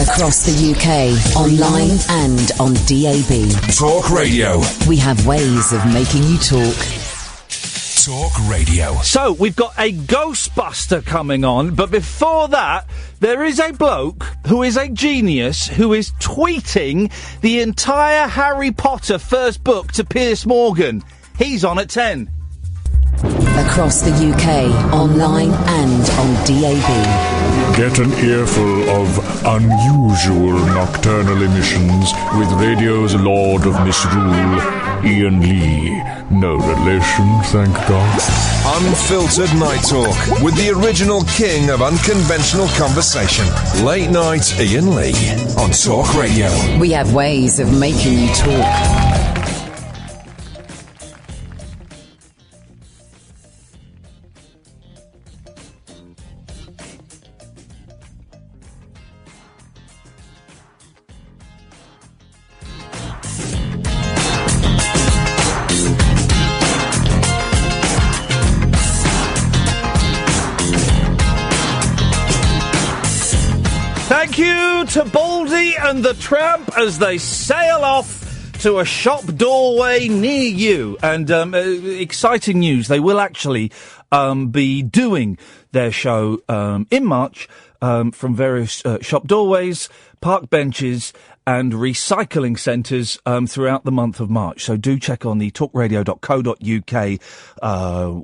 Across the UK, online and on DAB. Talk Radio. We have ways of making you talk. Talk Radio. So, we've got a Ghostbuster coming on, but before that, there is a bloke who is a genius who is tweeting the entire Harry Potter first book to Piers Morgan. He's on at 10. Across the UK, online and on DAB. Get an earful of unusual nocturnal emissions with radio's Lord of Misrule, Iain Lee. No relation, thank God. Unfiltered Night Talk with the original king of unconventional conversation. Late Night Iain Lee on Talk Radio. We have ways of making you talk. To Baldy and the Tramp as they sail off to a shop doorway near you. And exciting news, they will actually be doing their show in March from various shop doorways, park benches and recycling centres throughout the month of March. So do check on the talkradio.co.uk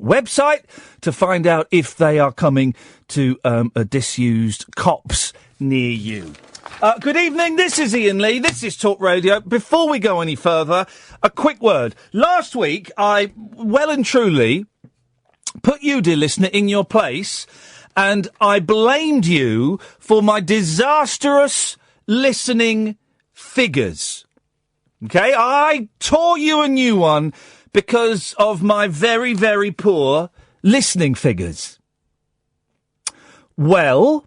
website to find out if they are coming to a disused Cops near you. Good evening, this is Iain Lee, this is Talk Radio. Before we go any further, a quick word. Last week, I well and truly put you, dear listener, in your place, and I blamed you for my disastrous listening figures. Okay, I tore you a new one because of my very, very poor listening figures. Well,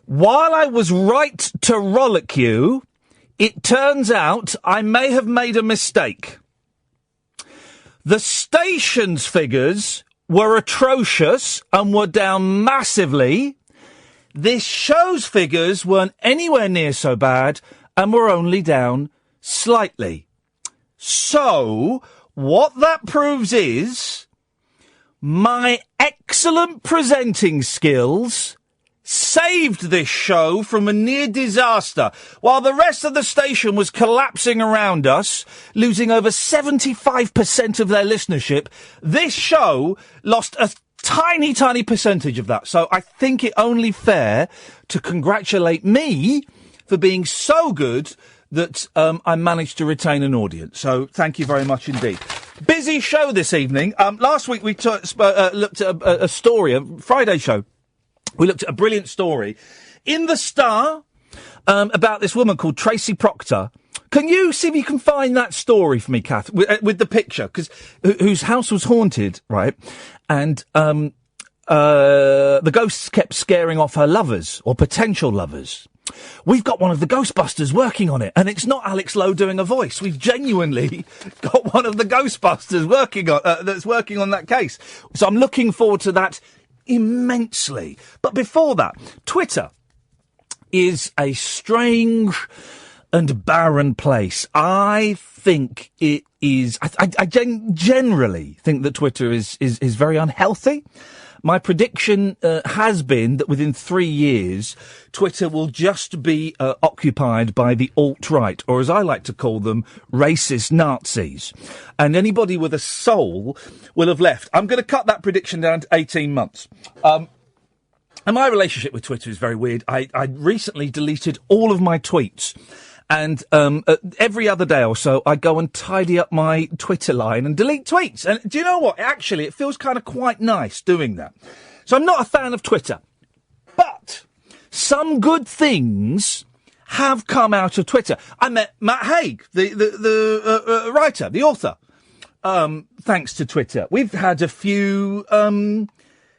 while I was right to rollick you, it turns out I may have made a mistake. The station's figures were atrocious and were down massively. This show's figures weren't anywhere near so bad and were only down slightly. So, what that proves is my excellent presenting skills saved this show from a near disaster. While the rest of the station was collapsing around us, losing over 75% of their listenership, this show lost a tiny, tiny percentage of that. So I think it only fair to congratulate me for being so good that I managed to retain an audience. So thank you very much indeed. Busy show this evening. Last week we looked at a story, a Friday show. We looked at a brilliant story in the Star about this woman called Tracy Proctor. Can you see if you can find that story for me, Kath, with the picture? Because whose house was haunted, right? And the ghosts kept scaring off her lovers or potential lovers. We've got one of the Ghostbusters working on it, and it's not Alex Lowe doing a voice. We've genuinely got one of the Ghostbusters working on that's working on that case. So I'm looking forward to that immensely. But before that, Twitter is a strange and barren place. I think it is. I generally think that Twitter is very unhealthy. My prediction has been that within 3 years, Twitter will just be occupied by the alt-right, or as I like to call them, racist Nazis. And anybody with a soul will have left. I'm going to cut that prediction down to 18 months. And my relationship with Twitter is very weird. I recently deleted all of my tweets. And every other day or so, I go and tidy up my Twitter line and delete tweets. And do you know what? Actually, it feels kind of quite nice doing that. So I'm not a fan of Twitter. But some good things have come out of Twitter. I met Matt Haig, the writer, the author, thanks to Twitter. We've had a few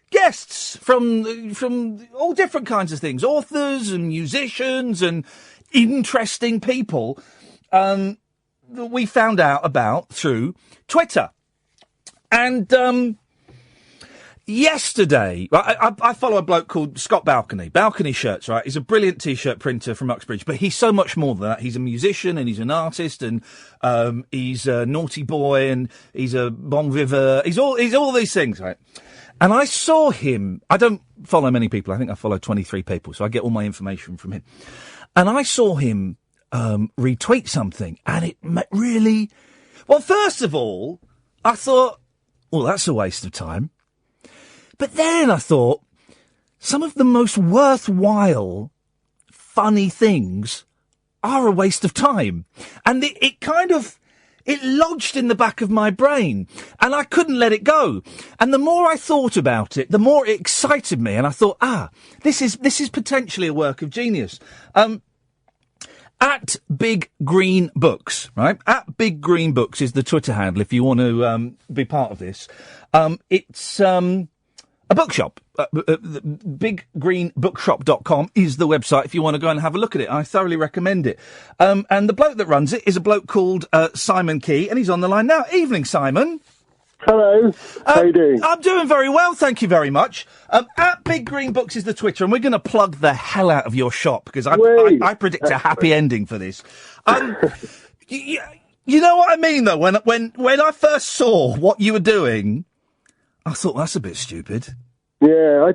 guests from all different kinds of things, authors and musicians and interesting people that we found out about through Twitter. And Yesterday, I follow a bloke called Scott Balcony Shirts, right? He's a brilliant T-shirt printer from Uxbridge, but he's so much more than that. He's a musician and he's an artist and he's a naughty boy and he's a bon vivant. He's all these things, right? And I saw him. I don't follow many people. I think I follow 23 people, so I get all my information from him. And I saw him retweet something, and it really. Well, first of all, I thought, well, that's a waste of time. But then I thought, some of the most worthwhile, funny things are a waste of time. And it lodged in the back of my brain. And I couldn't let it go. And the more I thought about it, the more it excited me. And I thought, this is potentially a work of genius. At Big Green Books, right? At Big Green Books is the Twitter handle if you want to be part of this. It's a bookshop. BigGreenBookshop.com is the website if you want to go and have a look at it. I thoroughly recommend it. And the bloke that runs it is a bloke called Simon Key, and he's on the line now. Evening, Simon. Hello. How are you doing? I'm doing very well, thank you very much. At Big Green Books is the Twitter, and we're going to plug the hell out of your shop, because I predict a happy ending for this. You know what I mean, though? When I first saw what you were doing, I thought, that's a bit stupid. Yeah, I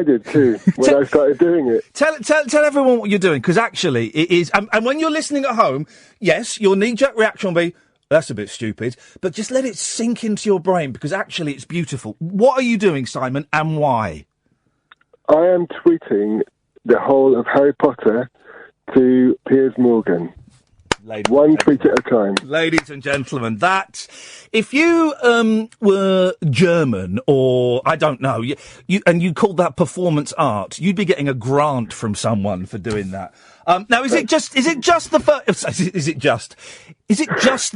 did too, when I started doing it. Tell everyone what you're doing, because actually it is, and when you're listening at home, yes, your knee-jerk reaction will be, that's a bit stupid, but just let it sink into your brain, because actually it's beautiful. What are you doing, Simon, and why? I am tweeting the whole of Harry Potter to Piers Morgan. One tweet at a time. Ladies and gentlemen, if you were German, or I don't know, and you called that performance art, you'd be getting a grant from someone for doing that. Now, is it just the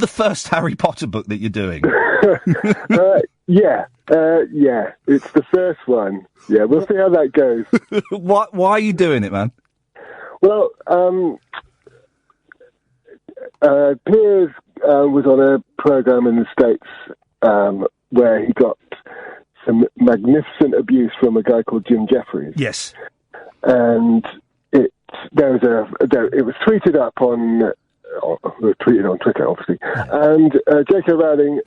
first Harry Potter book that you're doing? Yeah, it's the first one. Yeah, we'll see how that goes. Why are you doing it, man? Well, Piers was on a program in the States where he got some magnificent abuse from a guy called Jim Jeffries. Yes, and it was tweeted up on Twitter, obviously, and J.K. Rowling.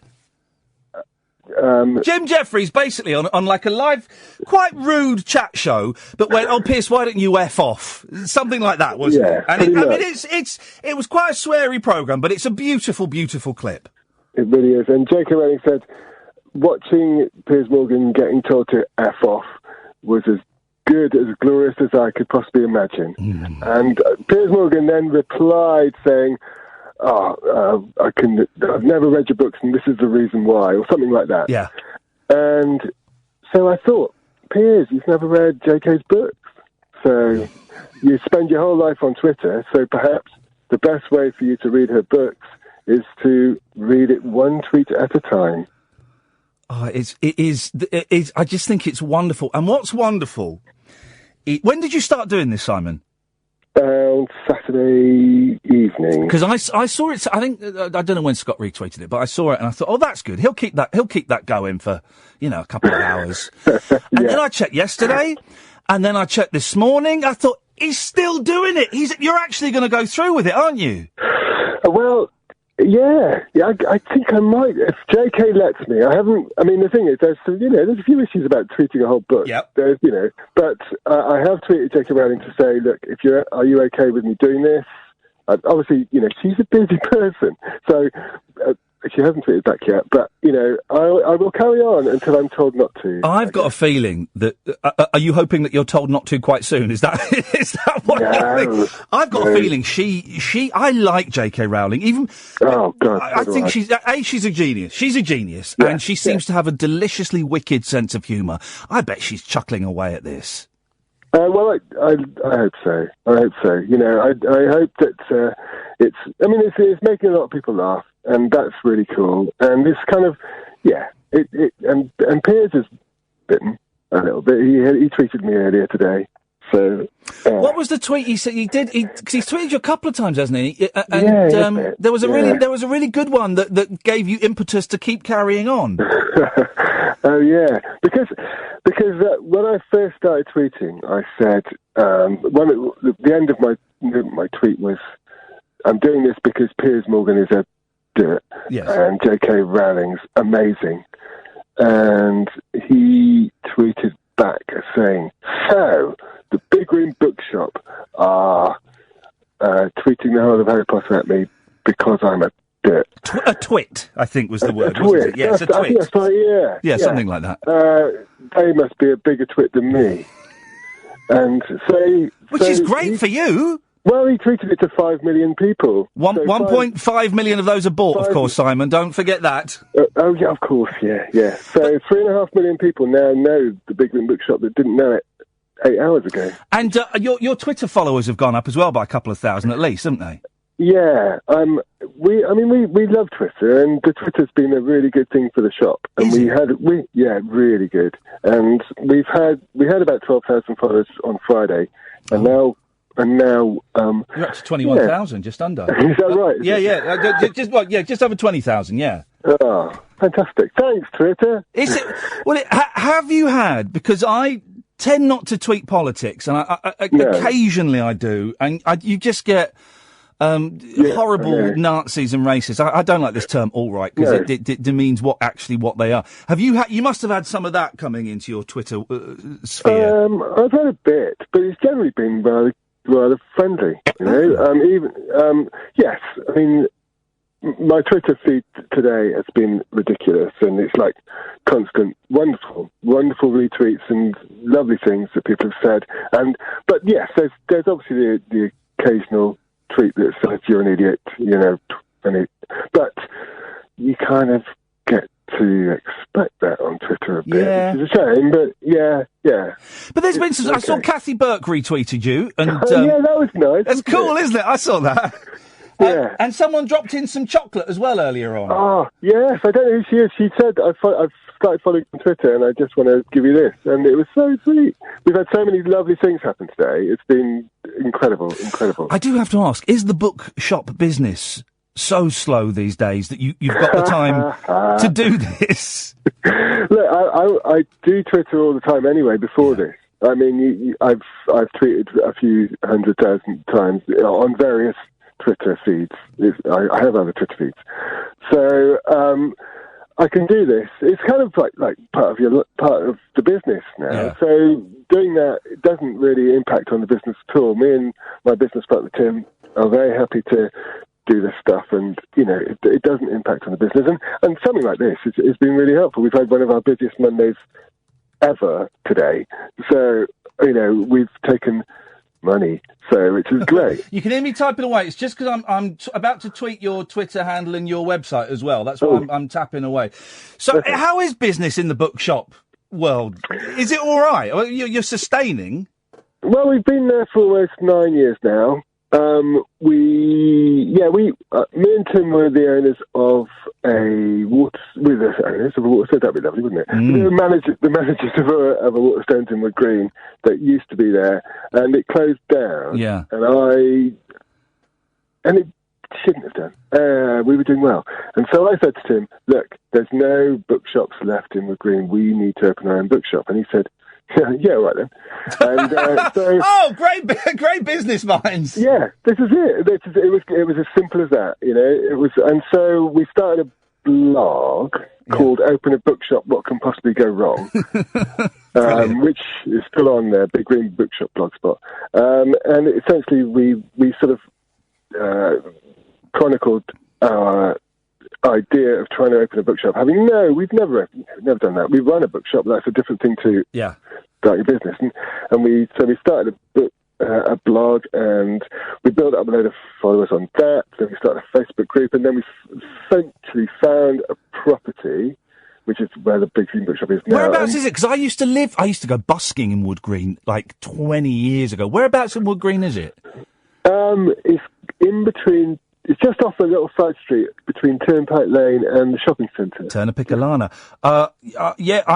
Jim Jeffries basically on like a live, quite rude chat show, but went, "Oh, Piers, why don't you F off?" Something like that, wasn't it? And it was quite a sweary program, but it's a beautiful, beautiful clip. It really is. And J.K. Rowling said, watching Piers Morgan getting told to F off was as good, as glorious as I could possibly imagine. And Piers Morgan then replied saying, I've never read your books and this is the reason why, or something like that. Yeah. And so I thought, Piers, you've never read JK's books. So you spend your whole life on Twitter, so perhaps the best way for you to read her books is to read it one tweet at a time. Oh, it is. I just think it's wonderful. And what's wonderful, when did you start doing this, Simon? Saturday evening. Because I saw it. I think I don't know when Scott retweeted it, but I saw it and I thought, oh, that's good. He'll keep that going for a couple of hours. And then I checked yesterday, and then I checked this morning. I thought he's still doing it. You're actually going to go through with it, aren't you? Well, yeah. I think I might if JK lets me. I haven't. I mean, the thing is, there's a few issues about tweeting a whole book. Yep. But I have tweeted JK Rowling to say, look, are you okay with me doing this? Obviously, she's a busy person, so she hasn't tweeted back yet. But I will carry on until I'm told not to. I've got a feeling that. Are you hoping that you're told not to quite soon? Is that what you think? I've got a feeling I like J.K. Rowling. Even oh god, I think she's a genius. She's a genius, and she seems to have a deliciously wicked sense of humour. I bet she's chuckling away at this. Well, I hope so. I hope so. I hope that it's. I mean, it's making a lot of people laugh, and that's really cool. And it's kind of, and Piers has bitten a little bit. He tweeted me earlier today. So, what was the tweet he said he did? Because he's tweeted you a couple of times, hasn't he? There was a really good one that gave you impetus to keep carrying on. Oh yeah, because when I first started tweeting, I said the end of my tweet was, "I'm doing this because Piers Morgan is a dirt, Yes. and J.K. Rowling's amazing," and he tweeted back saying, "So the Big Green Bookshop are tweeting the whole of Harry Potter at me because I'm a dirt." A twit, I think was the word. A wasn't twit. it? Yes, a twit. I think that's right, yeah. Yeah, something like that. They must be a bigger twit than me. And so... Which is great for you. Well, he tweeted it to 5 million people. 1.5 million of those are bought, of course, Simon. Don't forget that. Oh, yeah, of course, yeah. So 3.5 million people now know the Big Green Bookshop that didn't know it 8 hours ago. And your Twitter followers have gone up as well by a couple of thousand at least, haven't they? Yeah, we love Twitter, and the Twitter's been a really good thing for the shop. And really good. And we had about 12,000 followers on Friday, and now you're up to 21,000, just under. Is that right? Just over 20,000. Yeah. Oh, fantastic! Thanks, Twitter. Is it? Well, have you had? Because I tend not to tweet politics, and occasionally I do, and you just get. Horrible Nazis and racists. I don't like this term alt-right because it demeans what they are. Have you you must have had some of that coming into your Twitter sphere. I've had a bit, but it's generally been rather friendly, you know. Yes, I mean, my Twitter feed today has been ridiculous, and it's like constant, wonderful retweets and lovely things that people have said. But yes, there's obviously the occasional tweet that says you're an idiot, you know, but you kind of get to expect that on Twitter a bit, which is a shame, but yeah. But there's been some, I saw Kathy Burke retweeted you, and yeah, that was nice. That's cool, isn't it? I saw that. Yeah. And someone dropped in some chocolate as well earlier on. Oh, yes, I don't know who she is. She said, I've started following on Twitter, and I just want to give you this. And it was so sweet. We've had so many lovely things happen today. It's been incredible. I do have to ask, is the bookshop business so slow these days that you've got the time to do this? Look, I do Twitter all the time anyway before this. I mean, I've tweeted a few 100,000 times on various Twitter feeds. I have other Twitter feeds, so I can do this. It's kind of like part of the business now. Yeah. So doing that, it doesn't really impact on the business at all. Me and my business partner Tim are very happy to do this stuff, and you know, it doesn't impact on the business. And something like this has been really helpful. We've had one of our busiest Mondays ever today. So you know, we've taken money, so which is great. You can hear me typing away. It's just because I'm about to tweet your Twitter handle and your website as well. That's why I'm tapping away. So how is business in the bookshop world? Is it all right? You're sustaining? Well, we've been there for almost 9 years now. Me and Tim were the owners of a water. We're the owners of a water. That'd be lovely, wouldn't it? We were the managers of a Waterstones in Wood Green that used to be there, and it closed down. Yeah. And it shouldn't have done. We were doing well, and so I said to Tim, "Look, there's no bookshops left in Wood Green. We need to open our own bookshop." And he said, "Yeah, right then." And great business minds. Yeah, this is it. It was as simple as that, you know. It was, and so we started a blog called "Open a Bookshop: What Can Possibly Go Wrong," which is still on there, Big Green Bookshop blogspot. And essentially, we sort of chronicled our idea of trying to open a bookshop. We've never done that. We run a bookshop. That's a different thing to start your business. And we started a blog, and we built up a load of followers on that. Then we started a Facebook group, and then we eventually found a property, which is where the Big Green Bookshop is now. Whereabouts is it? Because I used to go busking in Wood Green like 20 years ago. Whereabouts in Wood Green is it? It's in between. It's just off a little side street between Turnpike Lane and the shopping centre. Turner Piccolana. I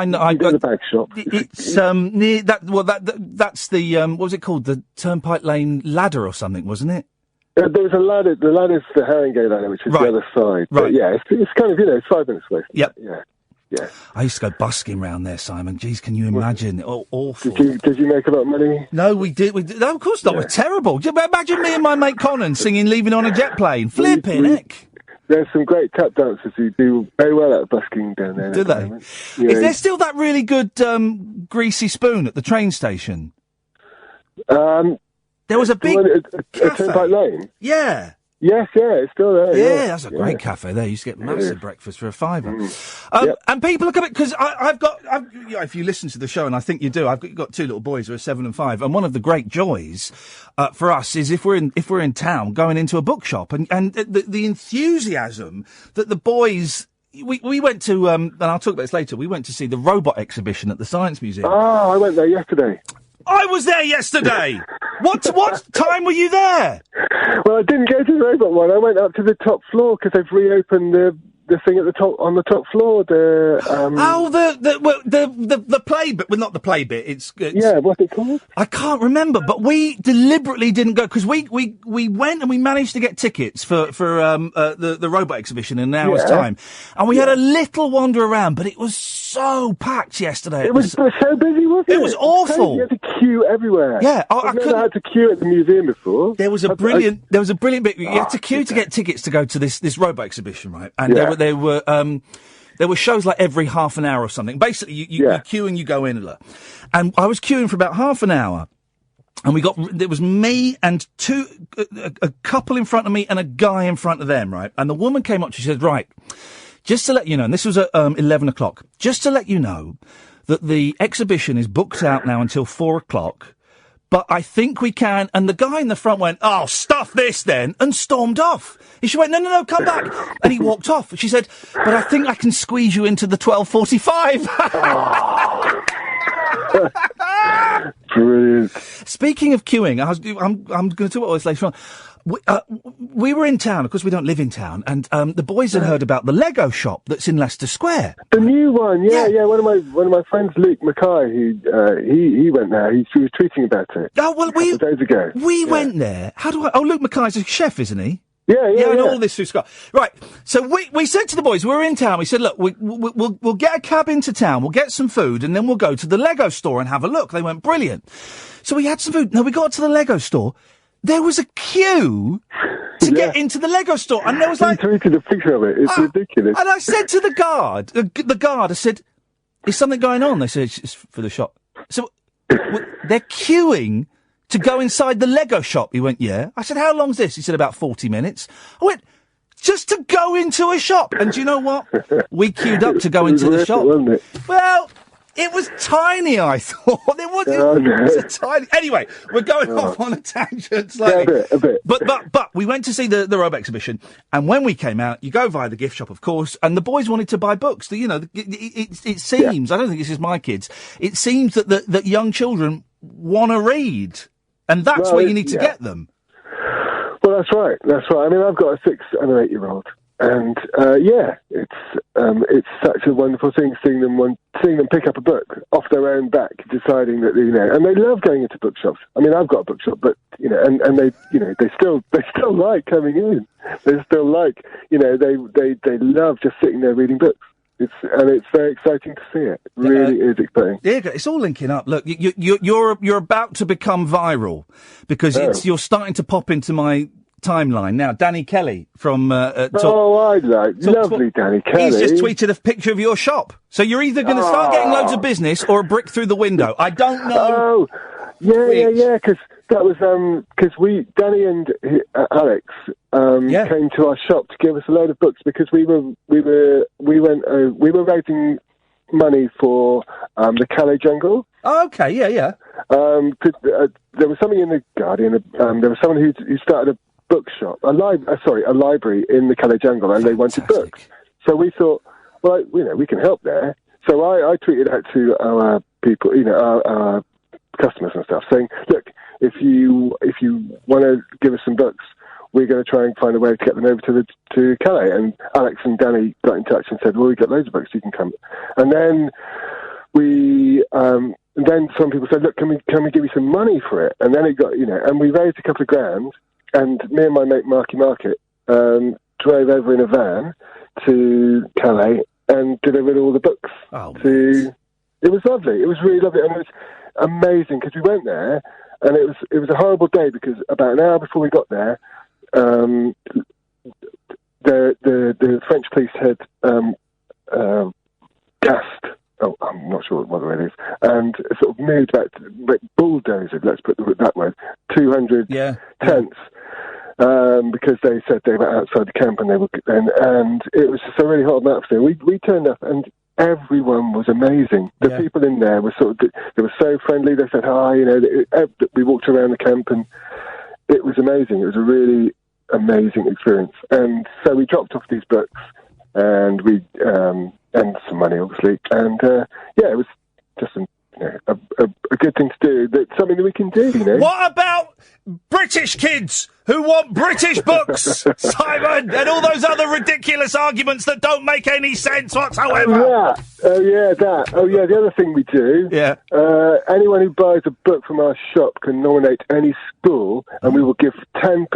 know. I got the bag shop. It's near that. Well, that's the what was it called? The Turnpike Lane ladder or something, wasn't it? There's a ladder. The ladder's the Haringey ladder, which is the other side. Right. But yeah, it's kind of, it's 5 minutes away. Yep. Yeah. Yeah. I used to go busking round there, Simon. Jeez, can you imagine? Oh, awful. Did you make a lot of money? No, we did. No, of course not. We're terrible. Imagine me and my mate Conan singing "Leaving on a Jet Plane." Flipping heck. There's some great tap dancers who do very well at busking down there. Do they? Yeah. Is there still that really good greasy spoon at the train station? There was a big cafe. Turnpike Lane? Yeah. Yes, it's still there. Yeah, that's a great cafe there. You used to get massive breakfast for £5. And people look at it, because if you listen to the show, and I think you do, I've got two little boys who are 7 and 5, and one of the great joys for us is if we're in town, going into a bookshop, and the enthusiasm that the boys. We went to, and I'll talk about this later, we went to see the robot exhibition at the Science Museum. Oh, I went there yesterday. I was there yesterday! What time were you there? Well, I didn't go to the robot one. I went up to the top floor because they've reopened the thing at the top, on the top floor. The play bit. Well, not the play bit. It's what's it called? I can't remember, but we deliberately didn't go because we went and we managed to get tickets for the robot exhibition in an hour's time, and we had a little wander around, but it was so packed yesterday. It was so busy, wasn't it? It was awful. You had to queue everywhere. Yeah, I've never had to queue at the museum before. There was a brilliant bit. You had to queue to get tickets to go to this robot exhibition, right? And there were shows like every half an hour or something. Basically, you queue and you go in. And I was queuing for about half an hour. And there was me and a couple in front of me and a guy in front of them, right? And the woman came up, she said, right, just to let you know, and this was at 11 o'clock, just to let you know that the exhibition is booked out now until 4 o'clock, but I think we can. And the guy in the front went, oh, stuff this then, and stormed off. And she went, no, come back. And he walked off. She said, but I think I can squeeze you into the 12:45. Brilliant. Speaking of queuing, I'm going to talk about this later on. We were in town, of course we don't live in town, and the boys had heard about the Lego shop that's in Leicester Square. The new one, yeah. One of my friends, Luke Mackay, he went there. He was tweeting about it. Oh well, a couple of days ago. We went there. Luke Mackay's a chef, isn't he? Yeah. I know all this through Scott. Right. So we said to the boys, we were in town. We said, look, we'll get a cab into town. We'll get some food, and then we'll go to the Lego store and have a look. They went brilliant. So we had some food. Now we got to the Lego store. There was a queue to get into the Lego store, and there was like... I tweeted a picture of it. It's ridiculous. And I said to the guard, I said, is something going on? They said, it's for the shop. So they're queuing to go inside the Lego shop. He went, yeah. I said, how long's this? He said, about 40 minutes. I went, just to go into a shop. And do you know what? We queued up to go into the shop. Wasn't it? Well... It was tiny, I thought. It was a tiny... Anyway, we're going off on a tangent slightly. Yeah, a bit. But we went to see the robot exhibition, and when we came out, you go via the gift shop, of course, and the boys wanted to buy books. It seems, I don't think this is my kids, it seems that young children want to read, and that's where you need to get them. Well, that's right. I mean, I've got a 6 and an 8-year-old. And it's such a wonderful thing seeing them pick up a book off their own back, deciding that and they love going into bookshops. I mean, I've got a bookshop, but and they they still like coming in. They still like they love just sitting there reading books. It's very exciting to see it. It really is exciting. Yeah, it's all linking up. Look, you're about to become viral because you're starting to pop into my timeline now. Danny Kelly from lovely Danny Kelly. He's just tweeted a picture of your shop. So you're either going to start getting loads of business or a brick through the window. I don't know. Oh, yeah. Because that was because Danny and Alex came to our shop to give us a load of books because we were raising money for the Calais Jungle. Oh, okay, yeah. There was something in the Guardian. There was someone who started a bookshop, a library in the Calais Jungle, and they wanted books. So we thought, well, we can help there. So I tweeted out to our people, our customers and stuff, saying, look, if you want to give us some books, we're going to try and find a way to get them over to Calais. And Alex and Danny got in touch and said, well, we got loads of books, you can come. And then then some people said, look, can we give you some money for it? And then it got, and we raised a couple of grand. And me and my mate Marky Market drove over in a van to Calais and delivered all the books to... It was lovely. It was really lovely, and it was amazing because we went there, and it was a horrible day because about an hour before we got there, the French police had gassed. Oh, I'm not sure what the word is, and sort of moved back, bulldozed. Let's put it that way. 200 tents. Because they said they were outside the camp and they were, and it was just a really hot atmosphere. We turned up and everyone was amazing. The people in there were they were so friendly. They said hi, we walked around the camp and it was amazing. It was a really amazing experience. And so we dropped off these books and we and some money, obviously. And it was just a good thing to do. That's something that we can do, What about British kids who want British books, Simon, and all those other ridiculous arguments that don't make any sense whatsoever? The other thing we do. Anyone who buys a book from our shop can nominate any school, and we will give 10%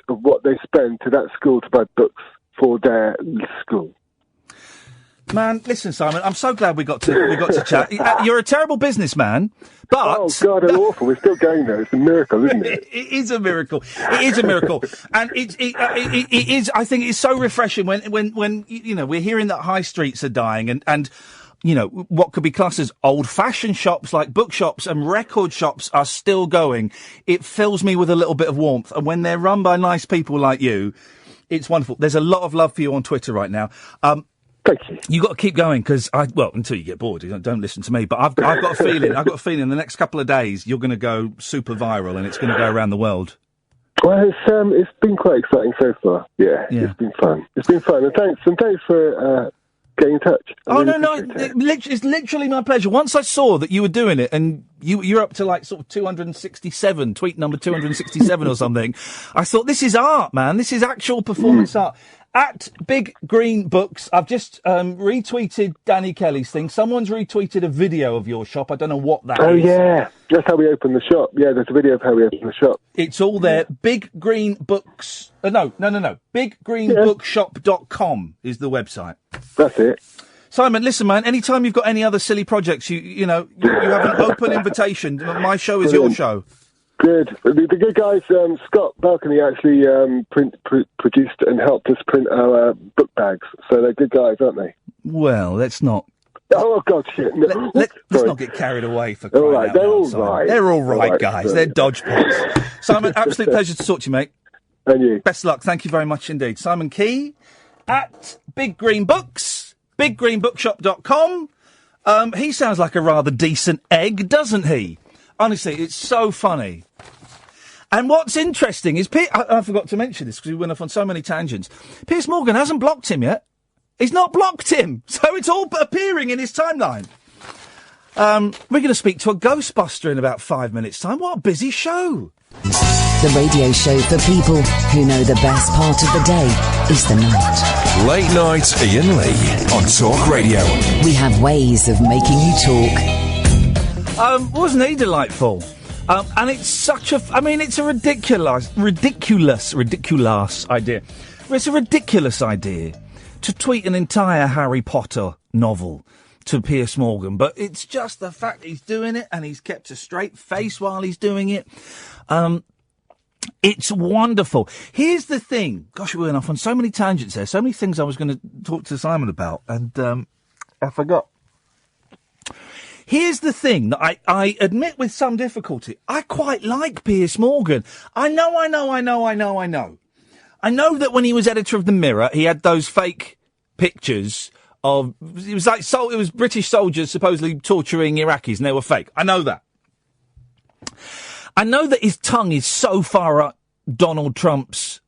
of what they spend to that school to buy books for their school. Man, listen, Simon, I'm so glad we got to chat. You're a terrible businessman, but... Oh, God, I'm awful. We're still going there. It's a miracle, isn't it? It is a miracle. It is a miracle. And it is, I think it's so refreshing when, we're hearing that high streets are dying and what could be classed as old-fashioned shops like bookshops and record shops are still going. It fills me with a little bit of warmth. And when they're run by nice people like you, it's wonderful. There's a lot of love for you on Twitter right now. Thank you. You got to keep going because until you get bored, don't listen to me. But I've got a feeling. I've got a feeling. The next couple of days, you're going to go super viral, and it's going to go around the world. Well, it's been quite exciting so far. Yeah. It's been fun. And thanks for getting in touch. It's literally my pleasure. Once I saw that you were doing it, and you're up to like sort of 267, tweet number 267 or something, I thought this is art, man. This is actual performance art. At Big Green Books, I've just retweeted Danny Kelly's thing. Someone's retweeted a video of your shop. I don't know what that is. Oh, yeah. That's how we open the shop. Yeah, there's a video of how we open the shop. It's all there. Big Green Books... No. BigGreenBookshop.com is the website. That's it. Simon, listen, man, anytime you've got any other silly projects, you have an open invitation. My show is your show. Good. The good guys, Scott Balcony actually produced and helped us print our book bags. So they're good guys, aren't they? Well, let's not. Oh, God, shit. No. Let's not get carried away for crying out loud. They're all right. They're all right, guys. Sorry. They're dodgepots. Simon, absolute pleasure to talk to you, mate. And you. Best of luck. Thank you very much indeed. Simon Key at Big Green Books, BigGreenBookshop.com. He sounds like a rather decent egg, doesn't he? Honestly, it's so funny. And what's interesting is, I forgot to mention this because we went off on so many tangents. Piers Morgan hasn't blocked him yet. He's not blocked him. So it's all appearing in his timeline. We're going to speak to a Ghostbuster in about 5 minutes' time. What a busy show. The radio show for people who know the best part of the day is the night. Late Night Iain Lee on Talk Radio. We have ways of making you talk. Wasn't he delightful? And it's such a... it's a ridiculous idea. It's a ridiculous idea to tweet an entire Harry Potter novel to Piers Morgan. But it's just the fact he's doing it and he's kept a straight face while he's doing it. It's wonderful. Here's the thing. Gosh, we went off on so many tangents there. So many things I was going to talk to Simon about. And I forgot. Here's the thing that I admit with some difficulty. I quite like Piers Morgan. I know. I know that when he was editor of The Mirror, he had those fake pictures of... It was British soldiers supposedly torturing Iraqis, and they were fake. I know that. I know that his tongue is so far up Donald Trump's,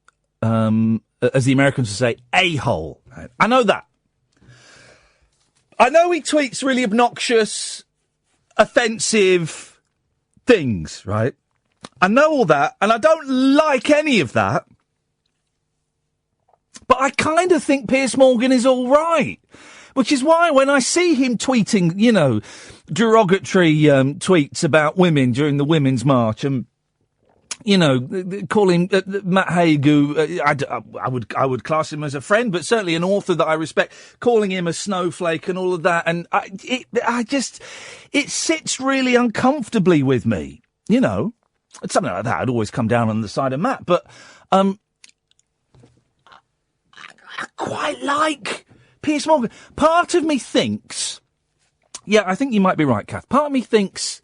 as the Americans would say, a-hole. I know that. I know he tweets really obnoxious, offensive things, right? I know all that, and I don't like any of that. But I kind of think Piers Morgan is all right. Which is why when I see him tweeting, derogatory tweets about women during the Women's March and calling Matt Haig, who I would class him as a friend, but certainly an author that I respect, calling him a snowflake and all of that, and it sits really uncomfortably with me. Something like that. I'd always come down on the side of Matt, but I quite like Piers Morgan. Part of me thinks, I think you might be right, Kath. Part of me thinks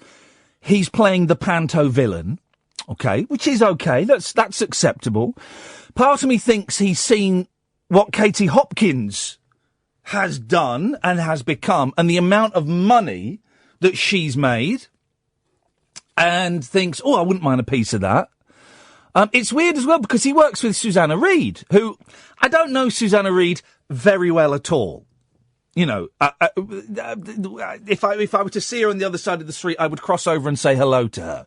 he's playing the panto villain. Okay, which is okay. That's acceptable. Part of me thinks he's seen what Katie Hopkins has done and has become, and the amount of money that she's made, and thinks, I wouldn't mind a piece of that. It's weird as well because he works with Susanna Reid, who I don't know Susanna Reid very well at all. If I were to see her on the other side of the street, I would cross over and say hello to her.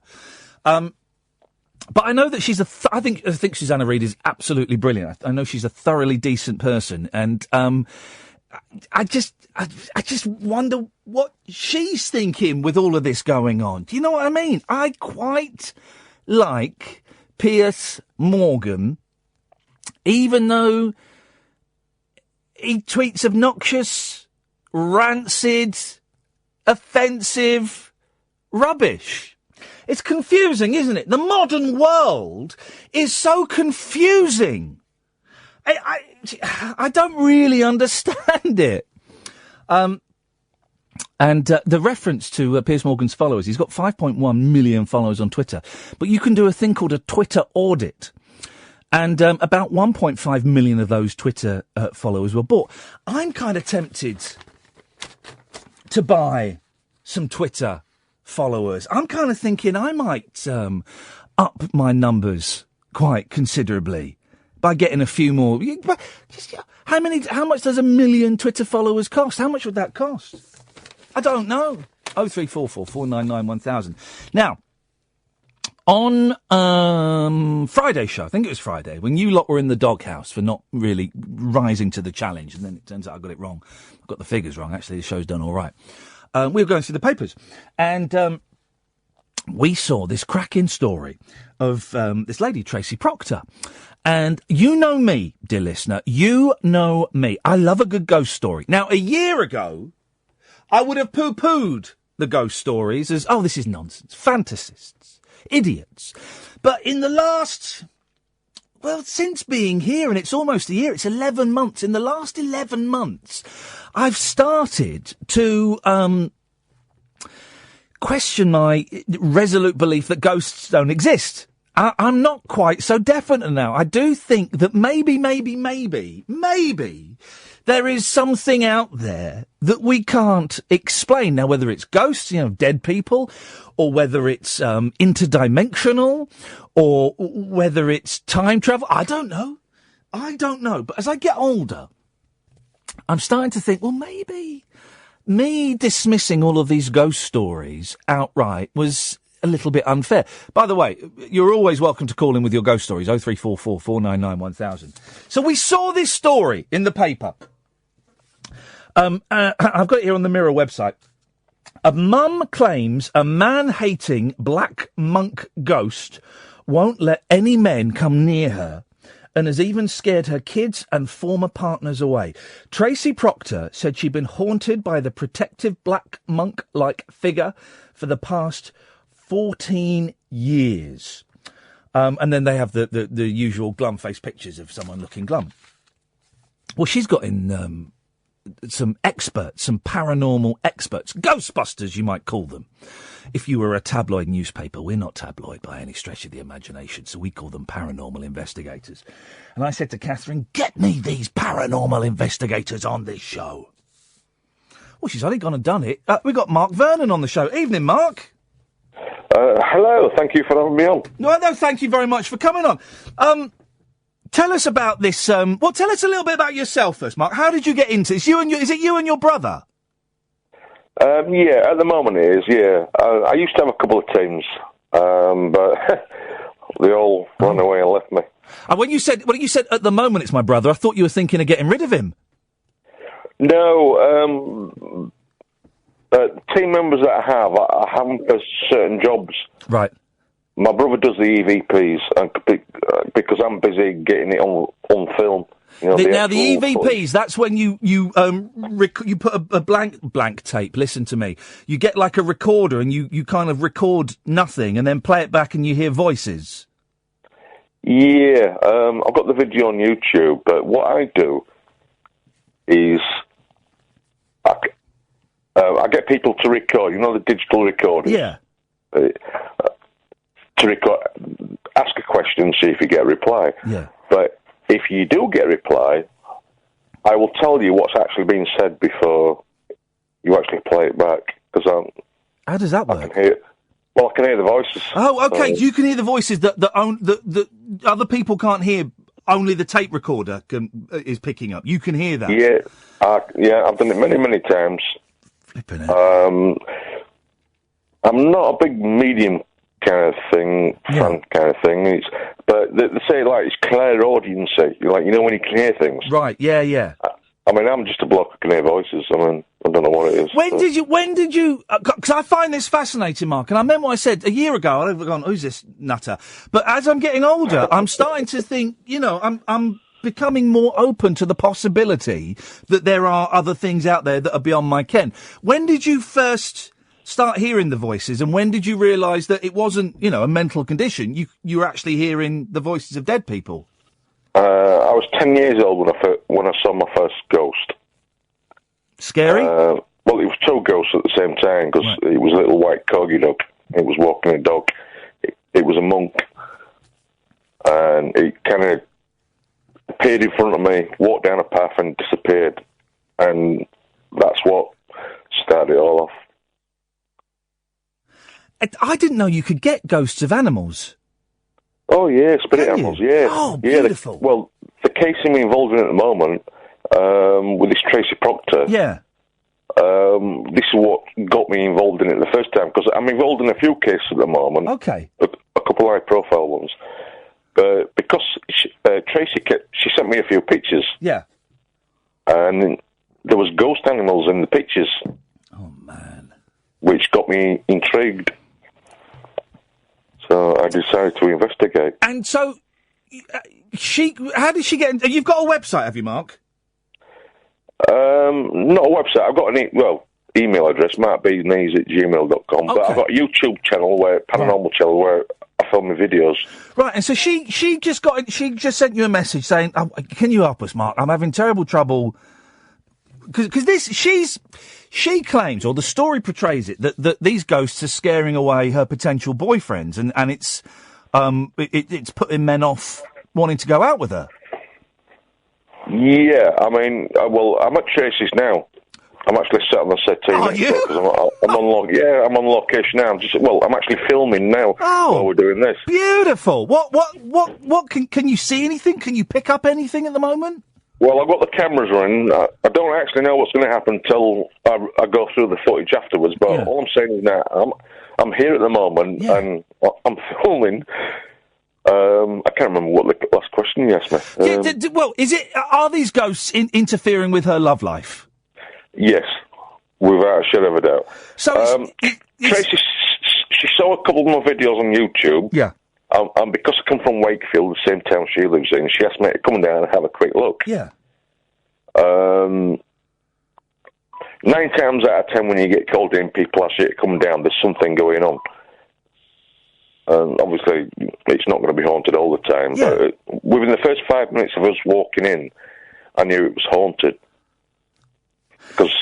But I know that she's I think Susanna Reid is absolutely brilliant. I know she's a thoroughly decent person, and I just wonder what she's thinking with all of this going on. Do you know what I mean? I quite like Piers Morgan, even though he tweets obnoxious, rancid, offensive rubbish. It's confusing, isn't it? The modern world is so confusing. I don't really understand it. And the reference to Piers Morgan's followers, he's got 5.1 million followers on Twitter, but you can do a thing called a Twitter audit. And about 1.5 million of those Twitter followers were bought. I'm kind of tempted to buy some Twitter followers. I'm kind of thinking I might up my numbers quite considerably by getting a few more. How much does 1 million Twitter followers cost? How much would that cost? I don't know. 0344 499 1000. Now, on Friday's show, I think it was Friday, when you lot were in the doghouse for not really rising to the challenge, and then it turns out I got it wrong. I got the figures wrong. Actually, the show's done all right. We were going through the papers, and we saw this cracking story of this lady, Tracy Proctor. And you know me, dear listener, you know me. I love a good ghost story. Now, a year ago, I would have poo-pooed the ghost stories as, this is nonsense, fantasists, idiots. But in the last, since being here, and it's almost a year, it's 11 months, in the last 11 months, I've started to question my resolute belief that ghosts don't exist. I'm not quite so definite now. I do think that maybe there is something out there that we can't explain. Now, whether it's ghosts, dead people, or whether it's interdimensional, or whether it's time travel, I don't know. But as I get older, I'm starting to think, maybe me dismissing all of these ghost stories outright was a little bit unfair. By the way, you're always welcome to call in with your ghost stories, 0344 499 1000. So we saw this story in the paper. I've got it here on the Mirror website. A mum claims a man-hating black monk ghost won't let any men come near her, and has even scared her kids and former partners away. Tracy Proctor said she'd been haunted by the protective black monk-like figure for the past 14 years. And then they have the usual glum-faced pictures of someone looking glum. Well, she's got in some experts, some paranormal experts, Ghostbusters you might call them. If you were a tabloid newspaper, we're not tabloid by any stretch of the imagination, so we call them paranormal investigators. And I said to Catherine, get me these paranormal investigators on this show. Well, she's only gone and done it. We've got Mark Vernon on the show. Evening, Mark. Hello, thank you for having me on. No, thank you very much for coming on. Tell us about this. Tell us a little bit about yourself first, Mark. How did you get into this? Is it you and your brother? Yeah, at the moment it is, yeah. I used to have a couple of teams, but they all ran away and left me. And when you said at the moment it's my brother, I thought you were thinking of getting rid of him. No, team members that I have them for certain jobs. Right. my brother does the EVPs, and because I'm busy getting it on film. You know, now the EVPs, that's when you put a blank tape. Listen to me. You get like a recorder and you kind of record nothing and then play it back and you hear voices. Yeah, I've got the video on YouTube, but what I do is I get people to record. You know the digital recorders. Yeah. To record, ask a question, see if you get a reply. Yeah. But if you do get a reply, I will tell you what's actually been said before you actually play it back. Because how does that work? I can hear the voices. Oh, okay. So you can hear the voices that other people can't hear. Only the tape recorder is picking up. You can hear that. Yeah, I've done it many times. Flipping it. I'm not a big medium kind of thing, fan kind of thing. But they say it's clairaudiency. Like, you know, when you can hear things. Right. Yeah. I mean, I'm just a bloke who can hear voices. I mean, I don't know what it is. When did you? Because I find this fascinating, Mark. And I remember what I said a year ago. I've gone, who's this nutter? But as I'm getting older, I'm starting to think. You know, I'm becoming more open to the possibility that there are other things out there that are beyond my ken. When did you first start hearing the voices, and when did you realise that it wasn't, you know, a mental condition? You were actually hearing the voices of dead people. I was 10 years old when I saw my first ghost. Scary? Well, it was two ghosts at the same time, because it was a little white corgi dog. It was walking a dog. It was a monk. And it kind of appeared in front of me, walked down a path and disappeared. And that's what started it all off. I didn't know you could get ghosts of animals. Oh, yeah, spirit animals, yeah. Oh, beautiful. The case I'm involved in at the moment, with this Tracy Proctor. Yeah. This is what got me involved in it the first time, because I'm involved in a few cases at the moment. Okay. A couple of high-profile ones. But because Tracy, she sent me a few pictures. Yeah. And there was ghost animals in the pictures. Oh, man. Which got me intrigued. So I decided to investigate. And so, how did she get? You've got a website, have you, Mark? Not a website. I've got an email address, markbnees@gmail.com. Okay. But I've got a YouTube channel, paranormal channel, where I film my videos. Right, and so she just sent you a message saying, "Can you help us, Mark? I'm having terrible trouble." Because she claims, or the story portrays it, that these ghosts are scaring away her potential boyfriends, and it's putting men off wanting to go out with her. Yeah, I mean, I'm at Tracy's now. I'm actually sat on the settee. Are you? I'm on location now. I'm actually filming now while we're doing this. Beautiful. What can you see anything? Can you pick up anything at the moment? Well, I've got the cameras running. I don't actually know what's going to happen until I go through the footage afterwards. But all I'm saying is that I'm here at the moment and I'm filming. I can't remember what the last question you asked me. Are these ghosts interfering with her love life? Yes, without a shadow of a doubt. So Tracy, she saw a couple of my videos on YouTube. Yeah. And because I come from Wakefield, the same town she lives in, she asked me to come down and have a quick look. Yeah. 9 times out of 10 when you get called in, people ask you to come down, there's something going on. And obviously, it's not going to be haunted all the time. Yeah. But within the first 5 minutes of us walking in, I knew it was haunted. Because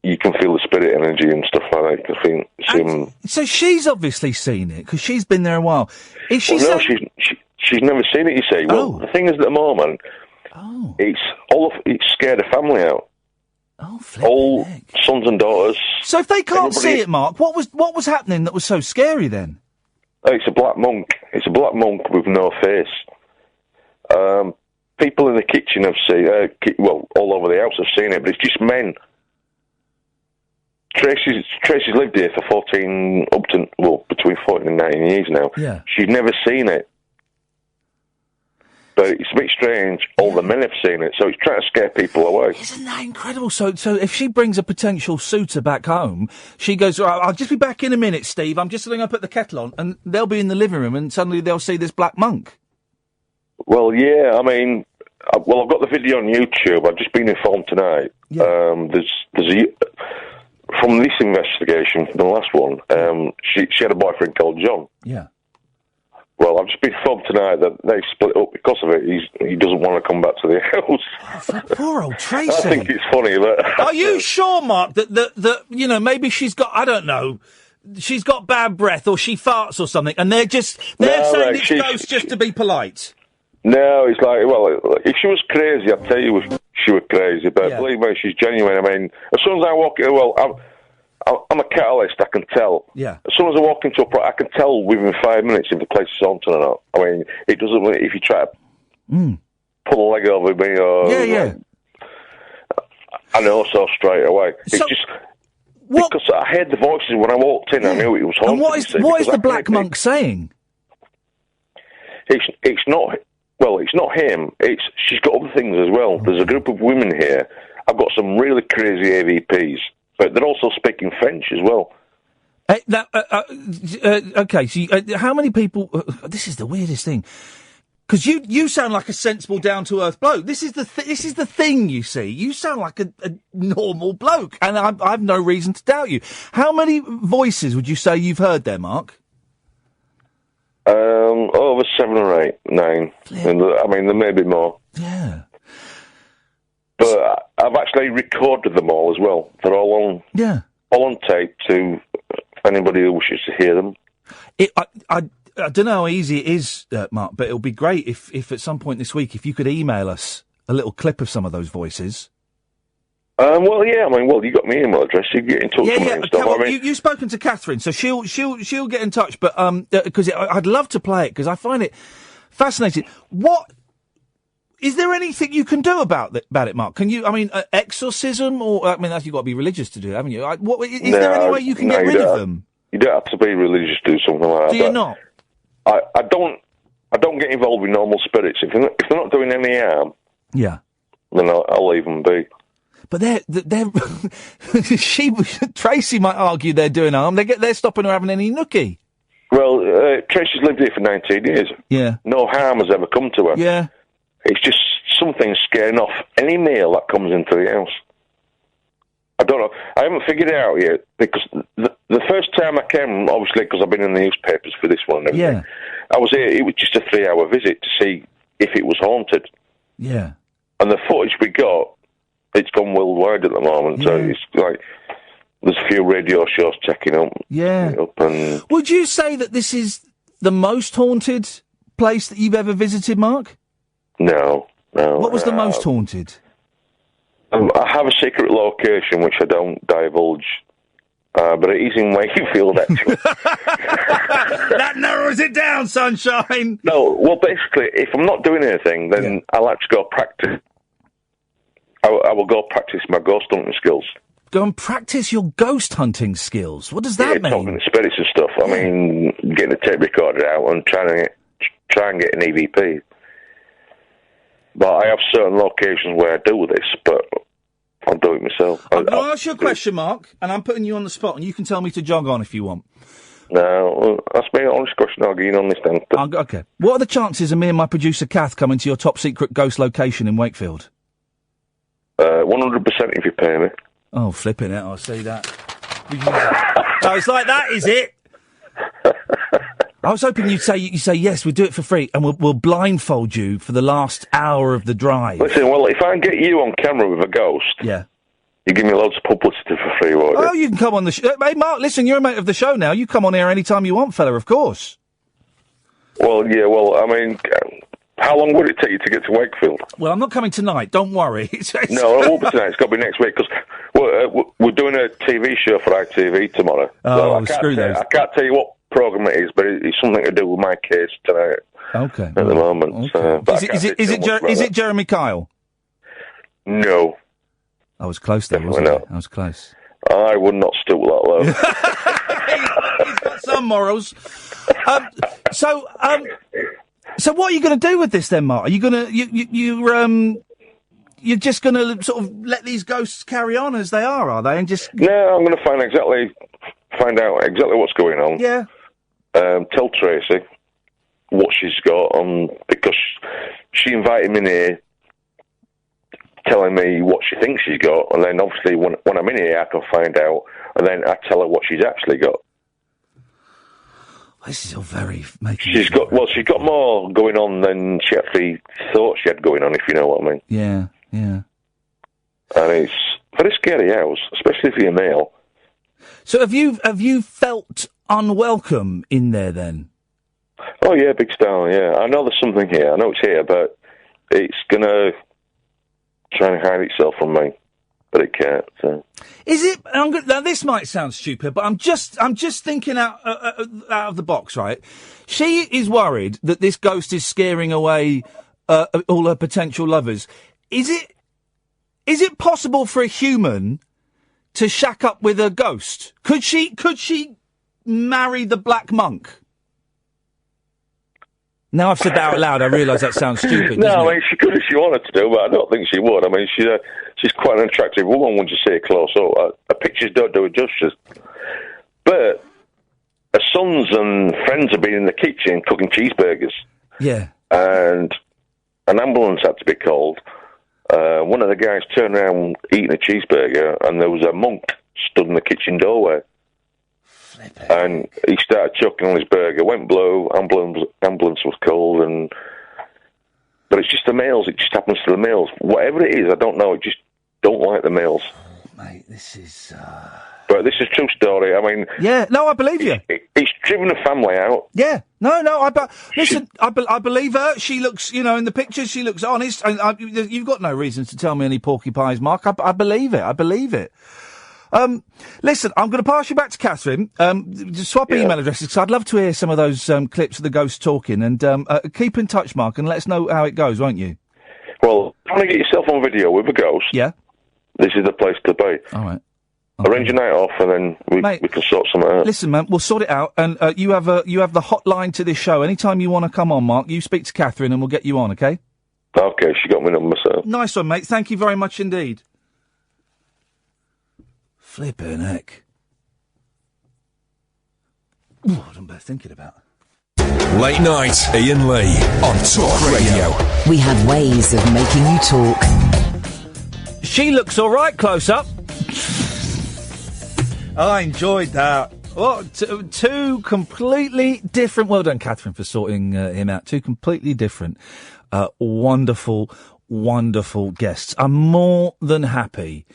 you can feel the spirit energy and stuff like that. So she's obviously seen it, because she's been there a while. Is she she's never seen it, you see. Well, the thing is, at the moment, it's scared the family out. Oh, all sons and daughters. So if they can't see it, Mark, what was happening that was so scary then? It's a black monk. It's a black monk with no face. People in the kitchen have seen, all over the house have seen it, but it's just men. Tracy's lived here for between 14 and 19 years now. Yeah. She's never seen it. But but it's a bit strange. All the men have seen it, so it's trying to scare people away. Isn't that incredible? So if she brings a potential suitor back home, she goes, I'll just be back in a minute, Steve. I'm just going to put the kettle on, and they'll be in the living room, and suddenly they'll see this black monk. Well, yeah, I mean, I've got the video on YouTube. I've just been informed tonight. Yeah. There's from this investigation, the last one, she had a boyfriend called John. Yeah. Well, I've just been informed tonight that they split up because of it. He doesn't want to come back to the house. Oh, poor old Tracy. I think it's funny, but... Are you sure, Mark, that maybe she's got, I don't know, she's got bad breath or she farts or something, and they're saying it's ghosts just to be polite? No, it's like, well, if she was crazy, I'd tell you she was crazy, but believe me, she's genuine. I mean, as soon as I walk in, I'm a catalyst, I can tell. Yeah. As soon as I walk into I can tell within 5 minutes if the place is haunted or not. I mean, it doesn't, if you try to pull a leg over me or... Yeah. I know so straight away. It's just... Because I heard the voices when I walked in, I knew it was haunted. And what is the black monk saying? It's not... Well, it's not him. She's got other things as well. There's a group of women here. I've got some really crazy AVPs, but they're also speaking French as well. Okay, so how many people... this is the weirdest thing. Because you sound like a sensible, down-to-earth bloke. This is the thing, you see. You sound like a normal bloke, and I've no reason to doubt you. How many voices would you say you've heard there, Mark? Over 7 or 8, 9. And, I mean, there may be more. Yeah. But I've actually recorded them all as well. They're all on tape to anybody who wishes to hear them. I don't know how easy it is, Mark, but it'll be great if at some point this week, if you could email us a little clip of some of those voices. Well, yeah, I mean, you got my email address, you get in touch with me and stuff. Well, you've spoken to Catherine, so she'll get in touch, but, because I'd love to play it, because I find it fascinating. Is there anything you can do about it, Mark? Can you, exorcism, or, you've got to be religious to do it, haven't you? Is there any way you can get rid of them? You don't have to be religious to do something like that. Do you not? I don't get involved with normal spirits. If they're not doing any harm, then I'll leave them be. But they're Tracy might argue they're doing harm. They're stopping her having any nookie. Well, Tracy's lived here for 19 years. Yeah. No harm has ever come to her. Yeah. It's just something scaring off any male that comes into the house. I don't know. I haven't figured it out yet, because the first time I came, obviously, because I've been in the newspapers for this one and everything, I was here, it was just a 3-hour visit to see if it was haunted. Yeah. And the footage we got, it's gone worldwide at the moment, so it's like, there's a few radio shows checking up. Yeah. And would you say that this is the most haunted place that you've ever visited, Mark? No. What was the most haunted? I have a secret location which I don't divulge, but it is in Wakefield, actually. That narrows it down, sunshine! No, well, basically, if I'm not doing anything, then I'll actually go practice. I will go practice my ghost hunting skills. Go and practice your ghost hunting skills? What does that mean? Talking to spirits and stuff. I mean, getting a tape recorder out and try and get an EVP. But I have certain locations where I do this, but I'll do it myself. I'm going to ask you a question, Mark, and I'm putting you on the spot, and you can tell me to jog on if you want. No, ask me an honest question, I'll give you an honest answer. Okay. What are the chances of me and my producer, Kath, coming to your top-secret ghost location in Wakefield? 100% if you pay me. Oh, flipping it, I see that. So it's like that, is it? I was hoping you'd say yes, we'll do it for free, and we'll blindfold you for the last hour of the drive. Listen, well, if I can get you on camera with a ghost, you give me loads of publicity for free, won't you? Oh, you can come on the show. Hey, Mark, listen, you're a mate of the show now. You come on here any time you want, fella, of course. Well, I mean, how long would it take you to get to Wakefield? Well, I'm not coming tonight, don't worry. No, it won't be tonight, it's got to be next week, because we're doing a TV show for ITV tomorrow. Oh, so screw those. I can't tell you what programme it is, but it's something to do with my case tonight. Okay. At the moment. Okay. Is it Jeremy Kyle? No. I was close there, wasn't I? I was close. I would not stoop that low. He's got some morals. So what are you going to do with this then, Mark? Are you going to you're just going to sort of let these ghosts carry on as they are they? And just No, I'm going to find out exactly what's going on. Yeah. Tell Tracy what she's got, because she invited me in here, telling me what she thinks she's got, and then obviously when I'm in here, I can find out, and then I tell her what she's actually got. This is all very She's got more going on than she actually thought she had going on, if you know what I mean. Yeah. And it's a very scary house, especially for your male. So have you felt unwelcome in there then? Oh yeah, big style. Yeah, I know there's something here. I know it's here, but it's gonna try and hide itself from me, but it can't. So. Is it? Now this might sound stupid, but I'm just thinking out of the box, right? She is worried that this ghost is scaring away all her potential lovers. Is it possible for a human to shack up with a ghost? Could she marry the Black Monk? Now I've said that out loud, I realise that sounds stupid. No, I mean, she could if she wanted to do, but I don't think she would. I mean, she's quite an attractive woman when you see her close up. Her pictures don't do her justice. But her sons and friends have been in the kitchen cooking cheeseburgers. Yeah. And an ambulance had to be called. One of the guys turned around eating a cheeseburger, and there was a monk stood in the kitchen doorway. And he started choking on his burger, went blue, ambulance was called, but it's just the males, it just happens to the males. Whatever it is, I don't know, I just don't like the males. Mate, this is... But this is a true story, I mean... Yeah, no, I believe you. It's driven a family out. Yeah, no, listen, I believe her, she looks, in the pictures, she looks honest, you've got no reasons to tell me any porcupines, Mark, I believe it. Listen, I'm going to pass you back to Catherine. Just swap email addresses, because I'd love to hear some of those clips of the ghost talking. And keep in touch, Mark, and let us know how it goes, won't you? Well, if you want to get yourself on video with a ghost, this is the place to be. All right. Okay. Arrange a night off, and then we can sort something out. Listen, man, we'll sort it out. And you have the hotline to this show. Anytime you want to come on, Mark, you speak to Catherine, and we'll get you on, okay? Okay, she got my number, so. Nice one, mate. Thank you very much indeed. Flippin' heck. Ooh, what am I thinking about? Late night, Iain Lee on Talk Radio. We have ways of making you talk. She looks all right close up. I enjoyed that. Well, two completely different... Well done, Catherine, for sorting him out. Two completely different, wonderful guests. I'm more than happy.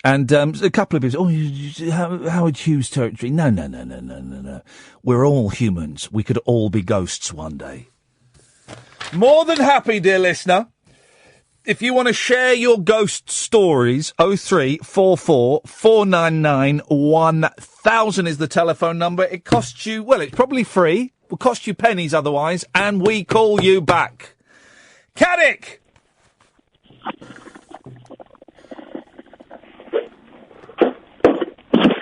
And a couple of people say, Howard Hughes territory. No. We're all humans. We could all be ghosts one day. More than happy, dear listener. If you want to share your ghost stories, 0344 499 1000 is the telephone number. It costs you, well, it's probably free. It will cost you pennies otherwise, and we call you back. Caddick!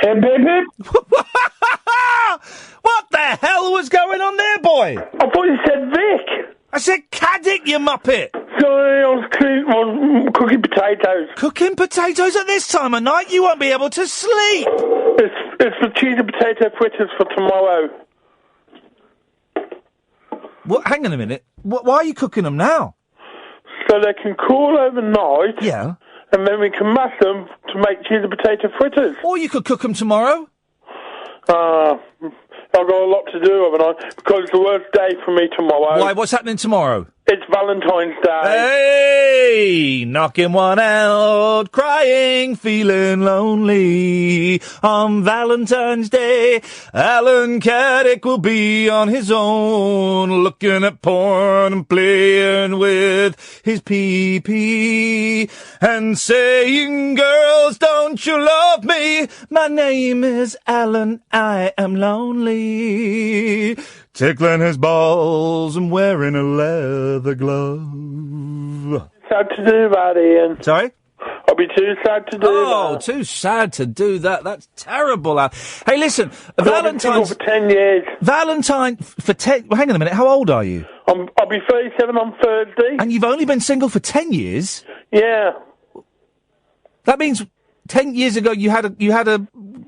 Hip, hip, hip. What the hell was going on there, boy? I thought you said Vic. I said Caddick, you muppet. Sorry, I was cooking potatoes. Cooking potatoes at this time of night? You won't be able to sleep. It's the cheese and potato fritters for tomorrow. What? Hang on a minute. Why are you cooking them now? So they can cool overnight. Yeah. And then we can mash them to make cheese and potato fritters. Or you could cook them tomorrow. I've got a lot to do, haven't I? Because it's the worst day for me tomorrow. Why? What's happening tomorrow? It's Valentine's Day. Hey! Knocking one out, crying, feeling lonely. On Valentine's Day, Alan Caddick will be on his own, looking at porn and playing with his pee-pee, and saying, girls, don't you love me? My name is Alan, I am lonely. Tickling his balls and wearing a leather glove. How to do that, Ian? Sorry? I'll be too sad to do that. Oh, too sad to do that. That's terrible, Al. Hey, listen, Valentine's... I've been single for 10 years. Valentine for 10... Well, hang on a minute, how old are you? I'll be 37 on Thursday. And you've only been single for 10 years? Yeah. That means 10 years ago you had a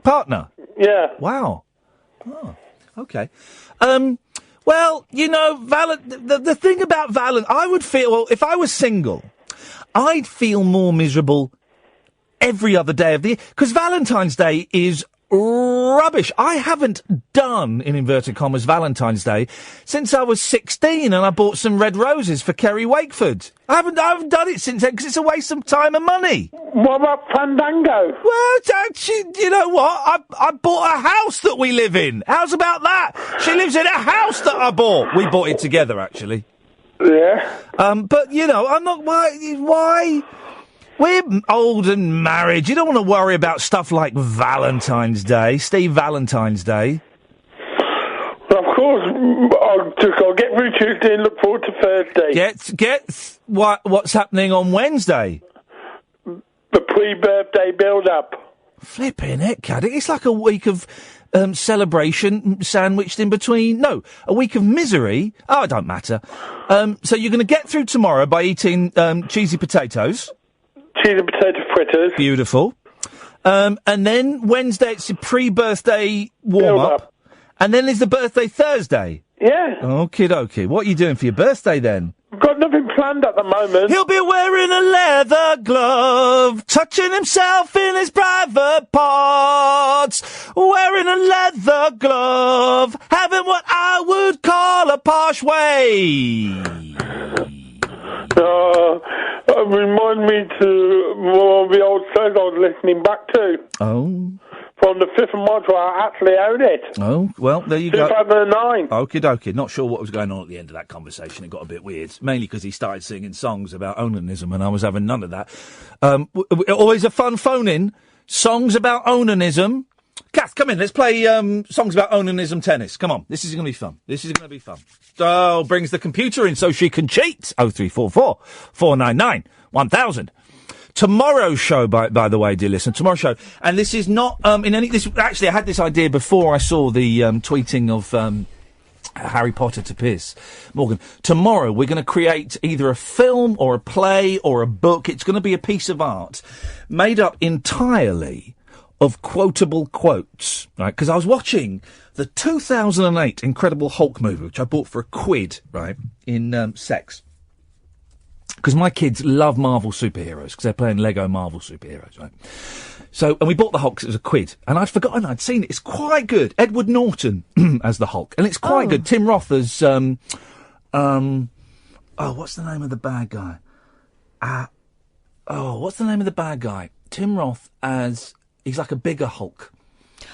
partner? Yeah. Wow. Oh, okay. Well, you know, the thing about I would feel, well, if I was single, I'd feel more miserable every other day of the year, because Valentine's Day is rubbish. I haven't done, in inverted commas, Valentine's Day since I was 16, and I bought some red roses for Kerry Wakeford. I haven't done it since then, because it's a waste of time and money. What about Fandango? Well, actually, you know what? I bought a house that we live in. How's about that? She lives in a house that I bought. We bought it together, actually. Yeah. But, you know, I'm not... Why? We're old and married. You don't want to worry about stuff like Valentine's Day. Steve Valentine's Day. Well, of course. I'll get through Tuesday and look forward to Thursday. Get what's happening on Wednesday? The pre-birthday build-up. Flipping heck, Caddy. It's like a week of celebration sandwiched in between. No, a week of misery. Oh, it don't matter. So you're going to get through tomorrow by eating cheesy potatoes. Cheesy potato fritters. Beautiful. And then Wednesday it's a pre-birthday warm-up. And then there's the birthday Thursday. Yeah. Okie dokie. What are you doing for your birthday then? Got nothing planned at the moment. He'll be wearing a leather glove, touching himself in his private parts, wearing a leather glove, having what I would call a posh way. Remind me to more of the old shows I was listening back to. Oh. From the 5th of March where I actually own it. Oh, well, there you go. 2009. Okie dokie. Not sure what was going on at the end of that conversation. It got a bit weird. Mainly because he started singing songs about onanism and I was having none of that. Always a fun phone-in. Songs about onanism. Kath, come in. Let's play songs about onanism tennis. Come on. This is going to be fun. This is going to be fun. Oh, brings the computer in so she can cheat. 0344 499 1000. Tomorrow's show, by the way, dear listener, tomorrow's show, and this is not actually I had this idea before I saw the tweeting of Harry Potter to Piers Morgan. Tomorrow we're going to create either a film or a play or a book. It's going to be a piece of art made up entirely of quotable quotes, right? Because I was watching the 2008 Incredible Hulk movie, which I bought for £1, right, in Sex. Because my kids love Marvel superheroes, because they're playing Lego Marvel superheroes, right? So, and we bought the Hulk 'cause it was £1. And I'd forgotten I'd seen it. It's quite good. Edward Norton as the Hulk. And it's quite good. Tim Roth as, what's the name of the bad guy? What's the name of the bad guy? Tim Roth as, he's like a bigger Hulk.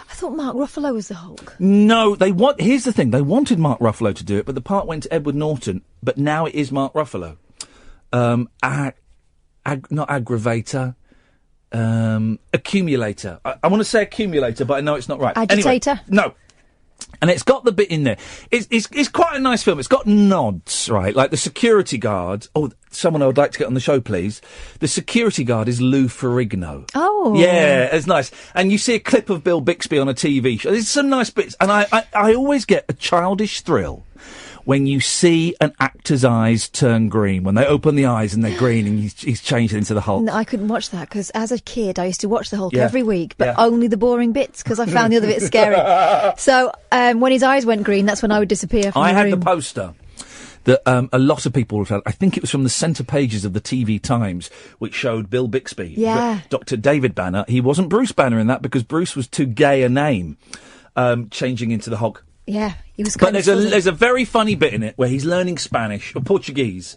I thought Mark Ruffalo was the Hulk. No, here's the thing. They wanted Mark Ruffalo to do it, but the part went to Edward Norton, but now it is Mark Ruffalo. Not aggravator, accumulator. I want to say accumulator, but I know it's not right. Agitator? Anyway, no. And it's got the bit in there. It's quite a nice film. It's got nods, right? Like the security guard. Oh, someone I would like to get on the show, please. The security guard is Lou Ferrigno. Oh. Yeah, it's nice. And you see a clip of Bill Bixby on a TV show. There's some nice bits. And I always get a childish thrill when you see an actor's eyes turn green, when they open the eyes and they're green and he's changed into the Hulk. No, I couldn't watch that because as a kid I used to watch the Hulk every week, but only the boring bits because I found the other bits scary. So when his eyes went green, that's when I would disappear from the room. I had the poster that a lot of people had. I think it was from the centre pages of the TV Times, which showed Bill Bixby. Yeah. Dr. David Banner. He wasn't Bruce Banner in that because Bruce was too gay a name, changing into the Hulk. Yeah, he was. But there's a very funny bit in it where he's learning Spanish or Portuguese,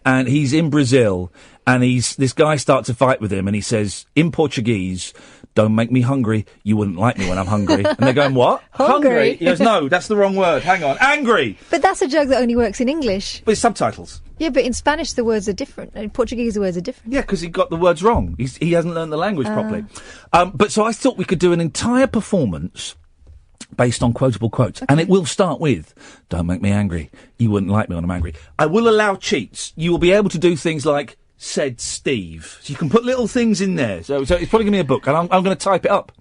and he's in Brazil, and this guy starts a fight with him, and he says in Portuguese, "Don't make me hungry. You wouldn't like me when I'm hungry." And they're going, "What? Hungry?" He goes, "No, that's the wrong word. Hang on, angry." But that's a joke that only works in English. With subtitles. Yeah, but in Spanish the words are different. In Portuguese the words are different. Yeah, because he got the words wrong. He hasn't learned the language properly. But so I thought we could do an entire performance based on quotable quotes. Okay. And it will start with, "Don't make me angry. You wouldn't like me when I'm angry." I will allow cheats. You will be able to do things like said Steve. So you can put little things in there. So it's probably going to be a book, and I'm going to type it up.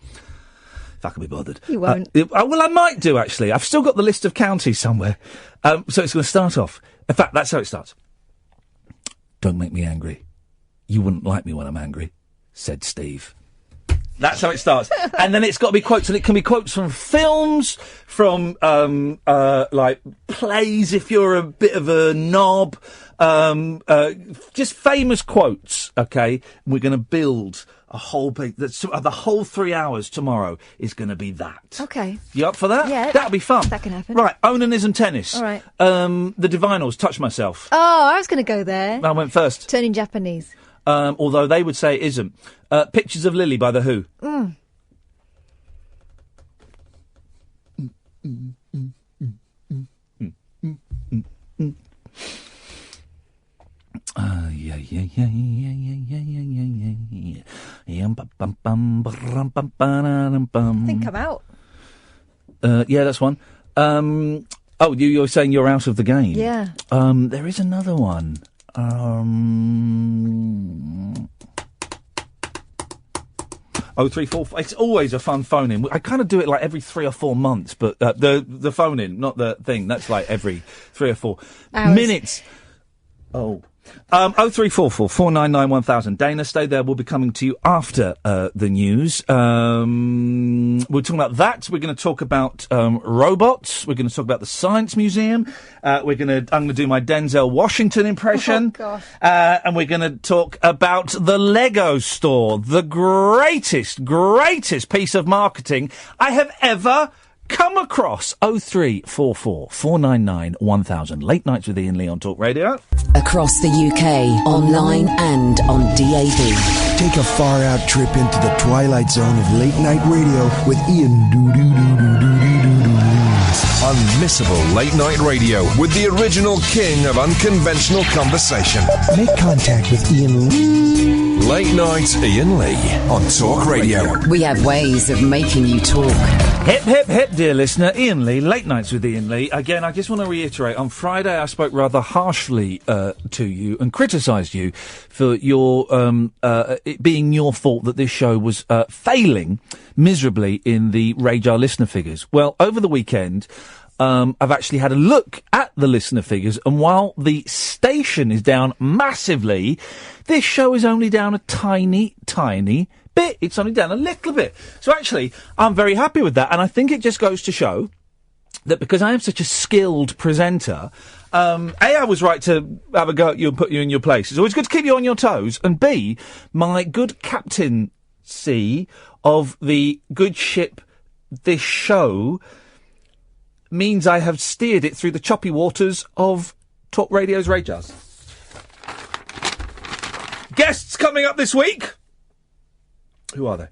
If I can be bothered. You won't. Well, I might do, actually. I've still got the list of counties somewhere. So it's going to start off. In fact, that's how it starts. Don't make me angry. You wouldn't like me when I'm angry, said Steve. That's how it starts. And then it's got to be quotes, and it can be quotes from films, from, like, plays if you're a bit of a knob, just famous quotes, okay? We're going to build a whole big... the whole 3 hours tomorrow is going to be that. Okay. You up for that? Yeah. That'll be fun. That can happen. Right, onanism tennis. All right. The Divinals, Touch Myself. Oh, I was going to go there. I went first. Turning Japanese. Although they would say it isn't. Pictures of Lily by The Who. Mm. I think I'm out. Yeah, that's one. You're saying you're out of the game? Yeah. There is another one. 0344. It's always a fun phone in. I kind of do it like every 3 or 4 months, but the phone in, not the thing. That's like every 3 or 4 minutes. Oh. 0344 499 1000. Dana, stay there. We'll be coming to you after the news. We're talking about that. We're going to talk about robots. We're going to talk about the Science Museum. I'm going to do my Denzel Washington impression. Oh, gosh. And we're going to talk about the Lego store, the greatest piece of marketing I have ever come across. 0344 499 1000. Late Nights with Iain Lee on Talk Radio. Across the UK, online and on DAB. Take a far-out trip into the twilight zone of late night radio with Iain Unmissable late night radio with the original king of unconventional conversation. Make contact with Iain Lee. Late Night Iain Lee on Talk Radio. We have ways of making you talk. Hip, hip, hip, dear listener. Iain Lee, Late Nights with Iain Lee. Again, I just want to reiterate, on Friday I spoke rather harshly to you and criticised you for your it being your fault that this show was failing miserably in the Radar listener figures. Well, over the weekend, I've actually had a look at the listener figures, and while the station is down massively, this show is only down a tiny, tiny bit. It's only down a little bit. So actually, I'm very happy with that, and I think it just goes to show that because I am such a skilled presenter, I was right to have a go at you and put you in your place. It's always good to keep you on your toes, and B, my good captaincy of the good ship, this show, means I have steered it through the choppy waters of Talk Radio's Radars. Guests coming up this week. Who are they?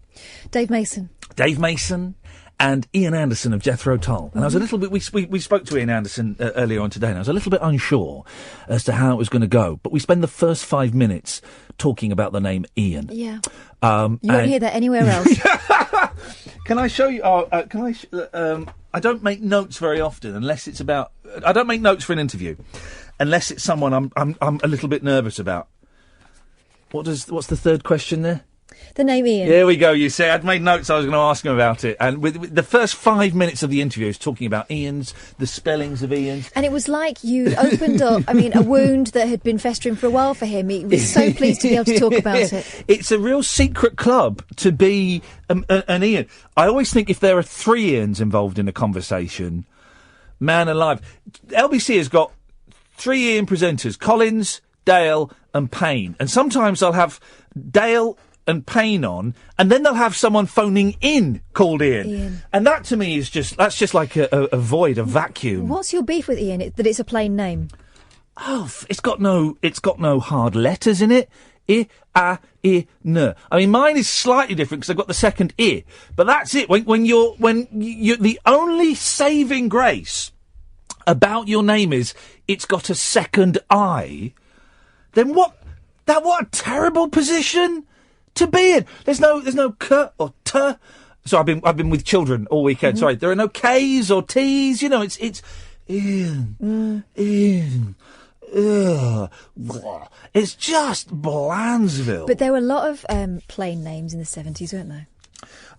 Dave Mason. Dave Mason and Ian Anderson of Jethro Tull. And I was a little bit... We spoke to Ian Anderson earlier on today, and I was a little bit unsure as to how it was going to go. But we spend the first 5 minutes talking about the name Ian. Yeah. You won't hear that anywhere else. Can I show you... I don't make notes very often unless it's about... I don't make notes for an interview unless it's someone I'm a little bit nervous about. What's the third question there? The name Ian. Here we go. You see, I'd made notes. I was going to ask him about it. And with the first 5 minutes of the interview is talking about Ian's, the spellings of Ian's. And it was like you opened up, a wound that had been festering for a while for him. He was so pleased to be able to talk about it. It's a real secret club to be an Ian. I always think if there are 3 Ians involved in a conversation, man alive. LBC has got 3 Ian presenters, Collins, Dale and Payne. And sometimes they'll have Dale and Payne on, and then they'll have someone phoning in called Ian. And that to me is just like a void, a vacuum. What's your beef with Ian? That it's a plain name? Oh, it's got no hard letters in it. I, A, I, N. I mean, mine is slightly different because I've got the second I, but that's it. When you're the only saving grace about your name is it's got a second I, then what a terrible position to be in. There's no k or t. So I've been with children all weekend. Mm-hmm. Sorry, there are no k's or t's. It's Ian, Ian, ugh, it's just Blandsville. But there were a lot of plain names in the 70s, weren't there?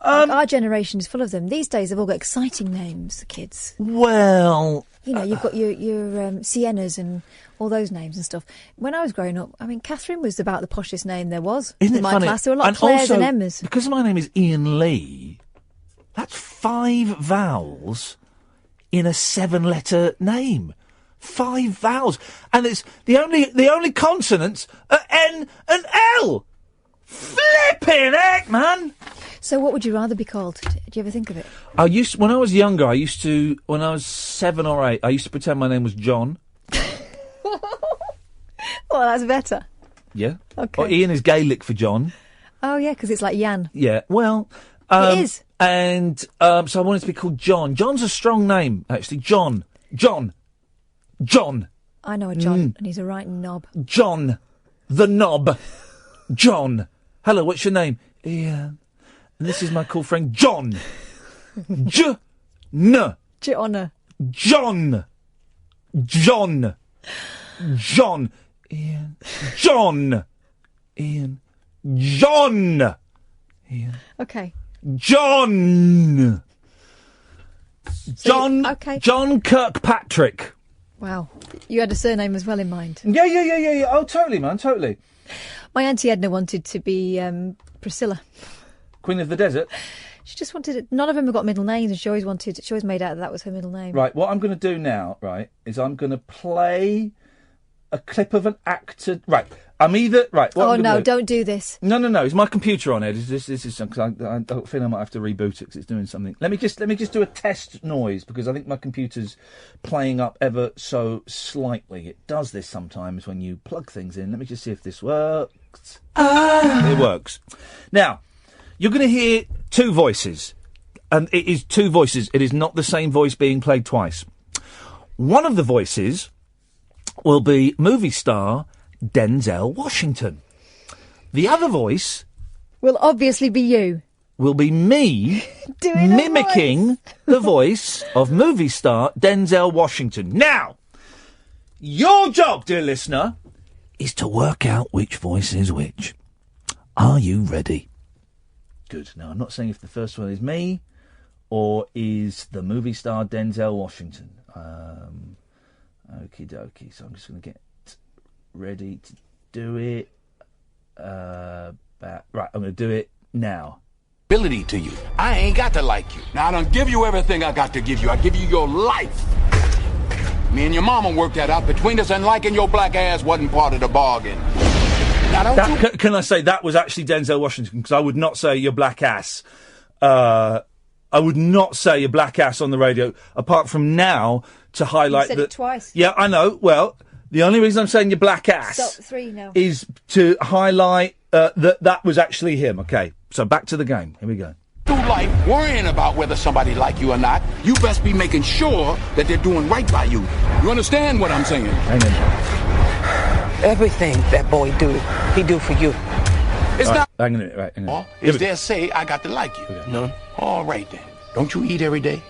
Like our generation is full of them. These days, they've all got exciting names, the kids. Well... You know, you've got your Siennas and all those names and stuff. When I was growing up, I mean, Catherine was about the poshest name there was. Isn't it in my funny? class. There were a lot of Claires and Emmas. Because my name is Iain Lee, that's 5 vowels in a 7-letter name. 5 vowels. And it's the only consonants are N and L. Flipping heck, man! So what would you rather be called? Do you ever think of it? When I was younger, when I was 7 or 8, I used to pretend my name was John. Well, that's better. Yeah. Okay. Or Ian is Gaelic for John. Oh, yeah, because it's like Jan. Yeah, well... it is. And so I wanted to be called John. John's a strong name, actually. John. I know a John, and he's a right knob. John. The knob. John. Hello, what's your name? Ian. And this is my cool friend, John. John. John. Ian. John. Ian. John. Ian. Okay. John. Okay. John Kirkpatrick. Wow. You had a surname as well in mind. Yeah. Oh, totally, man, totally. My Auntie Edna wanted to be Priscilla. Queen of the Desert? She just wanted it. None of them have got middle names, and she always made out that was her middle name. Right, what I'm going to do now, right, is I'm going to play a clip of an actor. Right, I'm either... Right, what I'm no, don't do this. No, is my computer on it? This is something, because I feel I might have to reboot it because it's doing something. Let me just do a test noise, because I think my computer's playing up ever so slightly. It does this sometimes when you plug things in. Let me just see if this works. It works. Now... You're going to hear 2 voices, and it is 2 voices. It is not the same voice being played twice. One of the voices will be movie star Denzel Washington. The other voice... will obviously be you. Will be me mimicking the voice of movie star Denzel Washington. Now, your job, dear listener, is to work out which voice is which. Are you ready? Good. Now, I'm not saying if the first one is me or is the movie star Denzel Washington. Okie dokie. So I'm just going to get ready to do it. Right, I'm going to do it now. Ability to you. I ain't got to like you. Now, I don't give you everything I got to give you. I give you your life. Me and your mama worked that out between us, and liking your black ass wasn't part of the bargain. Can I say that was actually Denzel Washington? Because I would not say your black ass. I would not say your black ass on the radio, apart from now to highlight that. You said it twice. Yeah, I know. Well, the only reason I'm saying your black ass Stop, 3 now. is to highlight that was actually him. Okay, so back to the game. Here we go. Through life worrying about whether somebody like you or not, you best be making sure that they're doing right by you. You understand what I'm saying? Hang on. Everything that boy do, he do for you. It's not. Hang on a minute, right? Hang on. Is there say I got to like you? Okay. No. All right then. Don't you eat every day?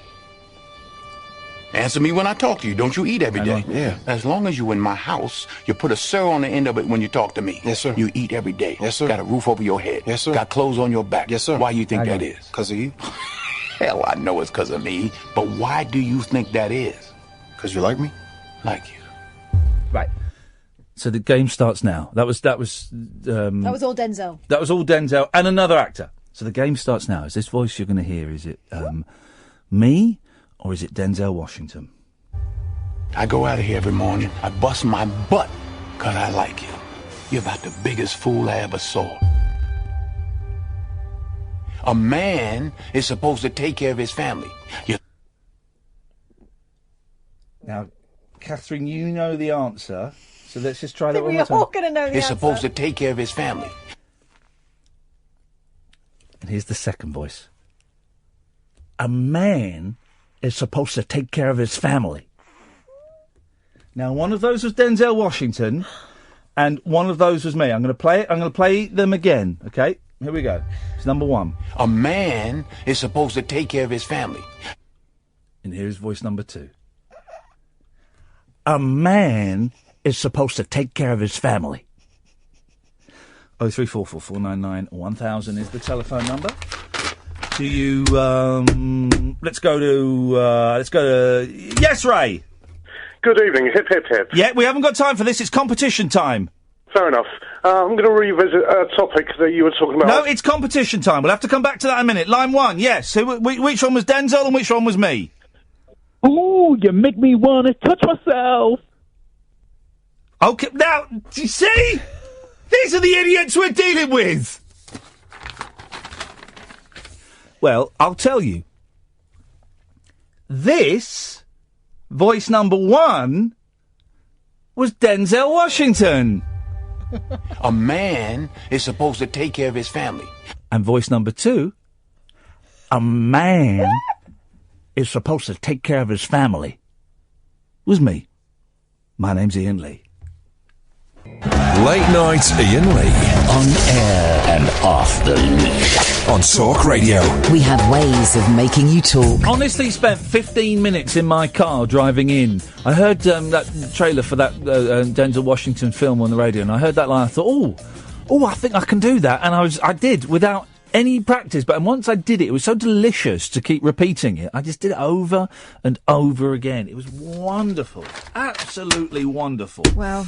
Answer me when I talk to you. Don't you eat every day? Yeah. As long as you in my house, you put a sir on the end of it when you talk to me. Yes, sir. You eat every day. Yes, sir. Got a roof over your head. Yes, sir. Got clothes on your back. Yes, sir. Why you think that is? Because of you. Hell, I know it's because of me. But why do you think that is? Because you like me? Like you. Right. So the game starts now. That was all Denzel. That was all Denzel and another actor. So the game starts now. Is this voice you're going to hear? Is it me or is it Denzel Washington? I go out of here every morning. I bust my butt because I like you. You're about the biggest fool I ever saw. A man is supposed to take care of his family. Now, Catherine, you know the answer. So let's just try that one more time. We're all going to know the answer. He's supposed to take care of his family. And here's the second voice. A man is supposed to take care of his family. Now, one of those was Denzel Washington, and one of those was me. I'm going to play it. I'm going to play them again. Okay, here we go. It's number 1. A man is supposed to take care of his family. And here's voice number 2. A man is supposed to take care of his family. 03444991000 is the telephone number. Do you, let's go to, yes, Ray. Good evening, hip, hip, hip. Yeah, we haven't got time for this, it's competition time. Fair enough. I'm going to revisit a topic that you were talking about. No, it's competition time. We'll have to come back to that in a minute. Line 1, yes. Which one was Denzel and which one was me? Ooh, you make me want to touch myself. Okay, now, you see? These are the idiots we're dealing with. Well, I'll tell you. This, voice number 1, was Denzel Washington. A man is supposed to take care of his family. And voice number 2, a man is supposed to take care of his family. Was me. My name's Iain Lee. Late night Iain Lee. On air and off the leash. On Talk Radio. We have ways of making you talk. Honestly spent 15 minutes in my car driving in. I heard that trailer for that Denzel Washington film on the radio, and I heard that line. I thought, oh, I think I can do that. And I did without any practice. But once I did it was so delicious to keep repeating it. I just did it over and over again. It was wonderful. Absolutely wonderful. Well,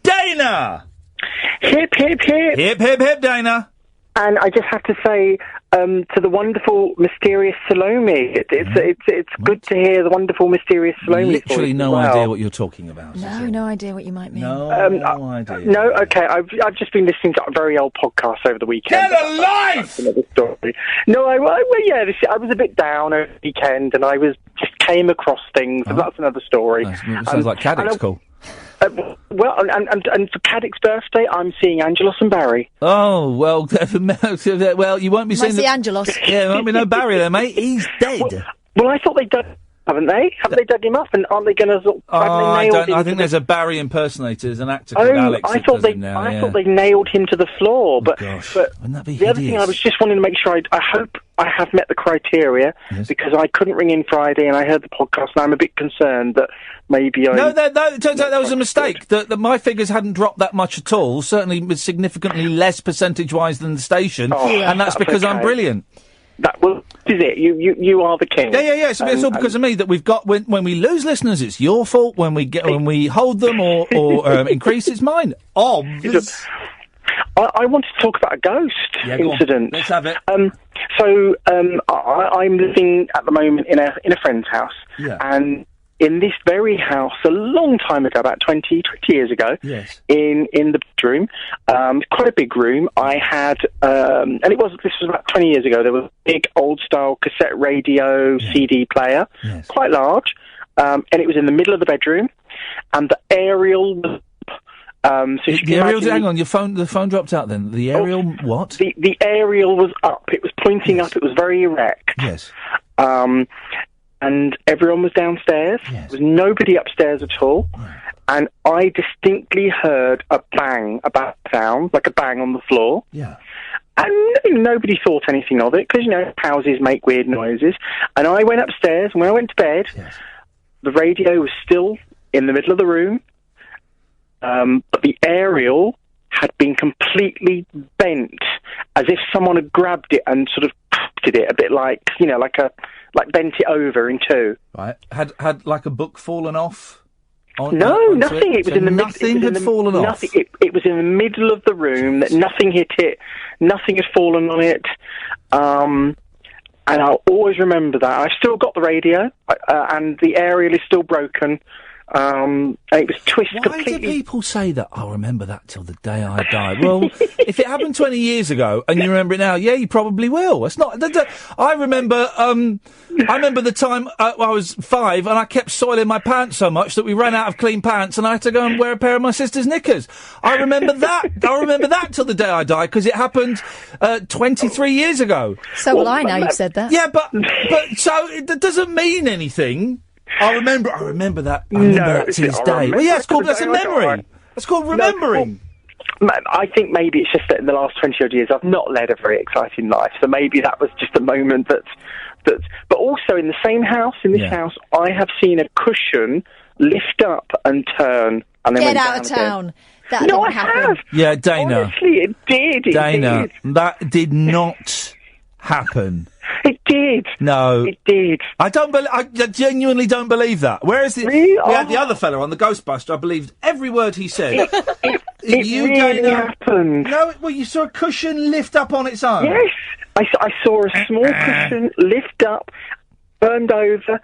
Dana! Hip, hip, hip. Hip, hip, hip, Dana. And I just have to say to the wonderful, mysterious Salome, it's good to hear the wonderful, mysterious Salome. Literally no idea what you're talking about. No idea what you might mean. No idea. No, okay. I've just been listening to a very old podcast over the weekend. Get a life! That's another story. No, I was a bit down over the weekend, and I just came across things. And that's another story. Sounds like Caddick's call. Well, and for Caddick's birthday, I'm seeing Angelos and Barry. Oh, well, you won't be seeing... the Angelos. Yeah, there won't be no Barry there, mate. He's dead. Well, I thought they'd done... Haven't they? Haven't they dug him up? And aren't they going to... I think there's a Barry impersonator. There's an actor called Alex. I thought they nailed him to the floor. But wouldn't that be the other thing, I was just wanting to make sure. I hope I have met the criteria because I couldn't ring in Friday and I heard the podcast and I'm a bit concerned that maybe I... No, it turns out that was a mistake. That my figures hadn't dropped that much at all. Certainly significantly less percentage-wise than the station. And that's because I'm brilliant. That is it. You are the king. Yeah. It's all because of me that we've got. When we lose listeners, it's your fault. When we hold them or increase, it's mine. Obvious. I want to talk about a ghost incident. Let's have it. So I'm living at the moment in a friend's house, and in this very house, a long time ago, about 20 years ago, in the bedroom, quite a big room, I had, and this was about 20 years ago, there was a big old-style cassette radio CD player, quite large, and it was in the middle of the bedroom, and the aerial was hang on, the phone dropped out then. The aerial, what? The aerial was up, it was pointing up, it was very erect. Yes. And everyone was downstairs. There was nobody upstairs at all. And I distinctly heard a bang, a bang sound, like a bang on the floor. Yeah. And nobody thought anything of it, because, houses make weird noises. And I went upstairs, and when I went to bed, the radio was still in the middle of the room, but the aerial had been completely bent, as if someone had grabbed it and sort of twisted it a bit like bent it over in two. Right. Had like a book fallen off? No, nothing. It was in the middle. Nothing had fallen off? It was in the middle of the room. That nothing hit it. Nothing had fallen on it. And I'll always remember that. I've still got the radio, and the aerial is still broken. And it was twisted completely. Why do people say that? I'll remember that till the day I die. Well, if it happened 20 years ago and you remember it now, yeah, you probably will. It's not. I remember the time I was 5 and I kept soiling my pants so much that we ran out of clean pants and I had to go and wear a pair of my sister's knickers. I remember that. I remember that till the day I die because it happened 23 years ago. So will I now you've said that. Yeah, but so it doesn't mean anything. I remember that. I remember that to this day. Well, yeah, that's a memory. That's called remembering. I think maybe it's just that in the last 20-odd years I've not led a very exciting life, so maybe that was just a moment that. But also in the same house, I have seen a cushion lift up and turn and then Get went out down of again. town. That No, didn't I happen. have. Yeah, Dana. Honestly, it did. It Dana, did. that did not happen. It did. No. It did. I genuinely don't believe that. Whereas we had the other fellow on the Ghostbuster, I believed every word he said. It really happened. No, well, you saw a cushion lift up on its own. Yes. I saw a small cushion lift up, burned over,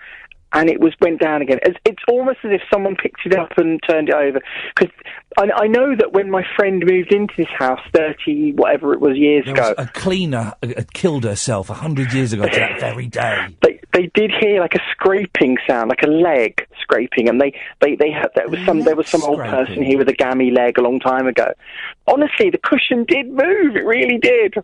and it went down again. It's almost as if someone picked it up and turned it over. Because I know that when my friend moved into this house 30, whatever it was, years ago... A cleaner had killed herself 100 years ago to that very day. They did hear like a scraping sound, like a leg scraping, and there was some old person here with a gammy leg a long time ago. Honestly, the cushion did move. It really did.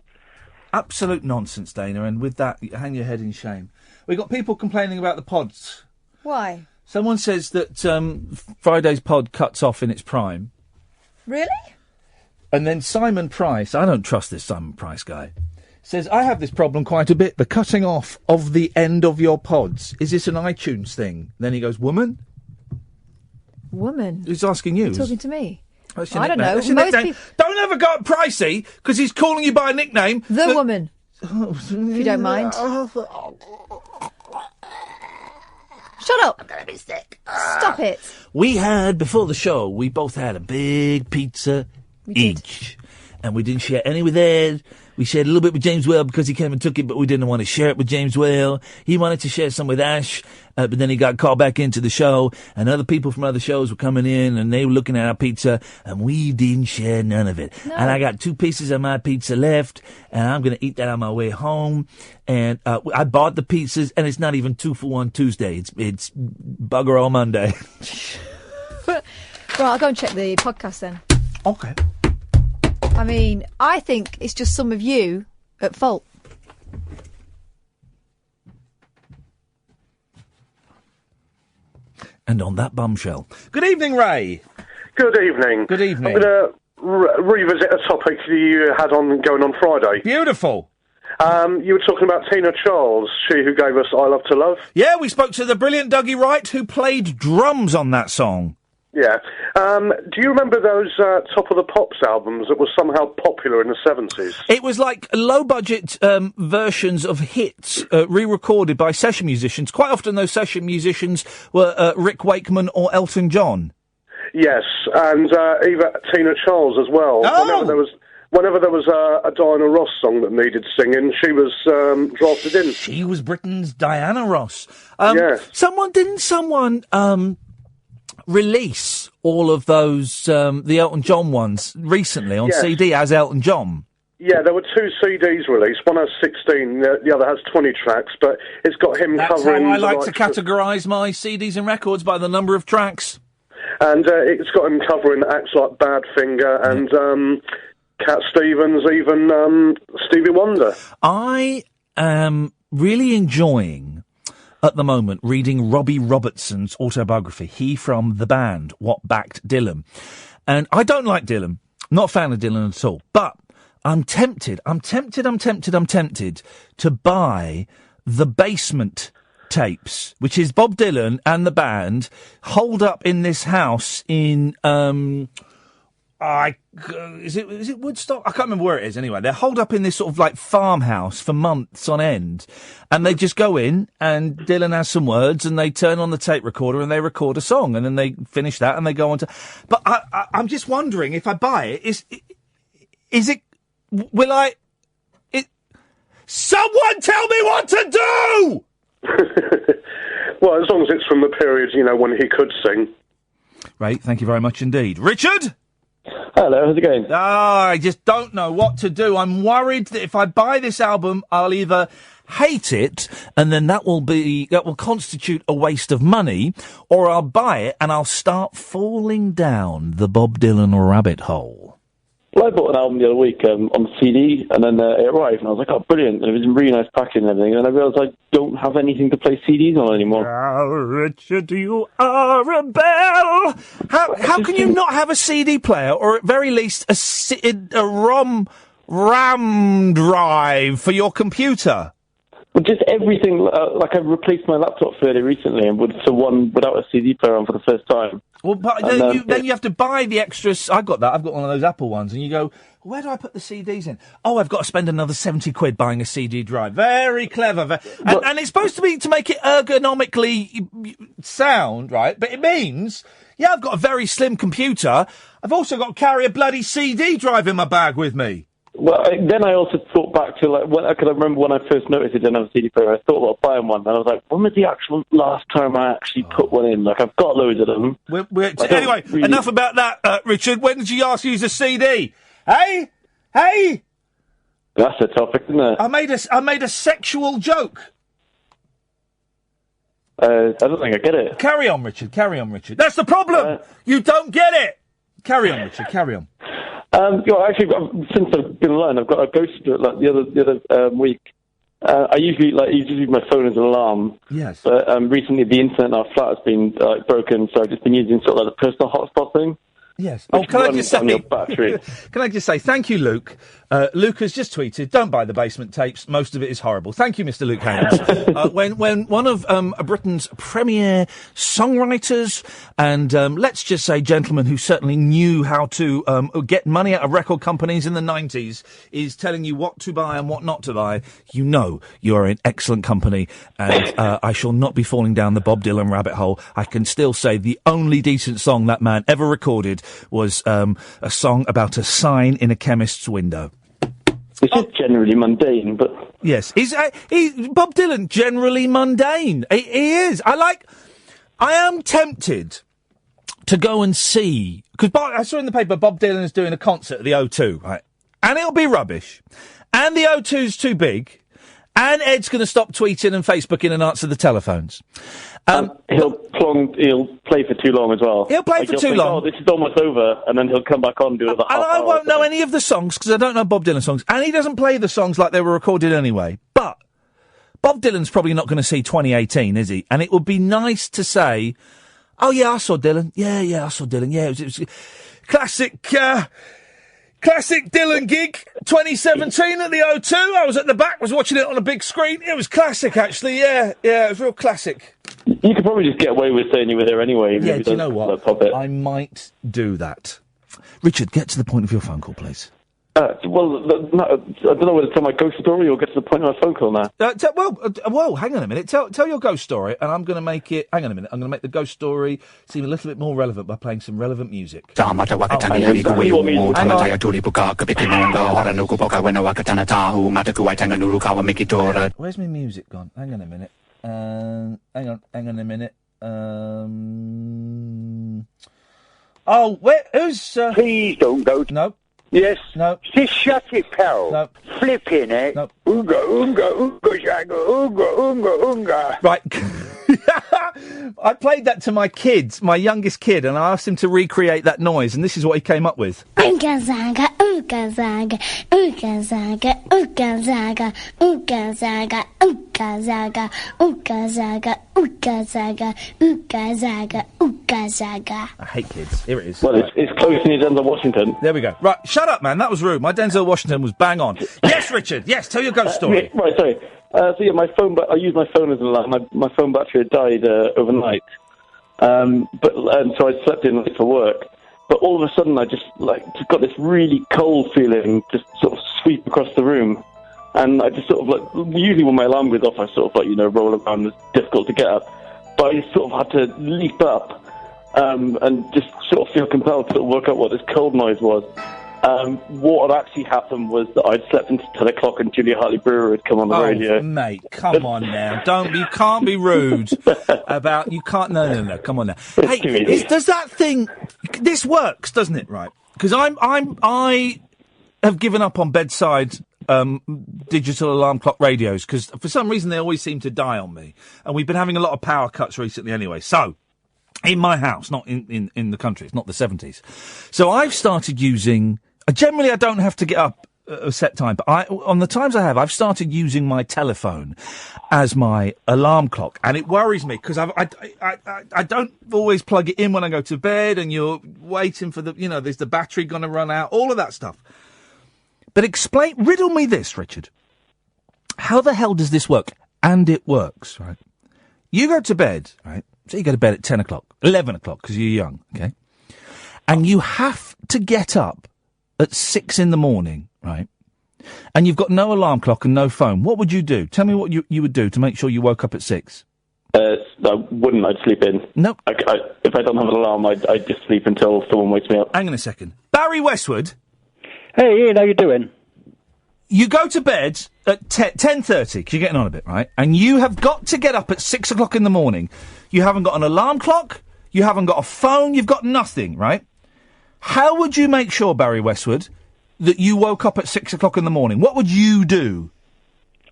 Absolute nonsense, Dana, and with that, you hang your head in shame. We've got people complaining about the pods. Why? Someone says that Friday's pod cuts off in its prime. Really? And then Simon Price, I don't trust this Simon Price guy, says, I have this problem quite a bit, the cutting off of the end of your pods. Is this an iTunes thing? Then he goes, woman? Woman? He's asking you. You're talking to me. That's your I don't nickname. know. That's your Most nickname. Don't ever go at Pricey, because he's calling you by a nickname. The woman. If you don't mind. Shut up. I'm going to be sick. Stop it. We had, before the show, we both had a big pizza each. And we didn't share any with Ed. We shared a little bit with James Whale because he came and took it, but we didn't want to share it with James Whale. He wanted to share some with Ash, but then he got called back into the show, and other people from other shows were coming in, and they were looking at our pizza, and we didn't share none of it. No. And I got 2 pieces of my pizza left, and I'm going to eat that on my way home. And I bought the pizzas, and it's not even 2 for 1 Tuesday. It's bugger all Monday. Right, I'll go and check the podcast then. Okay. I mean, I think it's just some of you at fault. And on that bombshell. Good evening, Ray. Good evening. Good evening. I'm going to revisit a topic you had going on Friday. Beautiful. You were talking about Tina Charles, she who gave us I Love to Love. Yeah, we spoke to the brilliant Dougie Wright, who played drums on that song. Yeah. Do you remember those Top of the Pops albums that were somehow popular in the 70s? It was like low-budget versions of hits re-recorded by session musicians. Quite often those session musicians were Rick Wakeman or Elton John. Yes, and even Tina Charles as well. Oh! Whenever there was a Diana Ross song that needed singing, she was drafted in. She was Britain's Diana Ross. Yes. Someone release all of those, the Elton John ones, recently on CD as Elton John? Yeah, there were 2 CDs released. One has 16, the other has 20 tracks, but it's got him covering... That's how I like to categorise my CDs and records, by the number of tracks. And it's got him covering acts like Badfinger and Cat Stevens, even Stevie Wonder. I am really enjoying... at the moment, reading Robbie Robertson's autobiography, he from the band, What Backed Dylan. And I don't like Dylan, not a fan of Dylan at all, but I'm tempted to buy the Basement tapes, which is Bob Dylan and the band, holed up in this house in, is it Woodstock? I can't remember where it is anyway. They're holed up in this sort of like farmhouse for months on end. And they just go in and Dylan has some words and they turn on the tape recorder and they record a song and then they finish that and they go on to... But I'm just wondering if I buy it, is it... Will I... Someone tell me what to do! Well, as long as it's from the period, when he could sing. Right, thank you very much indeed. Richard? Hello, how's it going? I just don't know what to do. I'm worried that if I buy this album, I'll either hate it, and then that will constitute a waste of money, or I'll buy it and I'll start falling down the Bob Dylan rabbit hole. Well, I bought an album the other week on CD, and then it arrived, and I was like, oh, brilliant. And it was in really nice packaging and everything, and then I realised I don't have anything to play CDs on anymore. Oh, Richard, you are a bell! How can you not have a CD player, or at very least a RAM drive for your computer? Well, just everything. Like I replaced my laptop fairly recently, and for one without a CD player on for the first time. Well, but then you have to buy the extras. I got that. I've got one of those Apple ones, and you go, where do I put the CDs in? Oh, I've got to spend another 70 quid buying a CD drive. Very clever. And it's supposed to be to make it ergonomically sound, right? But it means, yeah, I've got a very slim computer. I've also got to carry a bloody CD drive in my bag with me. Well, then I also thought back to, because I remember when I first noticed it didn't have a CD player, I thought about buying one, and I was like, when was the actual last time I actually put one in? Like, I've got loads of them. Anyway, enough about that, Richard. When did you ask to use a CD? Hey? That's the topic, isn't it? I made a sexual joke. I don't think I get it. Carry on, Richard. That's the problem! You don't get it! Carry on, Richard, carry on. Actually, since I've been alone, I've got a ghost like the other week. I usually use my phone as an alarm. Yes. But recently, the internet in our flat has been broken, so I've just been using sort of like the personal hotspot thing. Yes. Oh, can I just say thank you, Luke. Luke has just tweeted, "Don't buy the Basement tapes. Most of it is horrible." Thank you, Mr. Luke Haynes. When one of Britain's premier songwriters and let's just say gentleman who certainly knew how to get money out of record companies in the 90s is telling you what to buy and what not to buy, you know you are in excellent company. And I shall not be falling down the Bob Dylan rabbit hole. I can still say the only decent song that man ever recorded was a song about a sign in a chemist's window. It's just generally mundane, but... Yes. Bob Dylan, generally mundane. He is. I am tempted to go and see... Because I saw in the paper Bob Dylan is doing a concert at the O2, right? And it'll be rubbish. And the O2's too big. And Ed's going to stop tweeting and Facebooking and answer the telephones. He'll play for too long as well. He'll play for too long. Oh, this is almost over, and then he'll come back on and do another half hour. And I won't know any of the songs, because I don't know Bob Dylan songs. And he doesn't play the songs like they were recorded anyway. But Bob Dylan's probably not going to see 2018, is he? And it would be nice to say, oh, yeah, I saw Dylan. Yeah, I saw Dylan. Yeah, it was classic Dylan gig, 2017 at the O2. I was at the back, was watching it on a big screen. It was classic, actually. Yeah, it was real classic. You could probably just get away with saying you were there anyway. Yeah, do you know what? I might do that. Richard, get to the point of your phone call, please. I don't know whether to tell my ghost story or get to the point of my phone call now. Well, hang on a minute. Tell your ghost story, and I'm going to make it... Hang on a minute. I'm going to make the ghost story seem a little bit more relevant by playing some relevant music. Where's my music gone? Hang on a minute. Hang on a minute. Who's... Please don't go... No. Yes. No. Just shut it, pal. No. Flipping it. No. Oonga, shagga, oonga. Right. I played that to my youngest kid, and I asked him to recreate that noise, and this is what he came up with. Oonga zaga, oonga zaga, oonga zaga, oonga zaga, oonga zaga, oonga zaga, oonga zaga, oonga zaga, oonga zaga, oonga zaga. I hate kids. Here it is. Well, it's close to Denzel Washington. There we go. Right, shut up, man. That was rude. My Denzel Washington was bang on. Yes, Richard. Yes, tell your ghost story. Right, sorry. I use my phone as an alarm. My phone battery had died overnight. So I slept in late for work. But all of a sudden, I just got this really cold feeling just sort of sweep across the room. And I just sort of usually when my alarm goes off, I sort of roll around. It's difficult to get up. But I sort of had to leap up and just sort of feel compelled to sort of work out what this cold noise was. What had actually happened was that I'd slept until 10 o'clock and Julia Hartley-Brewer had come on the radio. Mate, come on now. You can't be rude about, you can't, no, come on now. Hey, does that thing, this works, doesn't it, right? Because I have given up on bedside, digital alarm clock radios, because for some reason they always seem to die on me. And we've been having a lot of power cuts recently anyway, so. In my house, not in the country. It's not the 70s. So I've started using... Generally, I don't have to get up at a set time, but on the times I have, I've started using my telephone as my alarm clock. And it worries me, because I don't always plug it in when I go to bed, and you're waiting for there's the battery going to run out, all of that stuff. But riddle me this, Richard. How the hell does this work? and it works, right? You go to bed, right? So you go to bed at 10 o'clock, 11 o'clock, because you're young, okay? And you have to get up at 6 in the morning, right? And you've got no alarm clock and no phone. What would you do? Tell me what you would do to make sure you woke up at 6. I wouldn't. I'd sleep in. Nope. If I don't have an alarm, I'd just sleep until someone wakes me up. Hang on a second. Barry Westwood. Hey, Ian, how you doing? You go to bed at 10:30, because you're getting on a bit, right? And you have got to get up at 6 o'clock in the morning. You haven't got an alarm clock. You haven't got a phone. You've got nothing, right? How would you make sure, Barry Westwood, that you woke up at 6 o'clock in the morning? What would you do?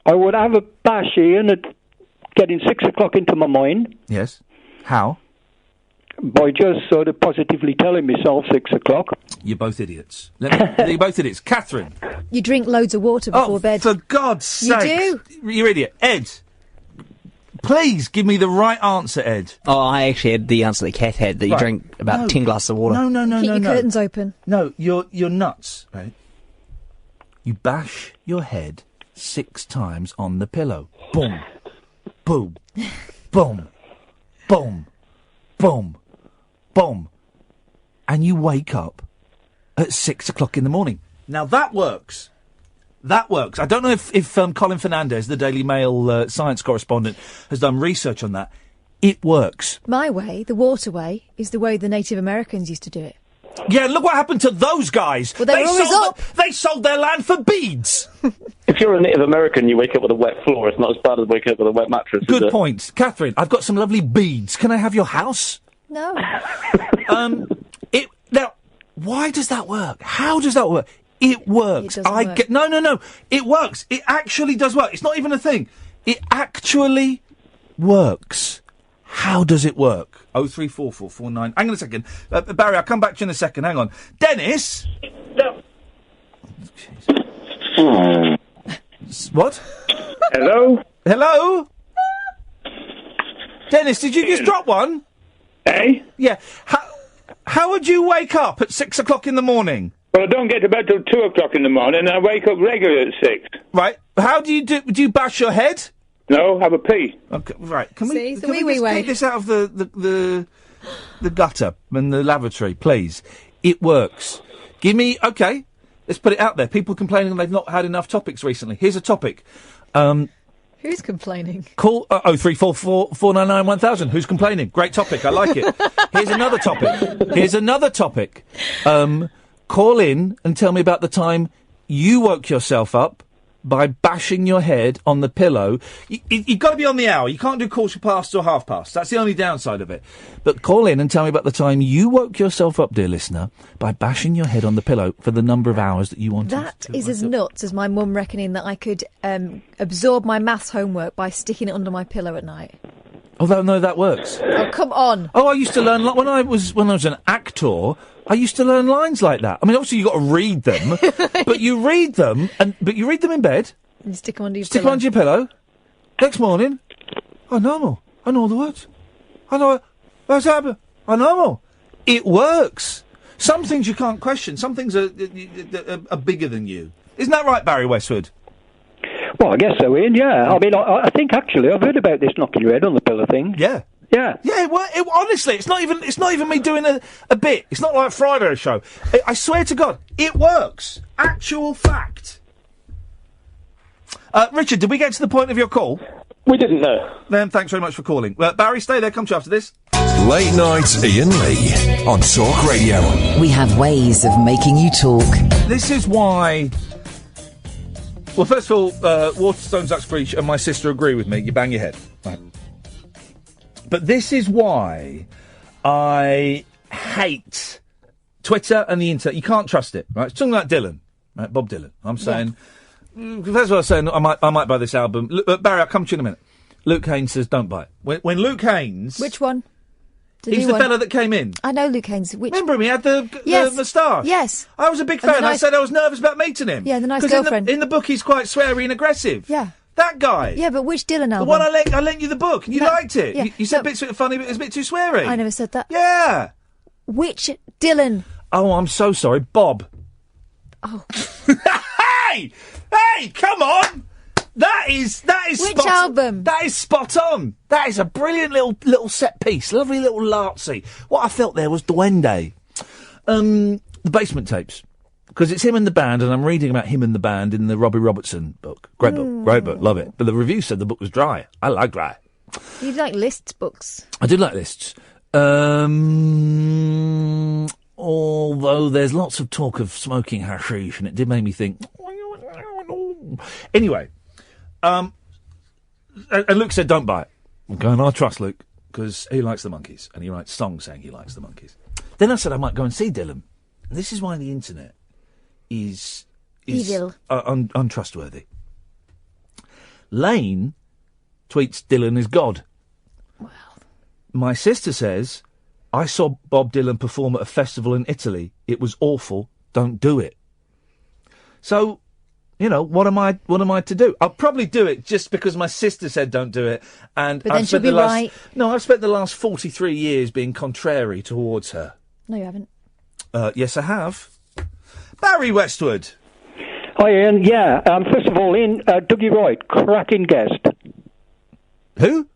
I would have a bash, Ian, at getting 6 o'clock into my mind. Yes. How? By just sort of positively telling myself 6 o'clock. You're both idiots. You're both idiots. Catherine. You drink loads of water before bed. For God's sake. You do? You're idiot. Ed. Please give me the right answer, Ed. Oh, I actually had the answer that Kath had, that you drink about 10 glasses of water. No. Keep your curtains open. No, you're nuts, right? You bash your head 6 times on the pillow. Boom. Boom. Boom. Boom. Boom. Boom. And you wake up at 6 o'clock in the morning. Now, that works. That works. I don't know if Colin Fernandez, the Daily Mail science correspondent, has done research on that. It works. My way, the water way, is the way the Native Americans used to do it. Yeah, look what happened to those guys. Well, they were always up. They sold their land for beads. If you're a Native American, you wake up with a wet floor. It's not as bad as waking up with a wet mattress. Good point. Catherine, I've got some lovely beads. Can I have your house? No. Now, why does that work? How does that work? It works. It doesn't work. No. It works. It actually does work. It's not even a thing. It actually works. How does it work? 034449. Hang on a second. Barry, I'll come back to you in a second. Hang on. Dennis? No. What? Hello? Hello? Dennis, did you just drop one? Hey? Yeah. How would you wake up at 6 o'clock in the morning? Well, I don't get to bed till 2 o'clock in the morning, and I wake up regularly at 6. Right. How do you do? Do you bash your head? No, have a pee. Okay, right. Can See, we the wee way. take this out of the gutter and the lavatory, please? It works. Give me... Okay, let's put it out there. People complaining they've not had enough topics recently. Here's a topic. Who's complaining? Call 0344991000. Who's complaining? Great topic. I like it. Here's another topic. Call in and tell me about the time you woke yourself up by bashing your head on the pillow. You've got to be on the hour. You can't do 1/4 or 1/2. That's the only downside of it. But call in and tell me about the time you woke yourself up, dear listener, by bashing your head on the pillow for the number of hours that you wanted. That is as nuts as my mum reckoning that I could absorb my maths homework by sticking it under my pillow at night. Oh, no, that works. Oh, come on. Oh, I used to learn... When I was an actor... I used to learn lines like that. I mean, obviously you got to read them, but you read them, but you read them in bed. And you stick them under your pillow. Stick them under your pillow. Next morning, I know them all. I know all the words. I know what's happened. I know them all. It works. Some things you can't question. Some things are bigger than you. Isn't that right, Barry Westwood? Well, I guess so, Ian, yeah. I mean, I think, actually, I've heard about this knocking your head on the pillow thing. Yeah. Yeah. Yeah, well, honestly, it's not even me doing a bit. It's not like Friday's show. I swear to God, it works. Actual fact. Richard, did we get to the point of your call? We didn't know. Then thanks very much for calling. Barry, stay there. Come to you after this. Late Night Iain Lee on Talk Radio. We have ways of making you talk. This is why... Well, first of all, Waterstones, Uxbridge and my sister agree with me. You bang your head. Right. But this is why I hate Twitter and the internet. You can't trust it, right? It's talking about Dylan, right? Bob Dylan. I'm saying... Yeah. First of all, I was saying I might buy this album. Barry, I'll come to you in a minute. Luke Haynes says don't buy it. When Luke Haynes... Which one? He's the fella that came in. I know Luke Haynes. Remember him? He had the moustache. Yes. I was a big fan. I said I was nervous about meeting him. Yeah, the nice girlfriend. In the book, he's quite sweary and aggressive. Yeah. That guy. Yeah, but which Dylan album? The one I lent you the book, and you liked it. Yeah. You said bits of it funny, but it was a bit too sweary. I never said that. Yeah. Which Dylan? Oh, I'm so sorry. Bob. Oh. Hey! Hey, come on! That is Which album? That is spot on. That is a brilliant little set piece. Lovely little lartsy. What I felt there was Duende. The Basement Tapes. Because it's him and the band, and I'm reading about him and the band in the Robbie Robertson book. Great book, love it. But the review said the book was dry. I like dry. You like lists books? I do like lists. Although there's lots of talk of smoking hashish, and it did make me think. Anyway, and Luke said, "Don't buy it." I'm going, I trust Luke because he likes the Monkees, and he writes songs saying he likes the Monkees. Then I said I might go and see Dylan. And this is why the internet is evil, untrustworthy. Lane tweets Dylan is God. Well, my sister says I saw Bob Dylan perform at a festival in Italy. It was awful. Don't do it. So, you know, what am I to do? I'll probably do it just because my sister said don't do it. And but then she'll be right. No, I've spent the last 43 years being contrary towards her. No, you haven't. Yes, I have. Barry Westwood. Hi, Ian. Yeah. First of all, Ian, Dougie Wright, cracking guest. Who?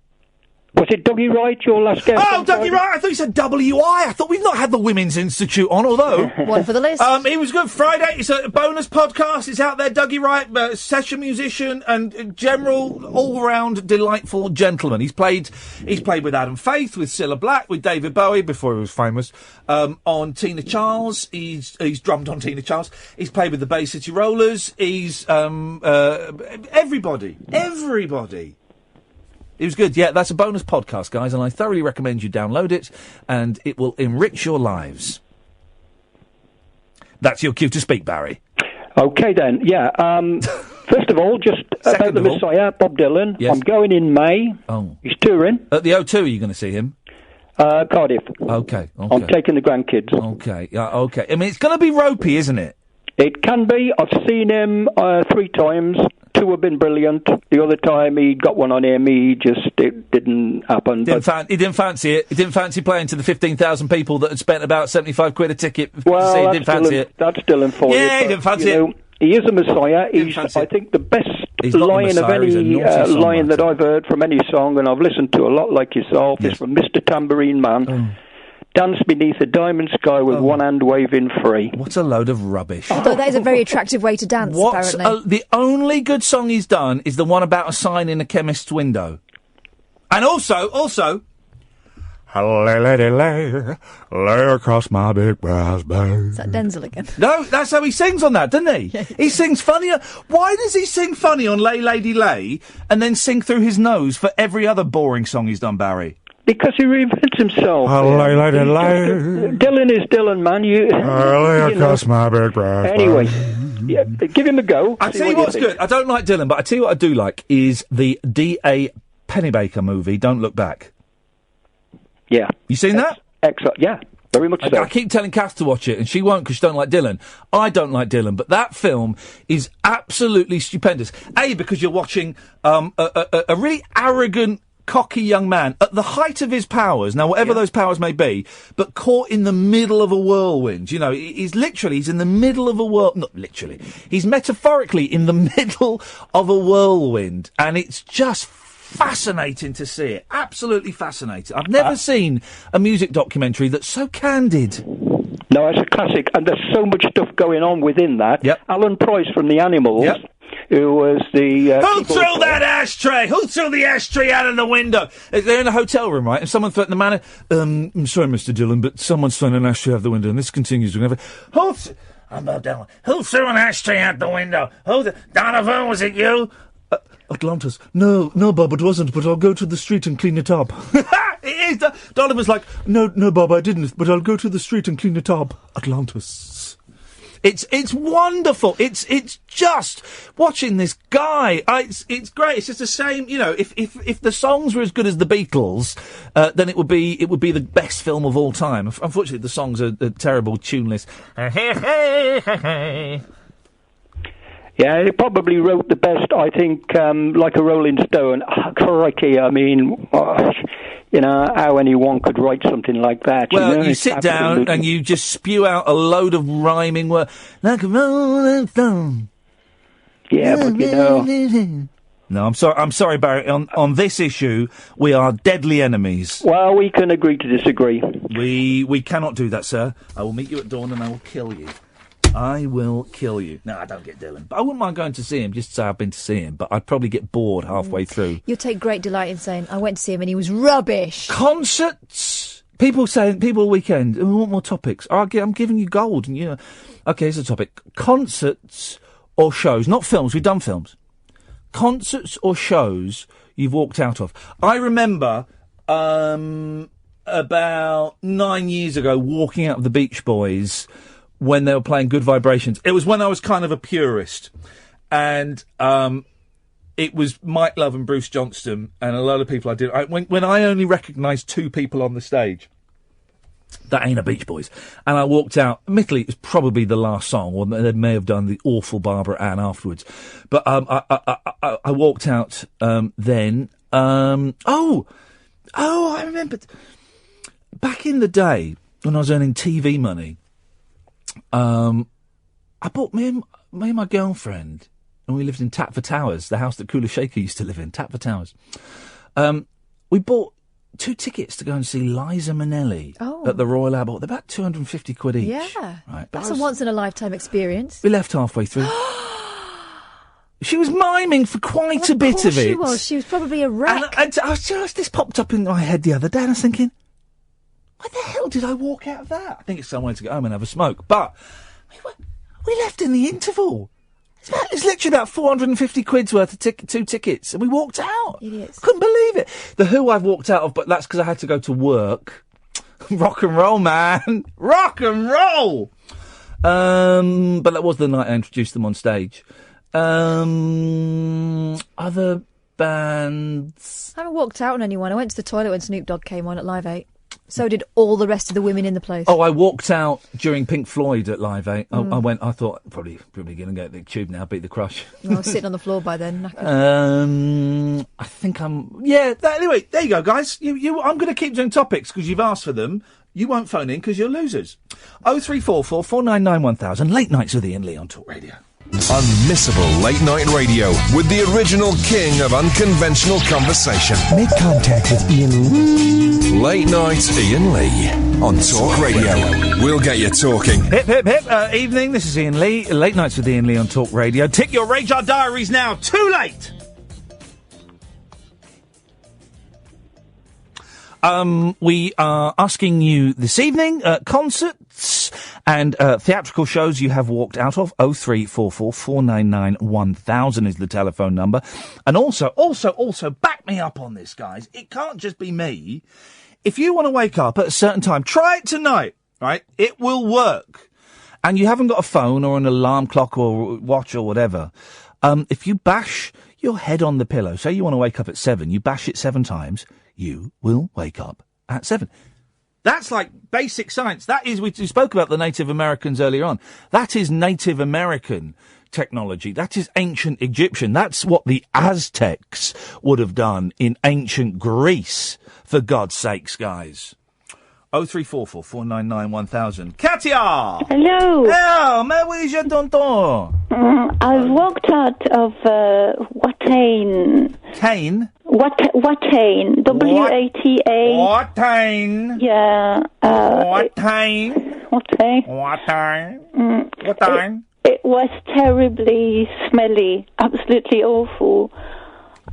Was it Dougie Wright, your last guest? Oh, Dougie Wright! I thought you said WI. I thought we've not had the Women's Institute on, although... One for the list. He was good. Friday, it's a bonus podcast. It's out there. Dougie Wright, session musician and general, all-round delightful gentleman. He's played with Adam Faith, with Cilla Black, with David Bowie, before he was famous, on Tina Charles. He's drummed on Tina Charles. He's played with the Bay City Rollers. He's... everybody. It was good. Yeah, that's a bonus podcast, guys, and I thoroughly recommend you download it, and it will enrich your lives. That's your cue to speak, Barry. Okay, then. Yeah. First of all, just about the Messiah, Bob Dylan. Yes. I'm going in May. Oh. He's touring. At the O2, are you going to see him? Cardiff. Okay. I'm taking the grandkids. Okay. Okay. I mean, it's going to be ropey, isn't it? It can be. I've seen him 3 times. 2 have been brilliant. The other time he got one on him, it didn't happen. He didn't fancy it. He didn't fancy playing to the 15,000 people that had spent about 75 quid a ticket to see it. He didn't fancy it. That's Dylan for you. Yeah, he didn't fancy it. He is a Messiah. He's, I think, the best line of any line that I've heard from any song, and I've listened to a lot like yourself, is from Mr. Tambourine Man. Oh. Dance beneath a diamond sky with one hand waving free. What a load of rubbish. Although that is a very attractive way to dance, apparently. The only good song he's done is the one about a sign in a chemist's window. And also... lay across my big brass bag. Is that Denzel again? No, that's how he sings on that, doesn't he? He sings funnier. Why does he sing funny on Lay Lady Lay and then sing through his nose for every other boring song he's done, Barry? Because he reinvents himself. Dylan is Dylan, man. Lay across my big brass bag. Anyway, yeah, give him a go. I tell you what's good. I don't like Dylan, but I tell you what I do like is the D.A. Pennebaker movie, Don't Look Back. Yeah. You seen that? Excellent. Yeah, very much so. I keep telling Kath to watch it, and she won't because she don't like Dylan. I don't like Dylan, but that film is absolutely stupendous. Because you're watching a really arrogant, cocky young man at the height of his powers, now whatever those powers may be, but caught in the middle of a whirlwind. You know, he's in the middle of a not literally, he's metaphorically in the middle of a whirlwind, and it's just fascinating to see it. Absolutely fascinating. I've never seen a music documentary that's so candid. No, it's a classic, and there's so much stuff going on within that. Yep. Alan Price from the Animals, who was the... Who threw that ashtray? Who threw the ashtray out of the window? They're in a hotel room, right? And someone threatened the man... I'm sorry, Mr. Dillon, but someone's thrown an ashtray out of the window, and this continues. I'm Bob Dylan. Who threw an ashtray out the window? Donovan, was it you? Atlantis. No, Bob, it wasn't, but I'll go to the street and clean it up. It is. Donovan's like, no, Bob, I didn't, but I'll go to the street and clean it up. Atlantis. It's wonderful. It's just watching this guy. It's great. It's just the same. You know, if the songs were as good as the Beatles, then it would be the best film of all time. Unfortunately, the songs are terrible, tuneless. Yeah, he probably wrote the best, I think, like a Rolling Stone. Crikey, I mean, you know, how anyone could write something like that. Well, you sit down and you just spew out a load of rhyming words. Like a Rolling Stone. Yeah, but you know... No, I'm sorry, Barry. On this issue, we are deadly enemies. Well, we can agree to disagree. We cannot do that, sir. I will meet you at dawn and I will kill you. I will kill you. No, I don't get Dylan. But I wouldn't mind going to see him, just to say I've been to see him. But I'd probably get bored halfway through. You'll take great delight in saying, I went to see him and he was rubbish. Concerts! People weekend, we want more topics. I'm giving you gold. And okay, here's a topic. Concerts or shows, not films, we've done films. Concerts or shows you've walked out of. I remember about 9 years ago walking out of the Beach Boys when they were playing Good Vibrations. It was when I was kind of a purist. And it was Mike Love and Bruce Johnston and a lot of people I did. When I only recognised two people on the stage, that ain't a Beach Boys. And I walked out. Admittedly, it was probably the last song, or they may have done the awful Barbara Ann afterwards. But I walked out then. I remembered. Back in the day, when I was earning TV money, I bought me and my girlfriend, and we lived in Tatford Towers, the house that Kula Shaker used to live in, Tatford Towers. We bought 2 tickets to go and see Liza Minnelli at the Royal Albert. They're about 250 quid each. Yeah. Right. That's a once-in-a-lifetime experience. We left halfway through. She was miming for quite a bit of it. She was probably a wreck. And this popped up in my head the other day, and I was thinking, why the hell did I walk out of that? I think it's somewhere to go home and have a smoke. But we left in the interval. It's literally about 450 quid's worth of 2 tickets, and we walked out. Idiots. Couldn't believe it. The Who I've walked out of, but that's because I had to go to work. Rock and roll, man. Rock and roll! But that was the night I introduced them on stage. Other bands... I haven't walked out on anyone. I went to the toilet when Snoop Dogg came on at Live 8. So did all the rest of the women in the place. Oh, I walked out during Pink Floyd at Live 8. I thought, probably going to get the tube now, beat the crush. I was sitting on the floor by then. I think I'm... Yeah, anyway, there you go, guys. I'm going to keep doing topics because you've asked for them. You won't phone in because you're losers. 0344 499 1000. Late Nights with Iain Lee on Talk Radio. Unmissable late night radio with the original king of unconventional conversation. Make contact with Iain Lee. Late night Iain Lee on Talk Radio. We'll get you talking. Hip, hip, hip. Evening, this is Iain Lee. Late Nights with Iain Lee on Talk Radio. Tick your radar diaries now. Too late! We are asking you this evening, concerts and theatrical shows you have walked out of. 0344 499 1000 is the telephone number. And also, back me up on this, guys. It can't just be me. If you want to wake up at a certain time, try it tonight, right? It will work. And you haven't got a phone or an alarm clock or watch or whatever. If you bash your head on the pillow, say you want to wake up at 7, you bash it 7 times, you will wake up at 7. That's like basic science. That is, we spoke about the Native Americans earlier on. That is Native American technology. That is ancient Egyptian. That's what the Aztecs would have done in ancient Greece, for God's sakes, guys. 0344 499 1000. Katia! Hello! Hello, mais oui, je t'entends. I've walked out of Watain. Kane? Watain. W-A-T-A. Watain. Yeah. Watain. Watain. Watain. Watain. It was terribly smelly. Absolutely awful.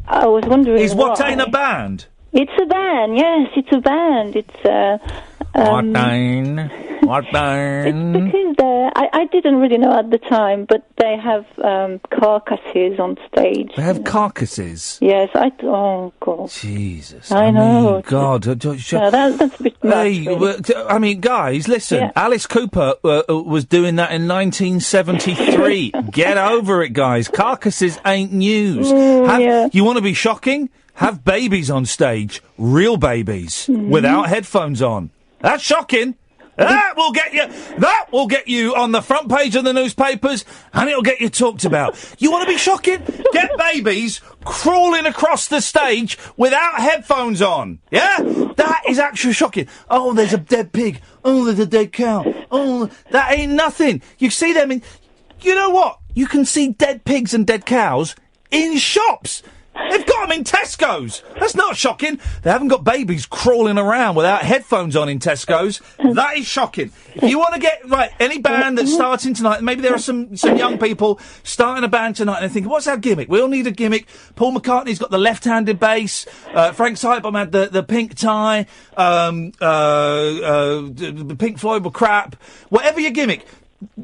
I was wondering Is why. Watain a band? It's a band, yes, it's a band. It's Watain. It's because I didn't really know at the time, but they have carcasses on stage. They have carcasses? Yes, oh, God. Jesus. I know. God. No, that's a bit much, really. I mean, guys, listen. Yeah. Alice Cooper was doing that in 1973. Get over it, guys. Carcasses ain't news. You want to be shocking? Have babies on stage. Real babies. Without headphones on. That's shocking. That will get you on the front page of the newspapers, and it'll get you talked about. You want to be shocking? Get babies crawling across the stage without headphones on. Yeah? That is actually shocking. Oh, there's a dead pig. Oh, there's a dead cow. Oh, that ain't nothing. You see them in... You know what? You can see dead pigs and dead cows in shops. They've got them in Tesco's. That's not shocking. They haven't got babies crawling around without headphones on in Tesco's. That is shocking. If you want to get, any band that's starting tonight, maybe there are some young people starting a band tonight and they're thinking, what's our gimmick? We all need a gimmick. Paul McCartney's got the left-handed bass. Frank Sidebomb had the pink tie. The Pink Floyd were crap. Whatever your gimmick.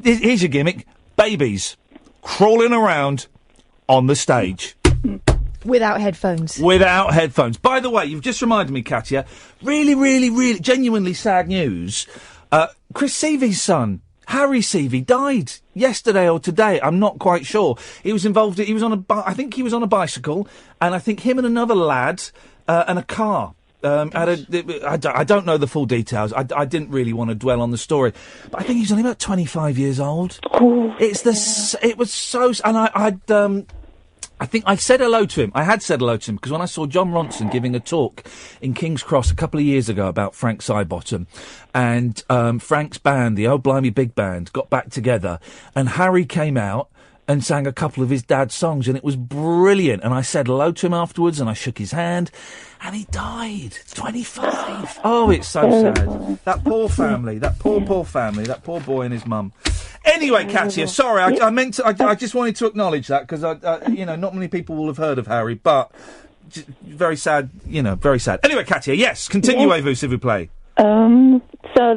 Here's your gimmick. Babies crawling around on the stage. Without headphones. Without headphones. By the way, you've just reminded me, Katia, really, genuinely sad news. Chris Seavey's son, Harry Seavey, died yesterday or today. I'm not quite sure. He was involved, I think he was on a bicycle, and I think him and another lad, and a car. I don't know the full details. I didn't really want to dwell on the story, but I think he's only about 25 years old. It was so, and I think I said hello to him. I had said hello to him because when I saw John Ronson giving a talk in King's Cross a couple of years ago about Frank Sidebottom, and Frank's band, the Old Blimey Big Band, got back together, and Harry came out and sang a couple of his dad's songs, and it was brilliant. And I said hello to him afterwards, and I shook his hand, and he died. 25. Oh, it's so sad. That poor family. That poor family. That poor boy and his mum. Anyway, Katia, sorry, I meant to, I just wanted to acknowledge that, because, not many people will have heard of Harry, but very sad, very sad. Anyway, Katia, yes, continuez-vous, s'il vous plaît. So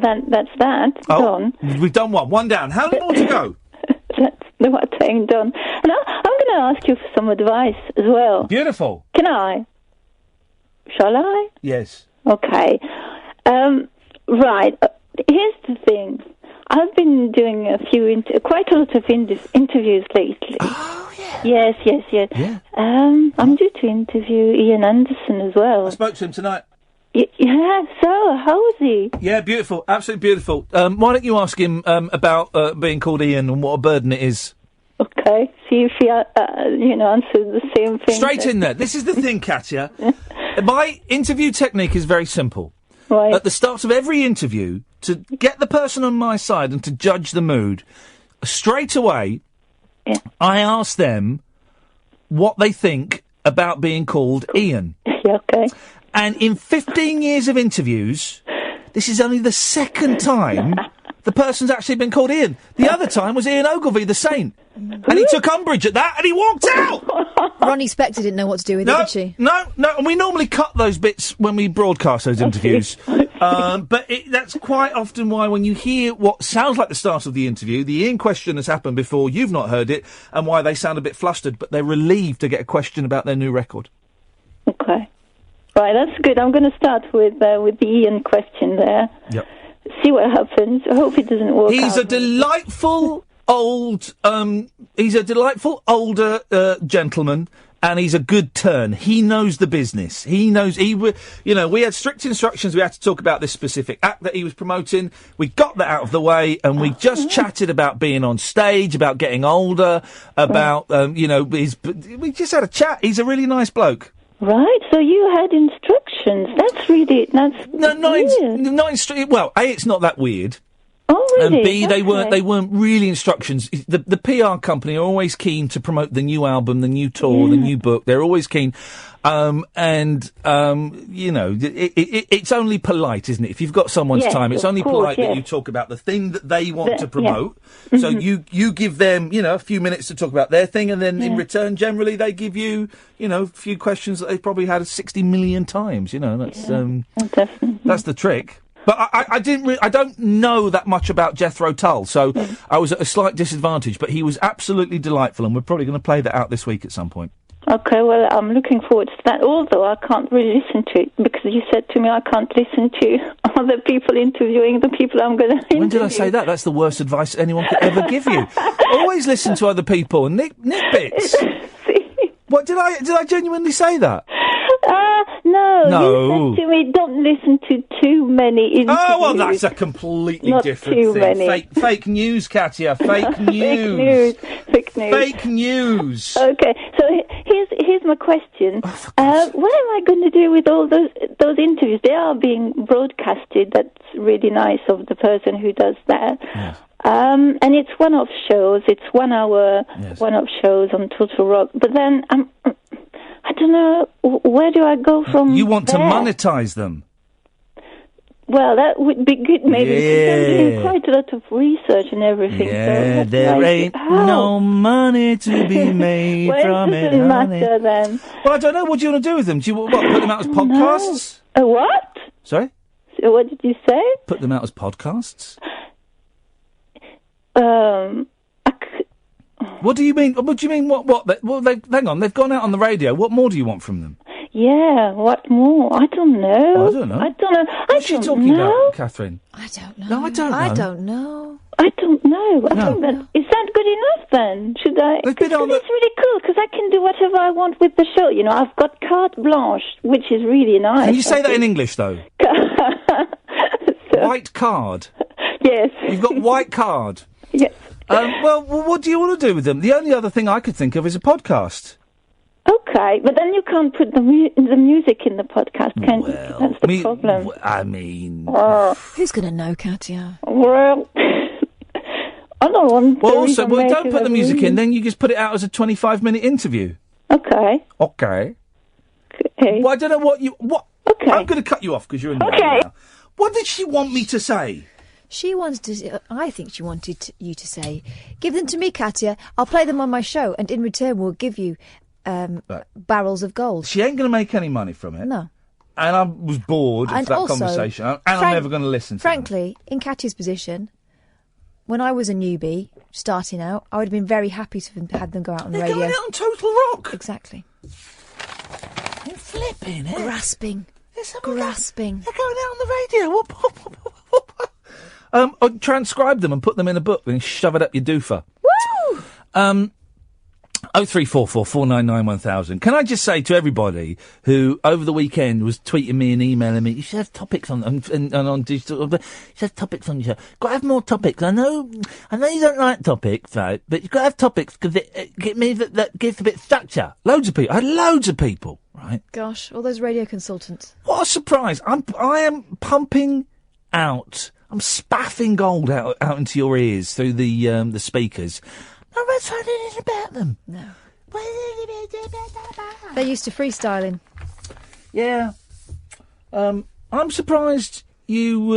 that's that. Done. We've done one. One down. How many more to go? That's the one thing done. And I'm going to ask you for some advice as well. Beautiful. Can I? Shall I? Yes. Okay. Right. Here's the thing. I've been doing quite a lot of interviews lately. Oh, yeah. Yes. Yeah. I'm due to interview Ian Anderson as well. I spoke to him tonight. Yeah, so how is he? Yeah, beautiful. Absolutely beautiful. Why don't you ask him about being called Ian and what a burden it is? Okay. See if he, answers the same thing. Straight in there. This is the thing, Katia. My interview technique is very simple. Right. At the start of every interview, to get the person on my side and to judge the mood, straight away, I ask them what they think about being called Ian. Yeah, okay. And in 15 years of interviews, this is only the second time the person's actually been called Ian. The other time was Ian Ogilvy, the Saint. And he took umbrage at that, and he walked out! Ronnie Spector didn't know what to do with it, did she? No, and we normally cut those bits when we broadcast those interviews. But that's quite often why when you hear what sounds like the start of the interview, the Ian question has happened before, you've not heard it, and why they sound a bit flustered, but they're relieved to get a question about their new record. Okay. Right, that's good. I'm going to start with the Ian question there. Yep. See what happens. I hope it doesn't work out. He's a delightful older gentleman, and he's a good turn. He knows the business. He knows, we had strict instructions. We had to talk about this specific act that he was promoting. We got that out of the way, and we just chatted about being on stage, about getting older, about, we just had a chat. He's a really nice bloke. Right, so you had instructions. That's weird. Well, A, it's not that weird. Oh, really? And B, they weren't really instructions. The PR company are always keen to promote the new album, the new tour, the new book. They're always keen. It's only polite, isn't it? If you've got someone's time, it's only polite that you talk about the thing that they want to promote. Yeah. So you give them, a few minutes to talk about their thing, and then in return, generally, they give you, a few questions that they've probably had 60 million times. That's that's the trick. But I don't know that much about Jethro Tull, so I was at a slight disadvantage. But he was absolutely delightful, and we're probably going to play that out this week at some point. Okay, well, I'm looking forward to that, although I can't really listen to it, because you said to me I can't listen to other people interviewing the people I'm going to interview. When did I say that? That's the worst advice anyone could ever give you. Always listen to other people and nick bits. What, did I genuinely say that? No. You said to me, don't listen to too many interviews. Oh, well, that's a completely different thing. Fake news, Katia. Fake news. Fake news. Fake news. Okay, so here's my question. What am I going to do with all those interviews? They are being broadcasted. That's really nice of the person who does that. Yes. And it's one-off shows. It's 1 hour one-off shows on Total Rock. But then I don't know. Where do I go from You want there? to monetize them. Well, that would be good, maybe, because I'm doing quite a lot of research and everything. Yeah, so there ain't no money to be made from it, doesn't honey. matter then. Well, I don't know. What do you want to do with them? Do you what, put them out as podcasts? A what? Sorry? So what did you say? Put them out as podcasts? What do you mean? What do you mean? Hang on. They've gone out on the radio. What more do you want from them? Yeah, what more? I don't know. I don't know. What's she talking about, Catherine? I don't know. No, I don't know. I don't know. I don't know. I No. think that is that good enough then? Should I? They've been on It's really cool because I can do whatever I want with the show. You know, I've got carte blanche, which is really nice. Can you say that in English, though? White card. Yes. You've got white card. Yes. Well, what do you want to do with them? The only other thing I could think of is a podcast. Okay, but then you can't put the music in the podcast, can you? That's the problem. I mean... Who's going to know, Katya? Well, I don't want to... Well, also, don't put the music in, then you just put it out as a 25-minute interview. Okay. Okay. Well, I don't know what you... Okay. I'm going to cut you off because you're in the way now. What did she want me to say? She wanted to... I think she wanted you to say, give them to me, Katya. I'll play them on my show, and in return we'll give you barrels of gold. She ain't going to make any money from it. No. And I was bored of that also, conversation. And I'm never going to listen to Frankly, in Katya's position, when I was a newbie, starting out, I would have been very happy to have had them go out on the radio. They're going out on Total Rock. Exactly. They're flipping it. Grasping. Grasping. They're going out on the radio. I'd transcribe them and put them in a book and shove it up your doofer. Woo! 0344 499 1000. Can I just say to everybody who over the weekend was tweeting me and emailing me, you should have topics on digital. You should have topics on your show. Got to have more topics. I know you don't like topics, right? But you've got to have topics because it means that gives a bit of structure. Loads of people. I had loads of people, right? Gosh, all those radio consultants. What a surprise! I am pumping out. I'm spaffing gold out into your ears through the speakers. I'm not trying anything about them. No. They're used to freestyling. Yeah. I'm surprised you.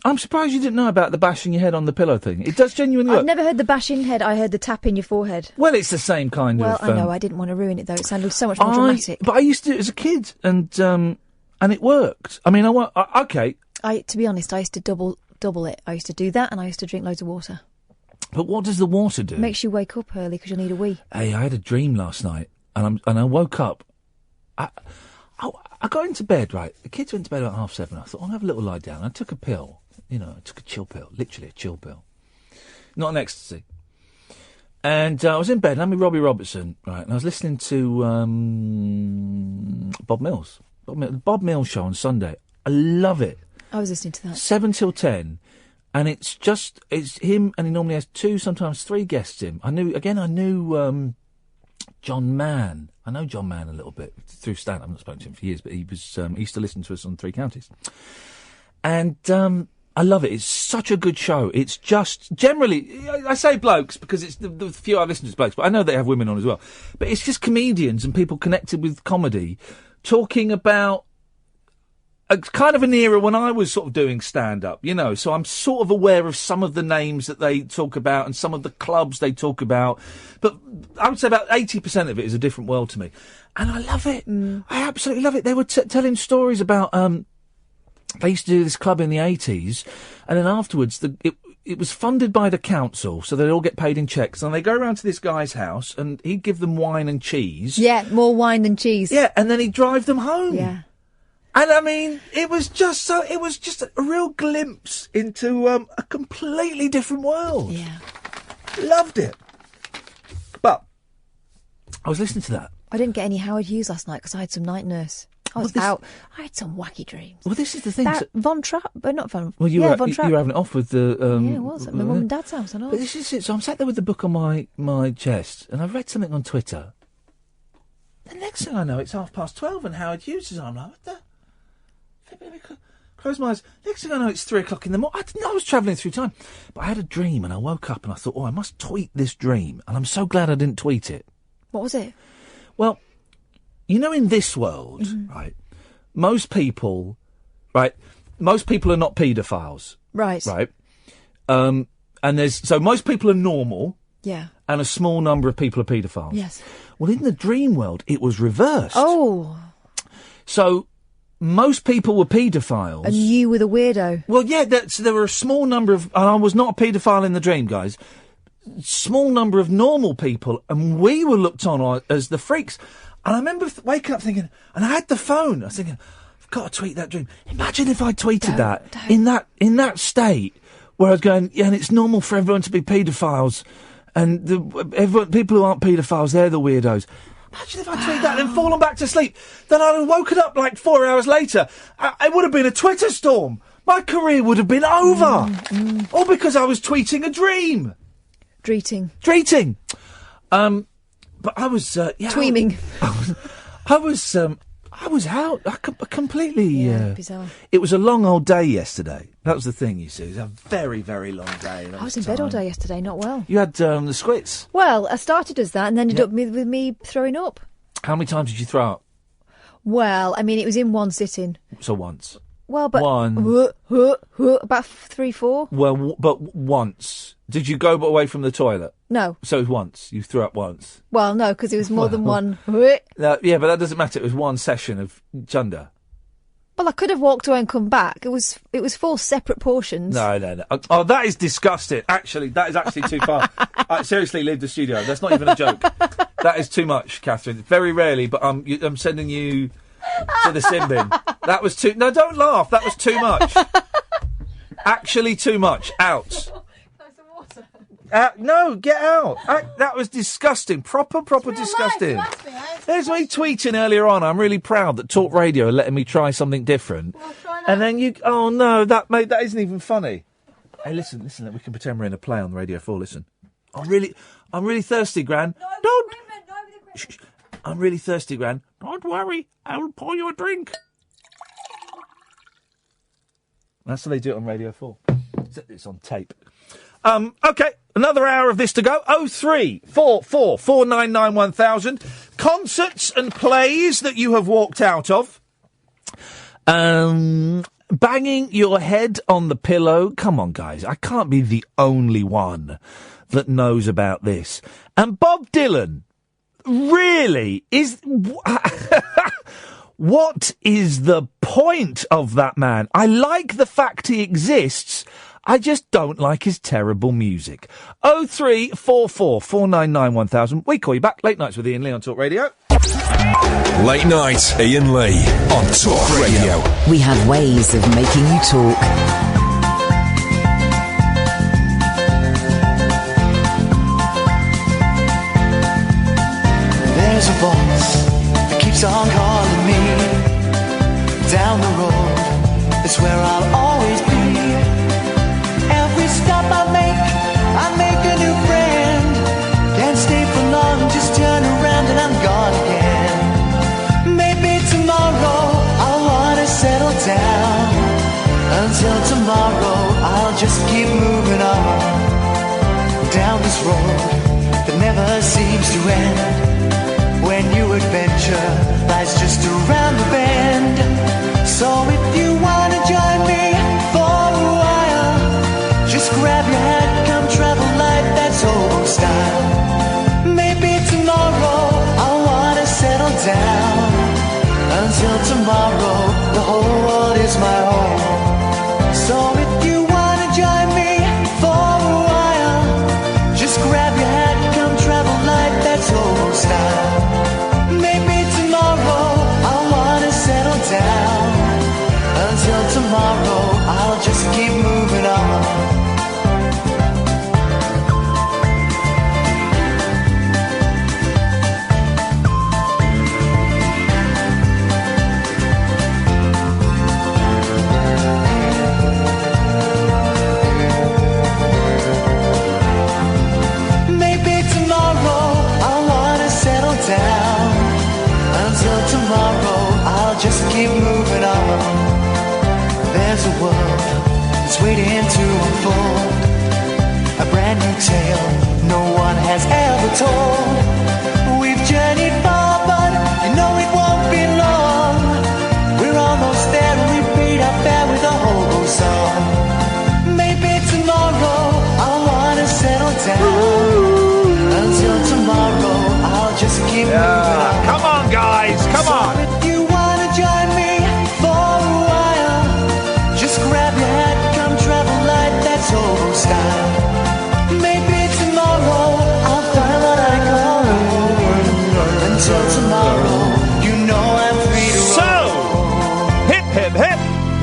I'm surprised you didn't know about the bashing your head on the pillow thing. It does genuinely. I've never heard the bashing head. I heard the tapping your forehead. Well, it's the same kind of. Well, I know. I didn't want to ruin it though. It sounded so much more dramatic. But I used to do it as a kid, and it worked. I mean, okay. To be honest, I used to double it. I used to do that, and I used to drink loads of water. But what does the water do? It makes you wake up early because you need a wee. Hey, I had a dream last night, and I woke up. I got into bed, right? The kids went to bed about 7:30. I thought, I'll have a little lie down. I took a pill. I took a chill pill. Literally a chill pill. Not an ecstasy. And I was in bed, and I'm with Robbie Robertson, right? And I was listening to Bob Mills. Bob Mills show on Sunday. I love it. I was listening to that. 7 till 10. And it's him, and he normally has 2, sometimes 3 guests in. I knew John Mann. I know John Mann a little bit through stand-up. I've not spoken to him for years, but he used to listen to us on 3 Counties. And I love it. It's such a good show. It's just, generally, I say blokes because it's the few I've listened to is blokes, but I know they have women on as well. But it's just comedians and people connected with comedy talking about kind of an era when I was sort of doing stand-up, so I'm sort of aware of some of the names that they talk about and some of the clubs they talk about. But I would say about 80% of it is a different world to me. And I love it. I absolutely love it. They were telling stories about, they used to do this club in the 80s, and then afterwards it was funded by the council, so they'd all get paid in cheques, and they go around to this guy's house, and he'd give them wine and cheese. Yeah, more wine than cheese. Yeah, and then he'd drive them home. Yeah. And I mean, it was just a real glimpse into a completely different world. Yeah. Loved it. But I was listening to that. I didn't get any Howard Hughes last night because I had some night nurse. I was out. I had some wacky dreams. Well, this is the thing. Von Trapp, but not Von. Well, you Von Trapp. you were having it off with the. Yeah, it was at my mum and dad's house. I know. But this is it. So I'm sat there with the book on my chest, and I've read something on Twitter. The next thing I know, it's 12:30, and Howard Hughes is on. I'm like, what the? Close my eyes. Next thing I know, it's 3:00 in the morning. I didn't know I was travelling through time. But I had a dream, and I woke up, and I thought, I must tweet this dream. And I'm so glad I didn't tweet it. What was it? Well, You know, in this world, right, most people are not paedophiles. Right. Right. And most people are normal. Yeah. And a small number of people are paedophiles. Yes. Well, in the dream world, it was reversed. Oh. So most people were paedophiles. And you were the weirdo. Well, yeah, there were a small number of... And I was not a paedophile in the dream, guys. Small number of normal people, and we were looked on as the freaks. And I remember waking up thinking... And I had the phone. I was thinking, I've got to tweet that dream. Imagine if I tweeted in that state where I was going, yeah, and it's normal for everyone to be paedophiles. And people who aren't paedophiles, they're the weirdos. Imagine if I tweeted that and then fallen back to sleep. Then I'd have woken up like 4 hours later. It would have been a Twitter storm. My career would have been over. All because I was tweeting a dream. Dreeting. But I was... Tweeming. I was out. Completely... bizarre. It was a long old day yesterday. That was the thing, you see. It was a very, very long day. I was in bed all day yesterday, not well. You had the squits? Well, I started as that and ended up with me throwing up. How many times did you throw up? Well, I mean, it was in one sitting. So once? Well, but... about 3, 4. Well, but once. Did you go away from the toilet? No. So it was once. You threw up once. Well, no, because it was more than one. Yeah, but that doesn't matter. It was one session of chunder. Well, I could have walked away and come back. It was 4 separate portions. No. Oh, that is disgusting. Actually, that is actually too far. Seriously, leave the studio. That's not even a joke. That is too much, Catherine. Very rarely, but I'm sending you to the sin bin. That was too... No, don't laugh. That was too much. Actually too much. Out. No, get out. That was disgusting. Proper disgusting. There's me tweeting earlier on. I'm really proud that Talk Radio are letting me try something different. And then you... Oh, no, that isn't even funny. Hey, listen, we can pretend we're in a play on Radio 4. Listen. I'm really thirsty, Gran. Don't... Shh. I'm really thirsty, Gran. Don't worry. I'll pour you a drink. That's how they do it on Radio 4. It's on tape. Okay, another hour of this to go. 0344 499 1000. Concerts and plays that you have walked out of. Banging your head on the pillow. Come on, guys. I can't be the only one that knows about this. And Bob Dylan really is... What is the point of that man? I like the fact he exists. I just don't like his terrible music. 0344 499 1000. We call you back. Late Nights with Iain Lee on Talk Radio. Late Night, Iain Lee on Talk Radio. We have ways of making you talk. There's a voice that keeps on calling me. Down the road, it's where I'll always be. Every stop I make a new friend. Can't stay for long, just turn around and I'm gone again. Maybe tomorrow I'll wanna settle down. Until tomorrow I'll just keep moving on. Down this road that never seems to end. When new adventure lies just around the bend. So if you wanna join me for a while, just grab your hat, come travel life, that's old style. Maybe tomorrow I'll wanna settle down. Until tomorrow, the whole world is my home. So if you wanna join me for a while, just grab your hat, come travel life, that's old style. Maybe tomorrow I'll wanna settle down. Until tomorrow, I'll just keep moving on. Maybe tomorrow, I'll wanna settle down. Until tomorrow, I'll just keep moving on. There's a world that's waiting to unfold. A brand new tale no one has ever told. We've journeyed far, but you know it won't.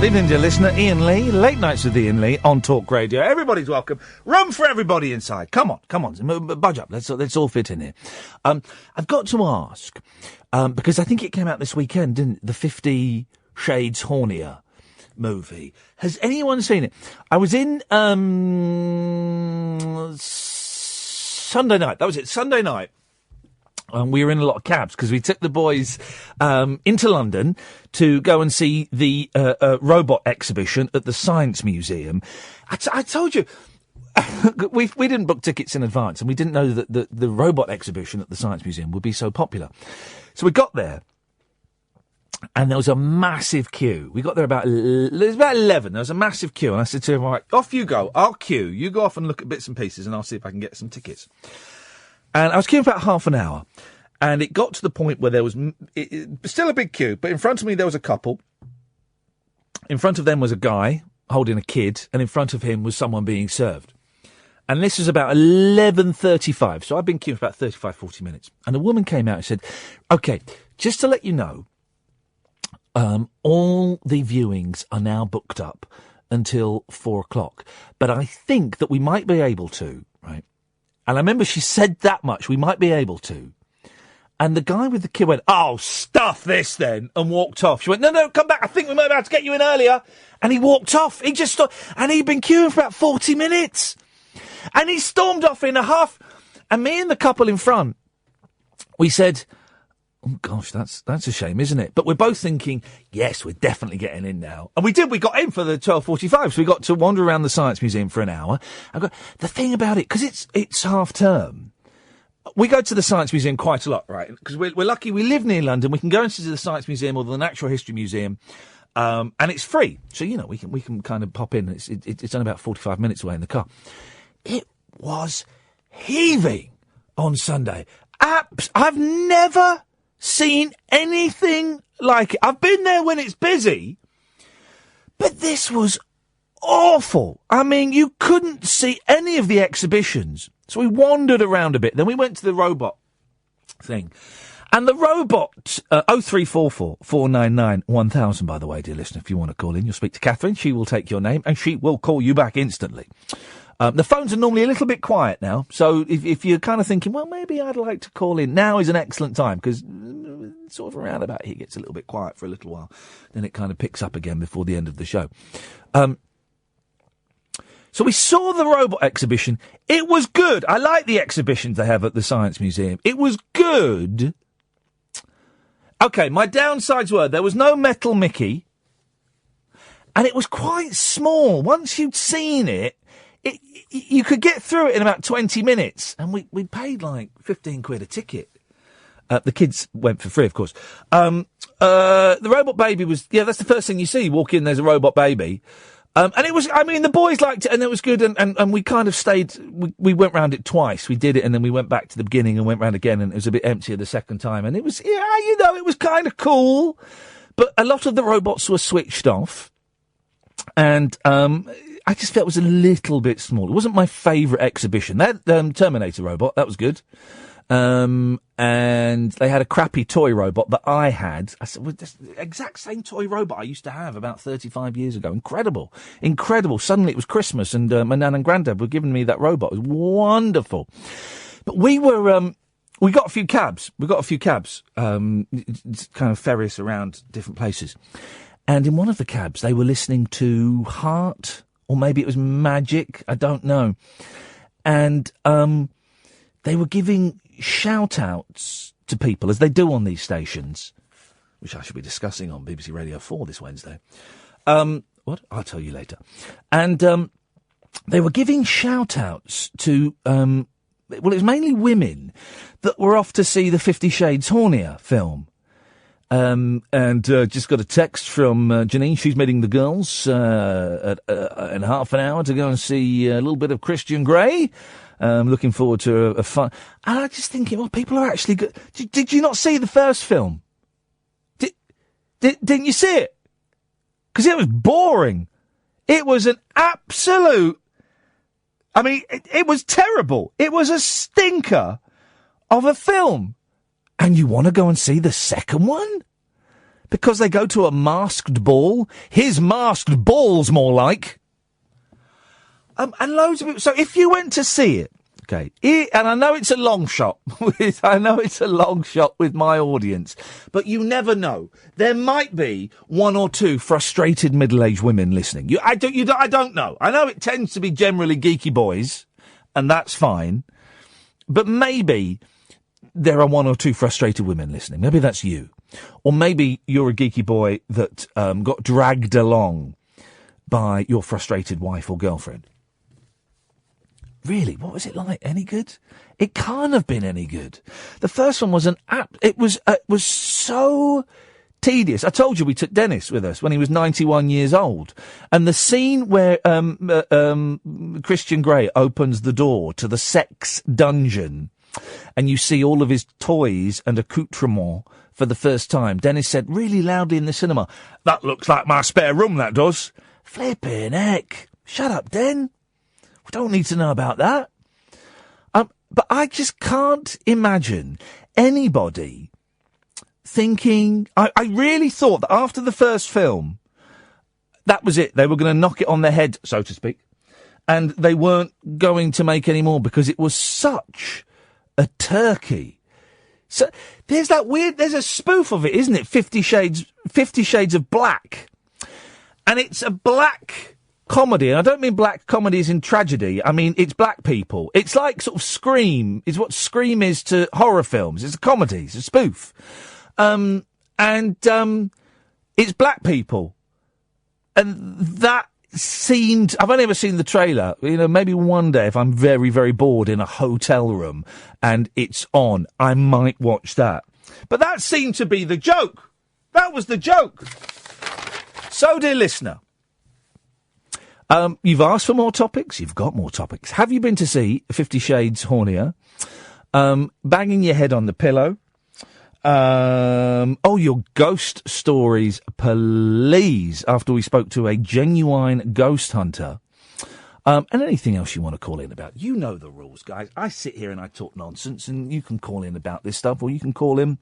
evening, dear listener. Iain Lee, Late Nights with Iain Lee on Talk Radio. Everybody's welcome. Room for everybody inside. Come on. Budge up. Let's all fit in here. I've got to ask, because I think it came out this weekend, didn't it? The 50 Shades Hornier movie. Has anyone seen it? I was in Sunday night. That was it. Sunday night. We were in a lot of cabs because we took the boys into London to go and see the robot exhibition at the Science Museum. I told you, we didn't book tickets in advance, and we didn't know that the robot exhibition at the Science Museum would be so popular. So we got there, and there was a massive queue. We got there it was about 11. There was a massive queue, and I said to him, all right, off you go. I'll queue. You go off and look at bits and pieces, and I'll see if I can get some tickets. And I was queuing for about half an hour, and it got to the point where there was still a big queue, but in front of me there was a couple. In front of them was a guy holding a kid, and in front of him was someone being served. And this was about 11:35, so I've been queuing for about 35, 40 minutes. And a woman came out and said, OK, just to let you know, all the viewings are now booked up until 4 o'clock. But I think that we might be able to, right? And I remember she said that much, we might be able to. And the guy with the kid went, oh, stuff this then, and walked off. She went, no, come back, I think we might be able to get you in earlier. And he walked off. He just stopped, and he'd been queuing for about 40 minutes. And he stormed off in a huff. And me and the couple in front, we said, oh, gosh, that's a shame, isn't it? But we're both thinking, yes, we're definitely getting in now. And we did. We got in for the 12:45, so we got to wander around the Science Museum for an hour. The thing about it, because it's half term, we go to the Science Museum quite a lot, right? Because we're lucky we live near London. We can go into the Science Museum or the Natural History Museum, and it's free. So, we can kind of pop in. It's only about 45 minutes away in the car. It was heaving on Sunday. I've never seen anything like it. I've been there when it's busy, but this was awful. I mean, you couldn't see any of the exhibitions. So we wandered around a bit. Then we went to the robot thing. And the robot, 0344 499 1000, by the way, dear listener, if you want to call in, you'll speak to Catherine. She will take your name and she will call you back instantly. The phones are normally a little bit quiet now, so if you're kind of thinking, well, maybe I'd like to call in, now is an excellent time, because sort of around about here it gets a little bit quiet for a little while. Then it kind of picks up again before the end of the show. So we saw the robot exhibition. It was good. I like the exhibitions they have at the Science Museum. It was good. OK, my downsides were there was no Metal Mickey, and it was quite small. Once you'd seen it, you could get through it in about 20 minutes. And we paid like 15 quid a ticket. The kids went for free, of course. The robot baby was, that's the first thing you see. You walk in, there's a robot baby. And it was, the boys liked it and it was good. And we kind of stayed, we went round it twice. We did it and then we went back to the beginning and went round again, and it was a bit emptier the second time. And it was, it was kind of cool. But a lot of the robots were switched off. And, I just felt it was a little bit small. It wasn't my favourite exhibition. That Terminator robot, that was good. And they had a crappy toy robot that I had. I said, well, this exact same toy robot I used to have about 35 years ago. Incredible. Suddenly it was Christmas and my nan and granddad were giving me that robot. It was wonderful. But we were, we got a few cabs. Kind of ferry us around different places. And in one of the cabs, they were listening to Heart, or maybe it was Magic, I don't know. And they were giving shout-outs to people, as they do on these stations, which I should be discussing on BBC Radio 4 this Wednesday. What? I'll tell you later. And they were giving shout-outs to, it was mainly women that were off to see the 50 Shades Hornier film. And just got a text from Janine. She's meeting the girls in half an hour to go and see a little bit of Christian Grey. Looking forward to a fun. And I'm just thinking, well, people are actually good. Did you not see the first film? Didn't you see it? Because it was boring. It was an absolute. It was terrible. It was a stinker of a film. And you want to go and see the second one? Because they go to a masked ball? His masked ball's more like. And loads of people. So if you went to see it, okay, and I know it's a long shot. I know it's a long shot with my audience, but you never know. There might be one or two frustrated middle-aged women listening. I don't know. I know it tends to be generally geeky boys, and that's fine. But maybe there are one or two frustrated women listening. Maybe that's you. Or maybe you're a geeky boy that got dragged along by your frustrated wife or girlfriend. Really, what was it like? Any good? It can't have been any good. The first one was it was so tedious. I told you we took Dennis with us when he was 91 years old. And the scene where Christian Grey opens the door to the sex dungeon and you see all of his toys and accoutrements for the first time, Dennis said really loudly in the cinema, "That looks like my spare room, that does." Flippin' heck. Shut up, Den. We don't need to know about that. But I just can't imagine anybody thinking... I really thought that after the first film, that was it. They were going to knock it on their head, so to speak. And they weren't going to make any more because it was such a turkey. So there's a spoof of it, isn't it? 50 Shades of Black. And it's a black comedy. And I don't mean black comedy as in tragedy. I mean, it's black people. It's like sort of Scream is what Scream is to horror films. It's a comedy. It's a spoof. It's black people. And that seemed... I've only ever seen the trailer. You know, maybe one day if I'm very, very bored in a hotel room and it's on, I might watch that. But that seemed to be the joke. That was the joke. So, dear listener, you've asked for more topics. You've got more topics. Have you been to see 50 Shades Hornier? Banging your head on the pillow. Your ghost stories, please, after we spoke to a genuine ghost hunter. And anything else you want to call in about. You know the rules, guys. I sit here and I talk nonsense, and you can call in about this stuff, or you can call in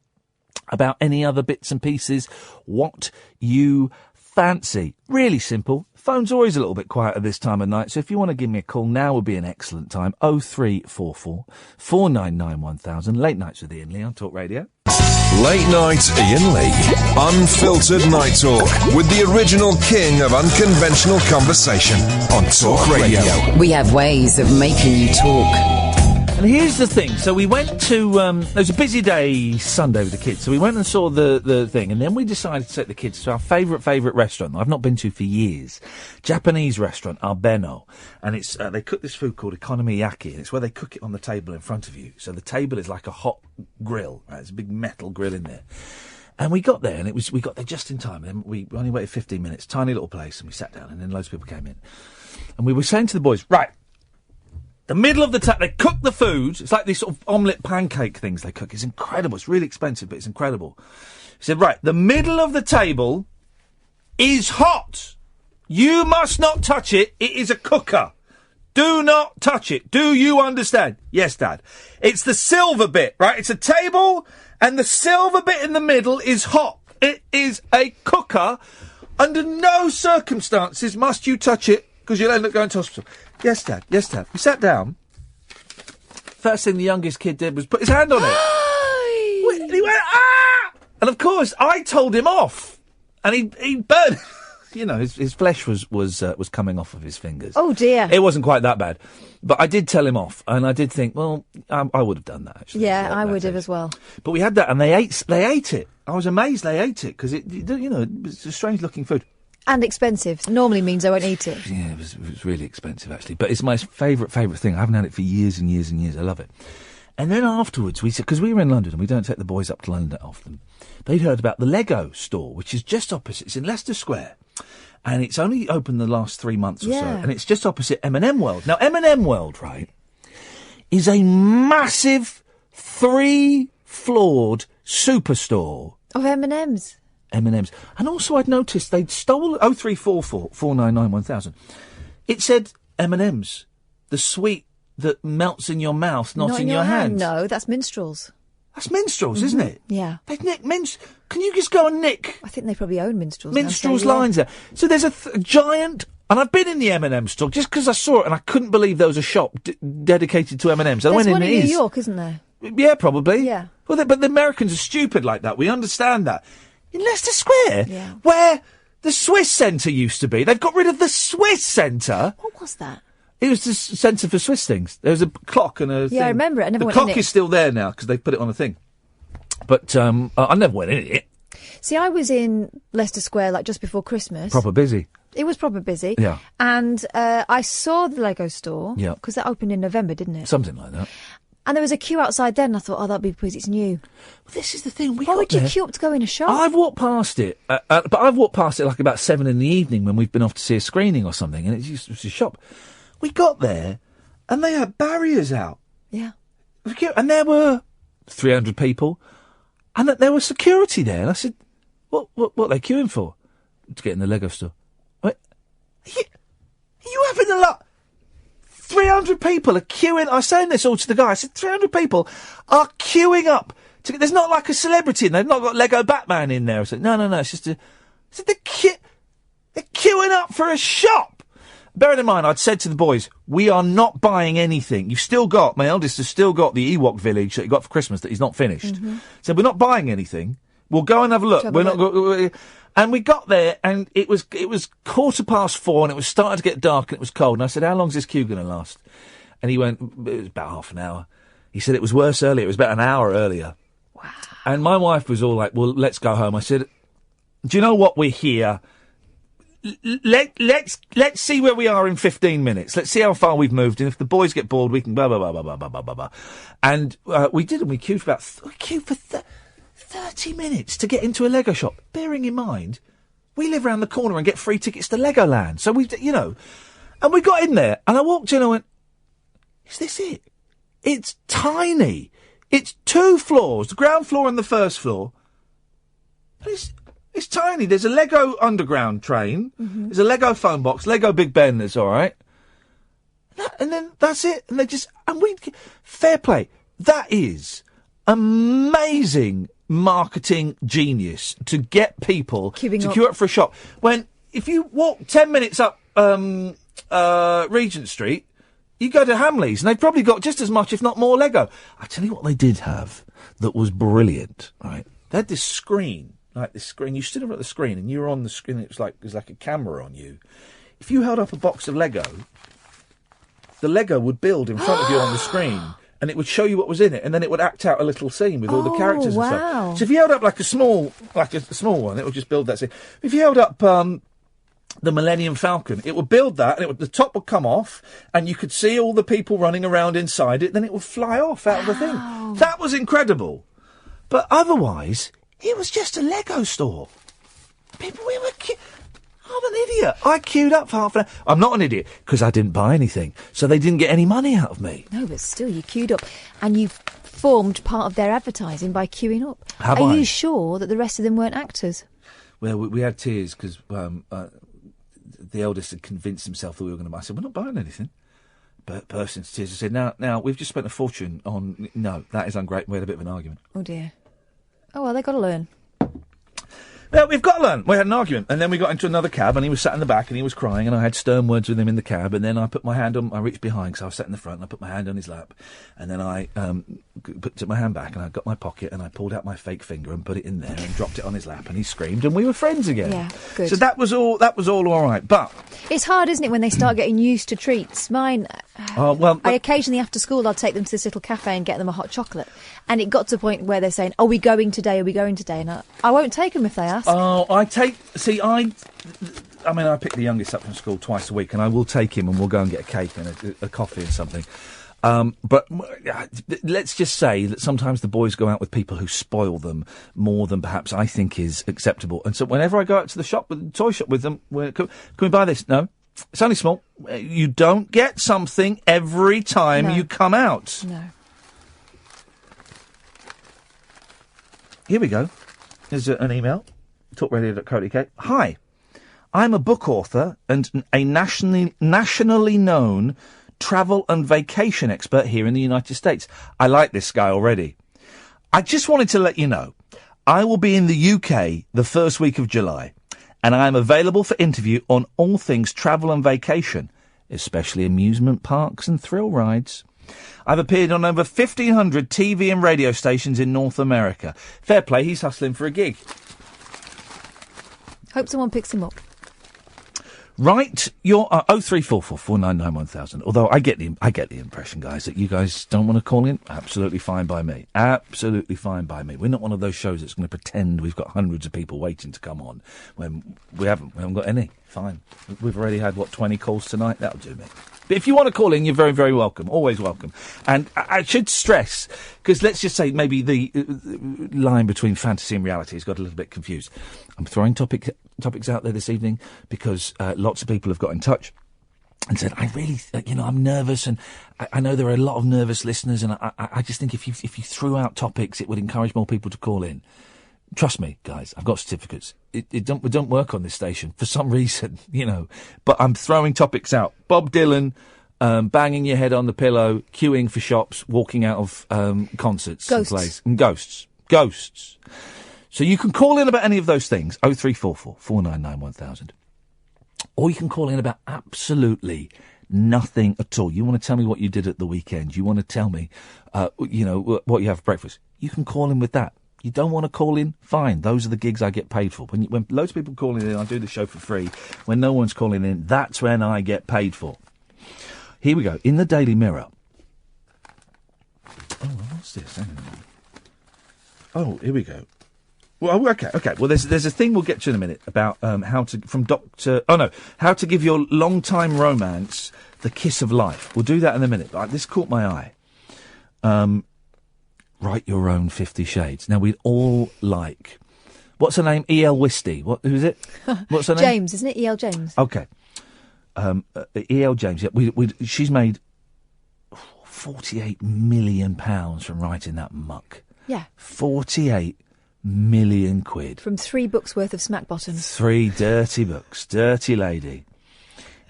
about any other bits and pieces, what you fancy. Really simple. Phone's always a little bit quiet at this time of night, so if you want to give me a call, now would be an excellent time. 0344 499 1000. Late Nights with Iain Lee on Talk Radio. Late Night Iain Lee. Unfiltered night talk with the original king of unconventional conversation on Talk Radio. We have ways of making you talk. And here's the thing. So we went to... it was a busy day Sunday with the kids. So we went and saw the thing. And then we decided to take the kids to our favourite restaurant that I've not been to for years. Japanese restaurant, Arbeno. And it's they cook this food called economiyaki. And it's where they cook it on the table in front of you. So the table is like a hot grill. Right? There's a big metal grill in there. And we got there, and we got there just in time. And then we only waited 15 minutes. Tiny little place. And we sat down, and then loads of people came in. And we were saying to the boys, right... The middle of the table, they cook the food. It's like these sort of omelette pancake things they cook. It's incredible. It's really expensive, but it's incredible. He said, right, the middle of the table is hot. You must not touch it. It is a cooker. Do not touch it. Do you understand? Yes, Dad. It's the silver bit, right? It's a table, and the silver bit in the middle is hot. It is a cooker. Under no circumstances must you touch it, because you'll end up going to hospital. Yes, Dad. Yes, Dad. We sat down. First thing the youngest kid did was put his hand on it. And he went, ah! And of course, I told him off. And he burned. You know, his flesh was coming off of his fingers. Oh, dear. It wasn't quite that bad. But I did tell him off. And I did think, well, I would have done that, actually. Yeah, I would have as well. But we had that, and they ate it. I was amazed they ate it, because it was a strange-looking food. And expensive. Normally means I won't eat it. Yeah, it was really expensive, actually. But it's my favourite thing. I haven't had it for years and years and years. I love it. And then afterwards, we said, because we were in London and we don't take the boys up to London that often, they'd heard about the Lego store, which is just opposite. It's in Leicester Square. And it's only opened the last 3 months or so. And it's just opposite M&M World. Now, M&M World, right, is a massive 3-floored superstore. Of M&M's. M&M's. And also I'd noticed they'd stolen 0344 499 1000. It said M&M's, the sweet that melts in your mouth, not in your hand. No, that's minstrels. That's Minstrels, isn't it? Yeah. They nick Can you just go and nick? I think they probably own Minstrels. Minstrels lines there. So there's a giant, and I've been in the M&M store just because I saw it and I couldn't believe there was a shop dedicated to M&Ms. There's one in New York, isn't there? Yeah, probably. Yeah. Well, but the Americans are stupid like that. We understand that. In Leicester Square, where the Swiss Centre used to be, they've got rid of the Swiss Centre. What was that? It was the centre for Swiss things. There was a clock and a thing. I remember it. I never the went in clock it. is still there now because they put it on a thing. But I never went in it. See, I was in Leicester Square like just before Christmas. Proper busy. It was proper busy. Yeah. And I saw the Lego store. Yeah. Because that opened in November, didn't it? Something like that. And there was a queue outside there, and I thought, that'd be because it's new. Well, this is the thing. Why would you queue up to go in a shop? I've walked past it, but I've walked past it like about 7 in the evening when we've been off to see a screening or something, and it's a shop. We got there, and they had barriers out. Yeah. And there were 300 people, and there was security there. And I said, what are they queuing for? To get in the Lego store. I went, are you having a lot? 300 people are queuing. I was saying this all to the guy. I said, 300 people are queuing up. There's not like a celebrity in there. They've not got Lego Batman in there. I said, no, it's just I said, they're queuing up for a shop. Bearing in mind, I'd said to the boys, we are not buying anything. You've still got, my eldest has still got the Ewok village that he got for Christmas that he's not finished. Mm-hmm. So we're not buying anything. We'll go and have a look. And we got there, and it was 4:15, and it was starting to get dark, and it was cold. And I said, how long's this queue going to last? And he went, it was about half an hour. He said it was worse earlier. It was about an hour earlier. Wow. And my wife was all like, well, let's go home. I said, do you know what? We're here. Let's see where we are in 15 minutes. Let's see how far we've moved. And if the boys get bored, we can blah, blah, blah, blah, blah, blah, blah, blah. And we did, and we queued for 30 minutes to get into a Lego shop. Bearing in mind, we live around the corner and get free tickets to Legoland. So and we got in there, and I walked in and I went, is this it? It's tiny. It's 2 floors, the ground floor and the first floor. It's tiny. There's a Lego underground train. Mm-hmm. There's a Lego phone box, Lego Big Ben, that's all right. And then that's it. And fair play. That is amazing marketing genius to get people to queue up for a shop. If you walk 10 minutes up Regent Street, you go to Hamleys, and they've probably got just as much, if not more, Lego. I tell you what they did have that was brilliant, right? They had this screen, like this screen. You stood over at the screen, and you were on the screen. It was like a camera on you. If you held up a box of Lego, the Lego would build in front of you on the screen, and it would show you what was in it, and then it would act out a little scene with all the characters and stuff. So if you held up like a small one, it would just build that scene. If you held up the Millennium Falcon, it would build that, and the top would come off, and you could see all the people running around inside it, then it would fly off out of the thing. That was incredible. But otherwise, it was just a Lego store. People, I'm an idiot. I queued up for half an hour. I'm not an idiot, because I didn't buy anything, so they didn't get any money out of me. No, but still, you queued up, and you formed part of their advertising by queuing up. Are you sure that the rest of them weren't actors? Well, we had tears, because the eldest had convinced himself that we were going to buy. I said, we're not buying anything. But burst into tears. I said, now, we've just spent a fortune on... No, that is ungrateful. We had a bit of an argument. Oh, dear. Oh, well, they've got to learn. Well, we've got to learn. We had an argument, and then we got into another cab, and he was sat in the back, and he was crying, and I had stern words with him in the cab, and then I put my hand on... I reached behind, because I was sat in the front, and I put my hand on his lap, and then I took my hand back, and I got my pocket, and I pulled out my fake finger and put it in there, and dropped it on his lap, and he screamed, and we were friends again. Yeah, good. So that was all right, but... It's hard, isn't it, when they start getting used to treats? Mine... I occasionally, after school, I'll take them to this little cafe and get them a hot chocolate. And it got to a point where they're saying, are we going today? And I won't take them if they ask. Oh, I pick the youngest up from school twice a week, and I will take him, and we'll go and get a cake and a coffee and something. But let's just say that sometimes the boys go out with people who spoil them more than perhaps I think is acceptable. And so whenever I go out to the toy shop with them, can we buy this? No. It's only small. You don't get something every time you come out. No. Here we go. Here's an email. talkradio.co.uk. Hi. I'm a book author and a nationally known travel and vacation expert here in the United States. I like this guy already. I just wanted to let you know, I will be in the UK the first week of July, and I am available for interview on all things travel and vacation, especially amusement parks and thrill rides. I've appeared on over 1,500 TV and radio stations in North America. Fair play, he's hustling for a gig. Hope someone picks him up. Right, your 0344 499 1000. Although I get the impression, guys, that you guys don't want to call in. Absolutely fine by me. Absolutely fine by me. We're not one of those shows that's going to pretend we've got hundreds of people waiting to come on when we haven't. We haven't got any. Fine. We've already had 20 calls tonight. That'll do me. But if you want to call in, you're very, very welcome. Always welcome. And I should stress, because let's just say maybe the line between fantasy and reality has got a little bit confused. I'm throwing topics out there this evening because lots of people have got in touch and said, I really, I'm nervous, and I know there are a lot of nervous listeners, and I just think if you threw out topics, it would encourage more people to call in. Trust me, guys, I've got certificates. We don't work on this station for some reason, but I'm throwing topics out. Bob Dylan, banging your head on the pillow, queuing for shops, walking out of concerts and plays, and ghosts. So you can call in about any of those things, 0344 499 1000. Or you can call in about absolutely nothing at all. You want to tell me what you did at the weekend. You want to tell me, what you have for breakfast. You can call in with that. You don't want to call in? Fine. Those are the gigs I get paid for. When loads of people call in, I do the show for free. When no one's calling in, that's when I get paid for. Here we go. In the Daily Mirror. Oh, what's this? Hang on. Oh, here we go. Well, okay. Well, there's a thing we'll get to in a minute about how to give your long-time romance the kiss of life. We'll do that in a minute. But this caught my eye. Write your own 50 Shades. Now, we'd all like... What's her name? E.L. Wisty. Who's it? What's her name? James, isn't it? E.L. James. Okay. E.L. James, yeah. She's made £48 million from writing that muck. Yeah. 48 million quid. From 3 books worth of smack bottoms. 3 dirty books. Dirty lady.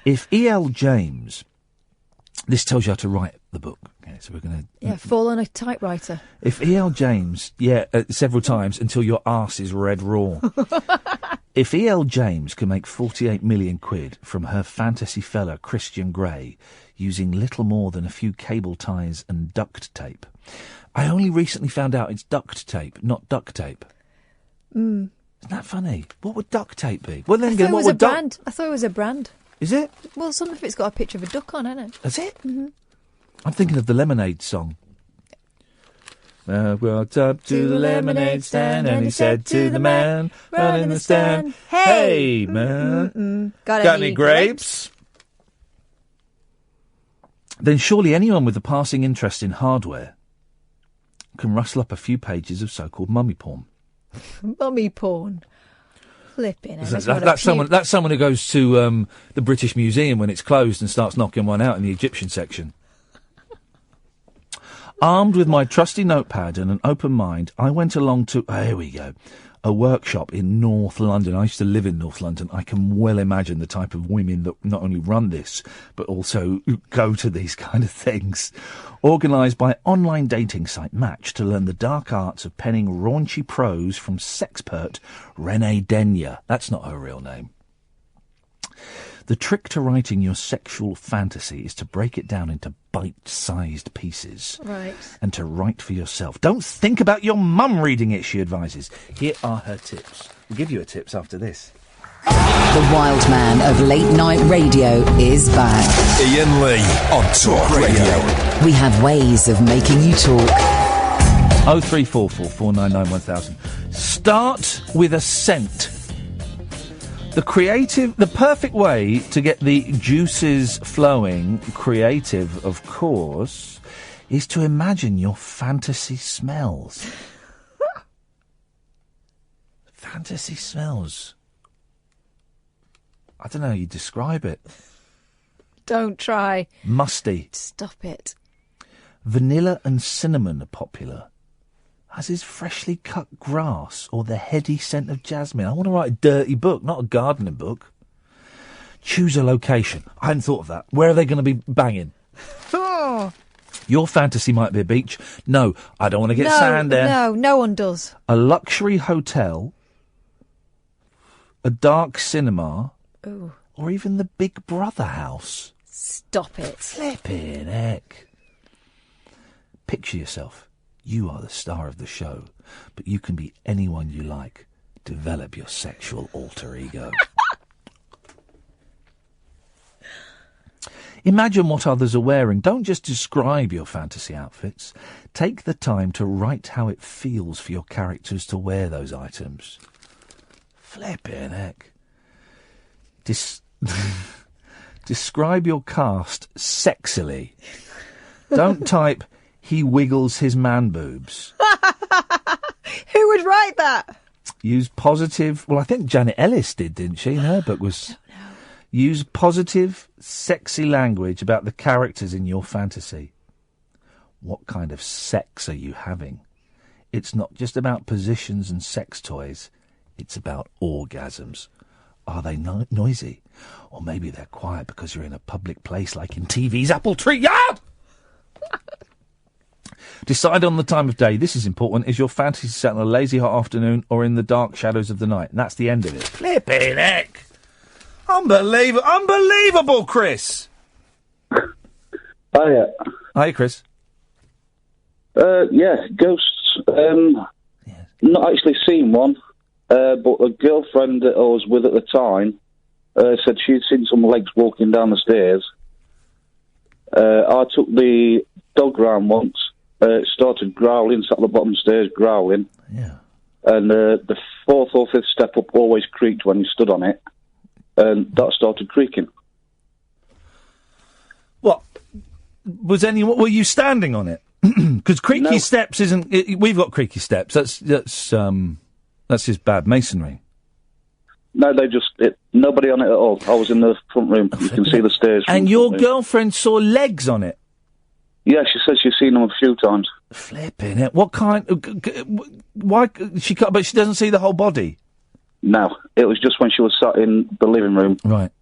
If E.L. James... This tells you how to write the book. Okay, so we're going to... Yeah, fall on a typewriter. If E.L. James... several times until your arse is red raw. If E.L. James can make 48 million quid from her fantasy fella Christian Grey using little more than a few cable ties and duct tape... I only recently found out it's duct tape, not duct tape. Isn't that funny? What would duct tape be? Well, then again, what would brand? I thought it was a brand. Is it? Well, some of it's got a picture of a duck on, hasn't it? Is it? Mm-hmm. I'm thinking of the Lemonade song. Walked up to the lemonade stand and he said to the man running the stand, "Hey, man, got any grapes?" Then surely anyone with a passing interest in hardware can rustle up a few pages of so-called mummy porn. Mummy porn. Flipping. That's someone who goes to the British Museum when it's closed and starts knocking one out in the Egyptian section. Armed with my trusty notepad and an open mind, I went along to, here we go, a workshop in North London. I used to live in North London. I can well imagine the type of women that not only run this, but also go to these kind of things. Organised by online dating site Match to learn the dark arts of penning raunchy prose from sexpert Renee Denyer. That's not her real name. The trick to writing your sexual fantasy is to break it down into bite-sized pieces. Right. And to write for yourself. Don't think about your mum reading it, she advises. Here are her tips. We'll give you her tips after this. The wild man of late-night radio is back. Iain Lee on Talk Radio. We have ways of making you talk. 0344 499 1000. Start with a scent. The perfect way to get the juices flowing, creative, of course, is to imagine your fantasy smells. Fantasy smells. I don't know how you describe it. Don't try. Musty. Stop it. Vanilla and cinnamon are popular, as is freshly cut grass or the heady scent of jasmine. I want to write a dirty book, not a gardening book. Choose a location. I hadn't thought of that. Where are they going to be banging? Oh. Your fantasy might be a beach. No, I don't want to get sand there. No one does. A luxury hotel, a dark cinema, Ooh. or even the Big Brother house. Stop it. Flippin' heck. Picture yourself. You are the star of the show, but you can be anyone you like. Develop your sexual alter ego. Imagine what others are wearing. Don't just describe your fantasy outfits. Take the time to write how it feels for your characters to wear those items. Flippin' heck. Describe your cast sexily. Don't type, he wiggles his man boobs. Who would write that? Use positive... Well, I think Janet Ellis did, didn't she? In her book was... Use positive, sexy language about the characters in your fantasy. What kind of sex are you having? It's not just about positions and sex toys. It's about orgasms. Are they noisy? Or maybe they're quiet because you're in a public place like in TV's Apple Tree Yard! Decide on the time of day. This is important. Is your fantasy set on a lazy hot afternoon or in the dark shadows of the night? And that's the end of it. Flippin' heck! Unbelievable, Chris! Hiya. Hi, Chris. Yeah, ghosts. Not actually seen one, but a girlfriend that I was with at the time said she'd seen some legs walking down the stairs. I took the dog round once. It started growling, sat at the bottom of the stairs growling. Yeah. And the fourth or fifth step up always creaked when you stood on it. And that started creaking. What? Were you standing on it? Because creaky steps isn't... we've got creaky steps. That's just bad masonry. No, nobody on it at all. I was in the front room. You can see the stairs. And your girlfriend saw legs on it? Yeah, she says she's seen them a few times. Flipping it. What kind... why... But she doesn't see the whole body? No, it was just when she was sat in the living room. Right.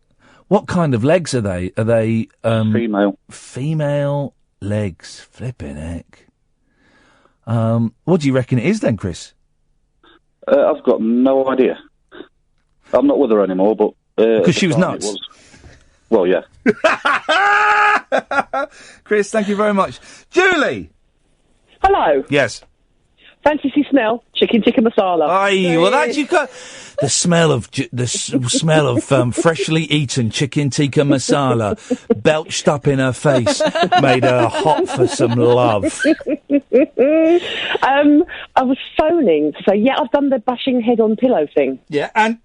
What kind of legs are they? Are they... female. Female legs. Flipping heck. What do you reckon it is then, Chris? I've got no idea. I'm not with her anymore, but... Because she was nuts? Well, yeah. Chris, thank you very much. Julie! Hello. Yes. Fantasy smell, chicken tikka masala. Aye, well that you got the smell of freshly eaten chicken tikka masala belched up in her face made her hot for some love. I was phoning to say, I've done the bashing head on pillow thing. Yeah, and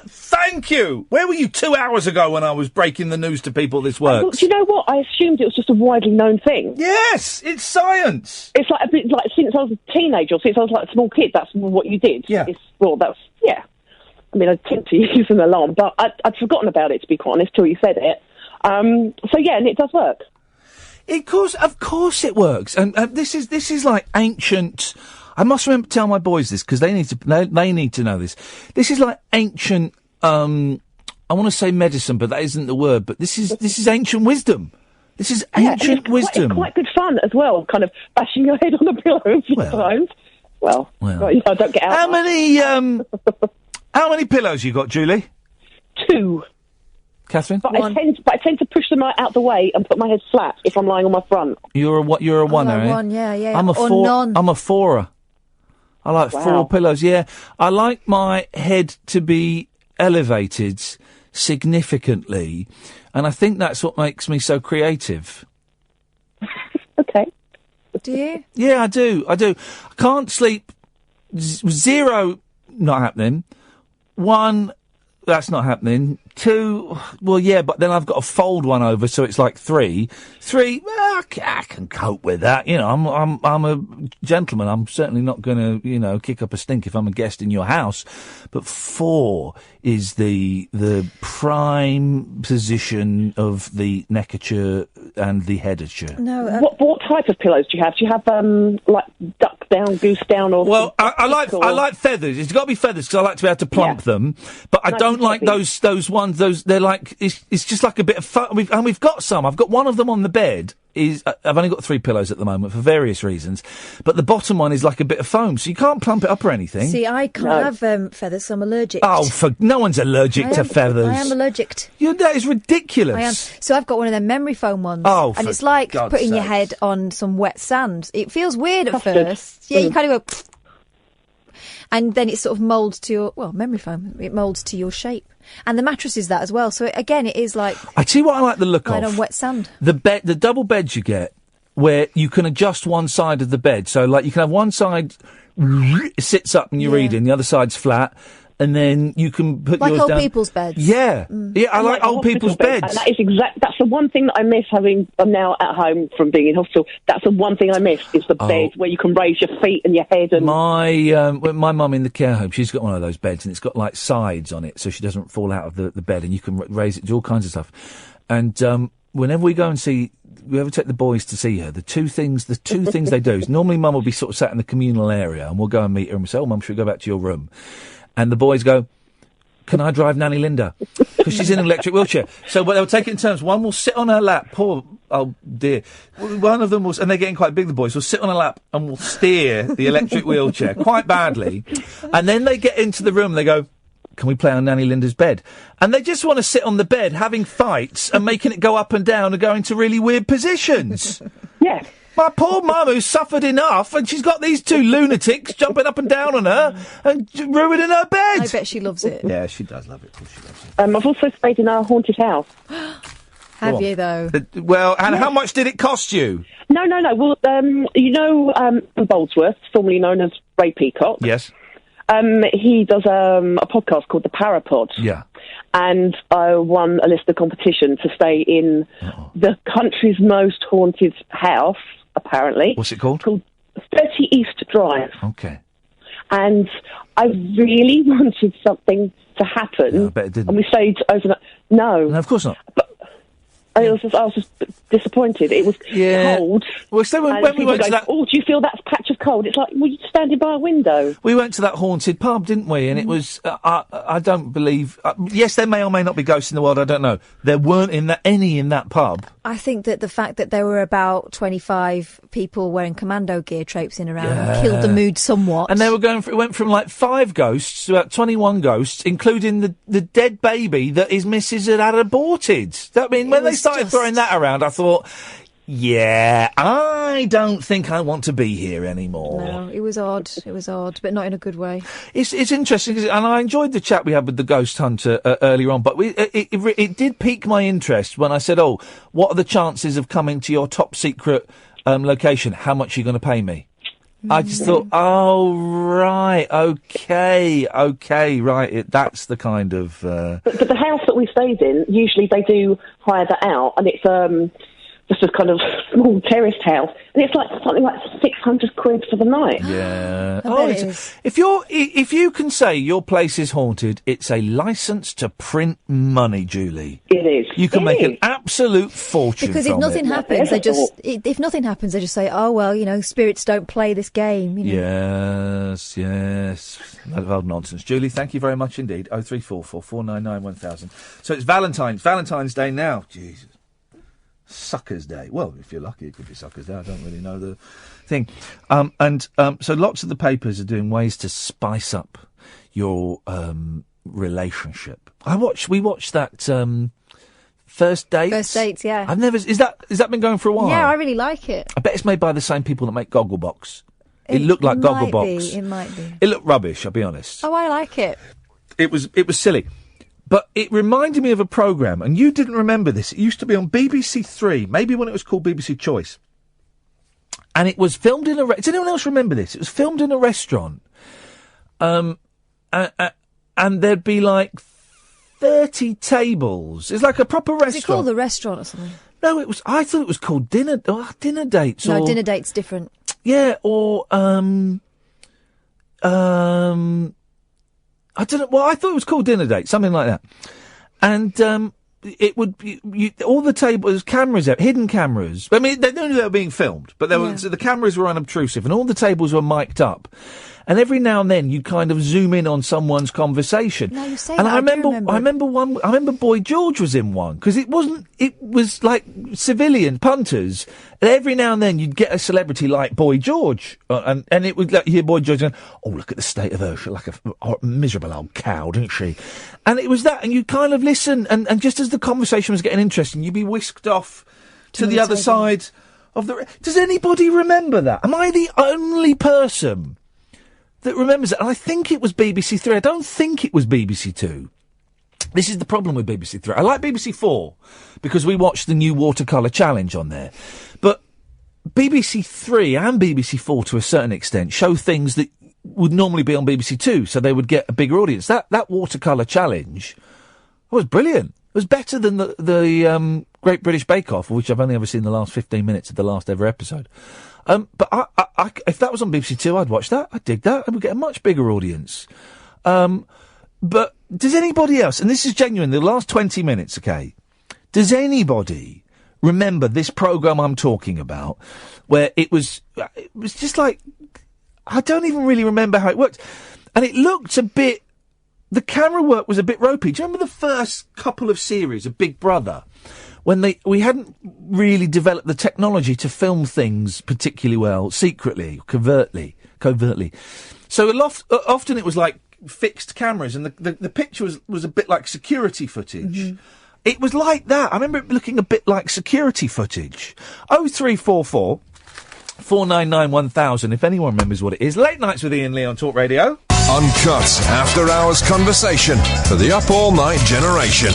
thank you. Where were you 2 hours ago when I was breaking the news to people this works? Well, do you know what? I assumed it was just a widely known thing. Yes, it's science. It's like a bit like since I was a teenager, since I was like a small kid, that's what you did. Yeah. I mean, I tend to use an alarm, but I'd forgotten about it, to be quite honest, till you said it. And it does work. Of course it works. And this is like ancient... I must remember to tell my boys this, because they need to know this. This is like ancient... I want to say medicine, but that isn't the word. But this is ancient wisdom. This is ancient wisdom. It's quite good fun as well, kind of bashing your head on the pillow a few times. Well, I don't get out. How many pillows you got, Julie? 2. Catherine? But I tend to push them out the way and put my head flat if I'm lying on my front. You're a one, are you? One, yeah. I'm a or four. None. I'm a 4er. I like 4 pillows. Yeah, I like my head to be elevated significantly, and I think that's what makes me so creative. Okay. Do you? Yeah, I do. I can't sleep. 0, not happening. 1, that's not happening. 2, well, yeah, but then I've got to fold one over, so it's like 3. 3, well, I can cope with that. You know, I'm a gentleman. I'm certainly not going to, kick up a stink if I'm a guest in your house. But 4 is the prime position of the neckature and the headature. No. What type of pillows do you have? Do you have like duck down, goose down, or? Well, I like feathers. It's got to be feathers because I like to be able to plump them. But I don't like those ones. They're like it's just like a bit of fun. We've got some. I've got one of them on the bed. is, I've only got 3 pillows at the moment for various reasons, but the bottom one is like a bit of foam, so you can't plump it up or anything. See, I can't have feathers, so I'm allergic. Oh, no one's allergic to feathers. I am allergic. That is ridiculous. I am. So I've got one of them memory foam ones. Oh, and it's like God's putting your sakes. head on some wet sand. It feels weird at Custard. first. Yeah, you kind of go... And then it sort of moulds to your... Well, memory foam. It moulds to your shape. And the mattress is that as well. So, again, it is like... I tell you what I like the look lying of. on wet sand. The double beds you get, where you can adjust one side of the bed. So, like, you can have one side sits up and you're reading, the other side's flat, and then you can put Like yours old down. people's beds. Yeah. Yeah, I like old people's beds. And that is that's the one thing that I miss having. I'm now at home from being in hospital. That's the one thing I miss is the bed where you can raise your feet and your head. And My mum in the care home, she's got one of those beds, and it's got like sides on it, so she doesn't fall out of the bed, and you can raise it, do all kinds of stuff. And whenever we go and we ever take the boys to see her, the two things they do is normally mum will be sort of sat in the communal area, and we'll go and meet her, and we say, "Oh, mum, should we go back to your room?" And the boys go, "Can I drive Nanny Linda?" Because she's in an electric wheelchair. So they'll take it in turns. One will sit on her lap. Oh dear. One of them will, and they're getting quite big, the boys, will sit on her lap and will steer the electric wheelchair quite badly. And then they get into the room and they go, "Can we play on Nanny Linda's bed?" And they just want to sit on the bed having fights and making it go up and down and go into really weird positions. Yeah. My poor mum, who's suffered enough, and she's got these 2 lunatics jumping up and down on her and ruining her bed. I bet she loves it. Yeah, she does love it. Of course she loves it. I've also stayed in our haunted house. Have you, though? Well, and how much did it cost you? No. Well, Boldsworth, formerly known as Ray Peacock. Yes. He does a podcast called The Parapod. Yeah. And I won a Lister competition to stay in the country's most haunted house, apparently. What's it called? Called 30 East Drive. Okay. And I really wanted something to happen. No, I bet it didn't. And we stayed overnight. No. No, of course not. But I was just disappointed. It was cold. Well, so when we went to that... "Oh, do you feel that patch of cold?" It's like, well, you're standing by a window. We went to that haunted pub, didn't we? And it was... I don't believe... yes, there may or may not be ghosts in the world, I don't know. There weren't any in that pub. I think that the fact that there were about 25 people wearing commando gear traipsing around killed the mood somewhat. And they were it went from like 5 ghosts to about 21 ghosts, including the dead baby that his missus had aborted. I mean, when they started throwing that around, I thought, yeah, I don't think I want to be here anymore. No, it was odd. It was odd, but not in a good way. It's interesting, and I enjoyed the chat we had with the ghost hunter earlier on, but it did pique my interest when I said, "Oh, what are the chances of coming to your top secret location? How much are you going to pay me?" I just thought, oh, right, okay, right, that's the kind of... But the house that we stayed in, usually they do hire that out, and it's just a kind of small terraced house, and it's like something like £600 for the night. Yeah. It is. If you can say your place is haunted, it's a licence to print money, Julie. It is. You can make an absolute fortune Because if from nothing it. happens, if nothing happens, they just say, "Oh well, spirits don't play this game." Yes. Load of old nonsense. Julie, thank you very much indeed. 0344 499 1000. So it's Valentine's Day now. Jesus. Suckers Day. Well, if you're lucky, it could be Suckers Day. I don't really know the thing. So lots of the papers are doing ways to spice up your relationship. We watched that First Dates. First Dates, yeah. I've never. Is that been going for a while? Yeah, I really like it. I bet it's made by the same people that make Gogglebox. It looked like Gogglebox. It might be. It looked rubbish, I'll be honest. Oh, I like it. It was silly. But it reminded me of a programme, and you didn't remember this. It used to be on BBC Three, maybe when it was called BBC Choice. And it was filmed in a... Does anyone else remember this? It was filmed in a restaurant. And there'd be like 30 tables. It's like a proper restaurant. Is it called The Restaurant or something? No, it was... I thought it was called Dinner Dates. No, Dinner Date's different. Yeah, or... I don't know. Well, I thought it was called Dinner Date, something like that. And it would be all the tables, cameras out, hidden cameras. I mean, they knew they were being filmed, but the cameras were unobtrusive, and all the tables were mic'd up. And every now and then you'd kind of zoom in on someone's conversation. No, you say and that, I do remember Boy George was in one, because it was like civilian punters. And every now and then you'd get a celebrity like Boy George, and it would like, you hear Boy George going, "Oh, look at the state of her, she's like a miserable old cow, didn't she?" And it was that, and you'd kind of listen, and just as the conversation was getting interesting, you'd be whisked off to the other side of the... Does anybody remember that? Am I the only person that remembers it? And I think it was BBC Three. I don't think it was BBC Two. This is the problem with BBC Three. I like BBC Four because we watched the new watercolour challenge on there. But BBC Three and BBC Four, to a certain extent, show things that would normally be on BBC Two, so they would get a bigger audience. That watercolour challenge was brilliant. It was better than the Great British Bake Off, which I've only ever seen the last 15 minutes of the last ever episode. But I, if that was on BBC Two, I'd watch that. I'd dig that. I would get a much bigger audience. But does anybody else, and this is genuine, the last 20 minutes, okay, does anybody remember this programme I'm talking about, where it was just like, I don't even really remember how it worked. And it looked a bit, the camera work was a bit ropey. Do you remember the first couple of series of Big Brother? When we hadn't really developed the technology to film things particularly well, secretly, covertly. So often it was like fixed cameras, and the picture was a bit like security footage. Mm-hmm. It was like that. I remember it looking a bit like security footage. 0344 499 1000, if anyone remembers what it is. Late Nights with Iain Lee on Talk Radio. Uncut after-hours conversation for the up-all-night generation.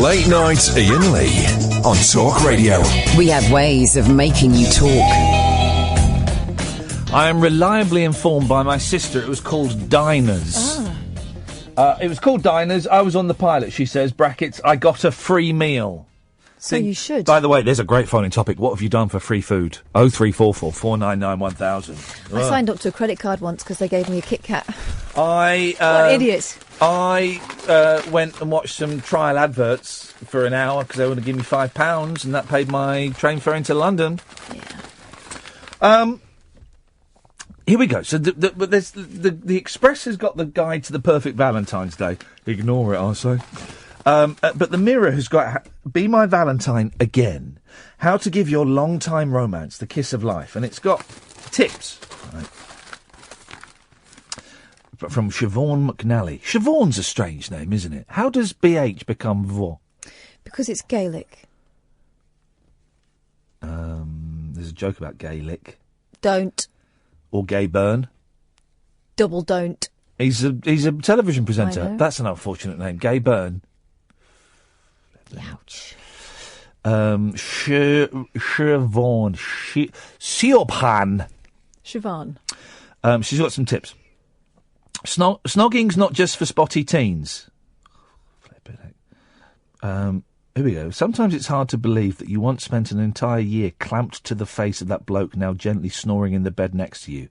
Late Night Iain Lee on Talk Radio. We have ways of making you talk. I am reliably informed by my sister it was called Diners. It was called Diners. I was on the pilot, she says, brackets, I got a free meal. So you should. By the way, there's a great phoning topic. What have you done for free food? 0344 499 1000. I signed up to a credit card once because they gave me a Kit Kat. What idiots. I went and watched some trial adverts for an hour because they were going to give me £5, and that paid my train fare into London. Yeah. Here we go. So the Express has got the guide to the perfect Valentine's Day. Ignore it, I say. But the Mirror has got Be My Valentine Again. How to give your long-time romance the kiss of life. And it's got tips. Right. From Siobhan McNally. Siobhan's a strange name, isn't it? How does BH become VO? Because it's Gaelic. There's a joke about Gaelic. Don't. Or Gay Byrne. Double don't. He's a television presenter. I know. That's an unfortunate name. Gay Byrne. Ouch. Siobhan. Siobhan. She's got some tips. Snogging's not just for spotty teens. Here we go. Sometimes it's hard to believe that you once spent an entire year clamped to the face of that bloke now gently snoring in the bed next to you.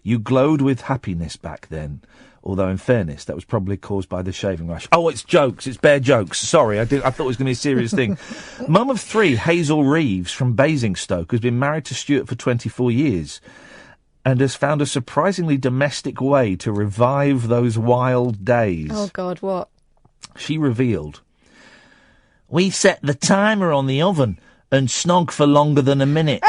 You glowed with happiness back then. Although, in fairness, that was probably caused by the shaving rash. Oh, it's jokes. It's bare jokes. Sorry, I thought it was going to be a serious thing. Mum of 3, Hazel Reeves from Basingstoke, has been married to Stuart for 24 years and has found a surprisingly domestic way to revive those wild days. Oh, God, what? She revealed, "We set the timer on the oven and snog for longer than a minute."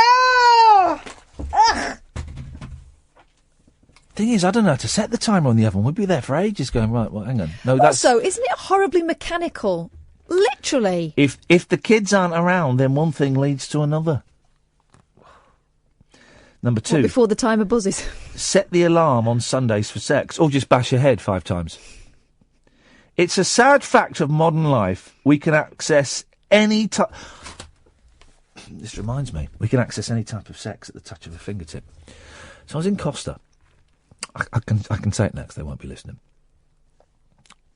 Thing is, I don't know how to set the timer on the oven. We'd be there for ages going, right, well, hang on. No, that's... Also, isn't it horribly mechanical? Literally. If the kids aren't around, then one thing leads to another. Number 2. What, before the timer buzzes? Set the alarm on Sundays for sex, or just bash your head 5 times. It's a sad fact of modern life. We can access any type... This reminds me. We can access any type of sex at the touch of a fingertip. So I was in Costa. I can say it next. They won't be listening.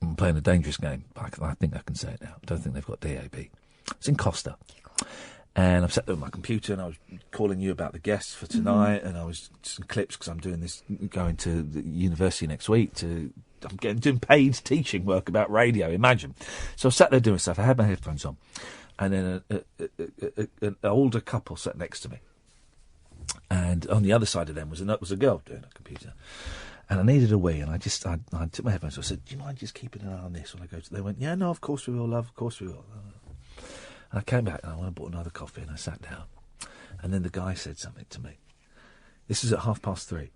I'm playing a dangerous game. I think I can say it now. I don't think they've got DAB. It's in Costa. And I've sat there with my computer and I was calling you about the guests for tonight, and I was some clips because I'm doing this, going to the university next week I'm doing paid teaching work about radio, imagine. So I sat there doing stuff. I had my headphones on. And then an older couple sat next to me. And on the other side of them was a girl doing a computer. And I needed a wee, and I took my headphones off. I said, do you mind just keeping an eye on this when I go to... They went, yeah, no, of course we will, love, of course we will. And I came back, and I went and bought another coffee, and I sat down. And then the guy said something to me. This was at 3:30.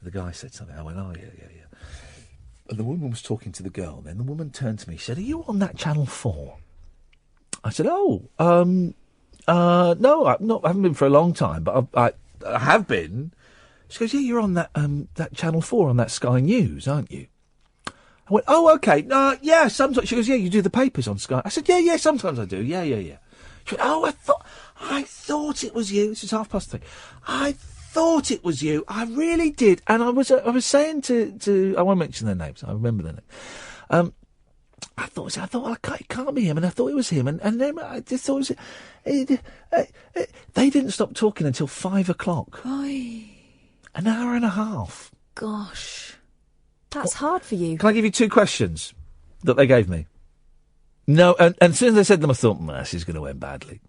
The guy said something. I went, oh, yeah. And the woman was talking to the girl. Then the woman turned to me. She said, are you on that Channel 4? I said, no, I haven't been for a long time, but I have been. She goes, yeah, you're on that Channel 4, on that Sky News, aren't you? I went, oh, OK. Yeah, sometimes. She goes, yeah, you do the papers on Sky. I said, yeah, sometimes I do. Yeah. She went, oh, I thought it was you. This is 3:30. I thought it was you. I really did. And I was saying to I won't mention their names. I remember their name. I thought it can't be him, and I thought it was him, and then I just thought it was. They didn't stop talking until 5:00. Oy. An hour and a half. Gosh, that's hard for you. Can I give you 2 questions that they gave me? No, and as soon as they said them, I thought, this is going to end badly.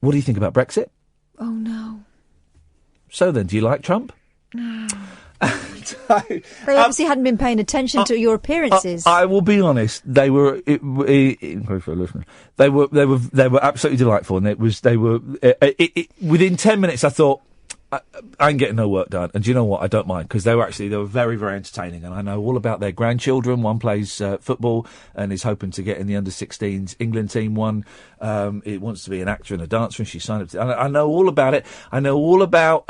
What do you think about Brexit? Oh, no. So then, do you like Trump? No. They obviously hadn't been paying attention to your appearances. I will be honest. They were. They were absolutely delightful, and within 10 minutes, I thought, I ain't getting no work done. And do you know what? I don't mind, because they were very, very entertaining, and I know all about their grandchildren. One plays football and is hoping to get in the under-16s England team. One it wants to be an actor and a dancer, and she signed up. I know all about it. I know all about.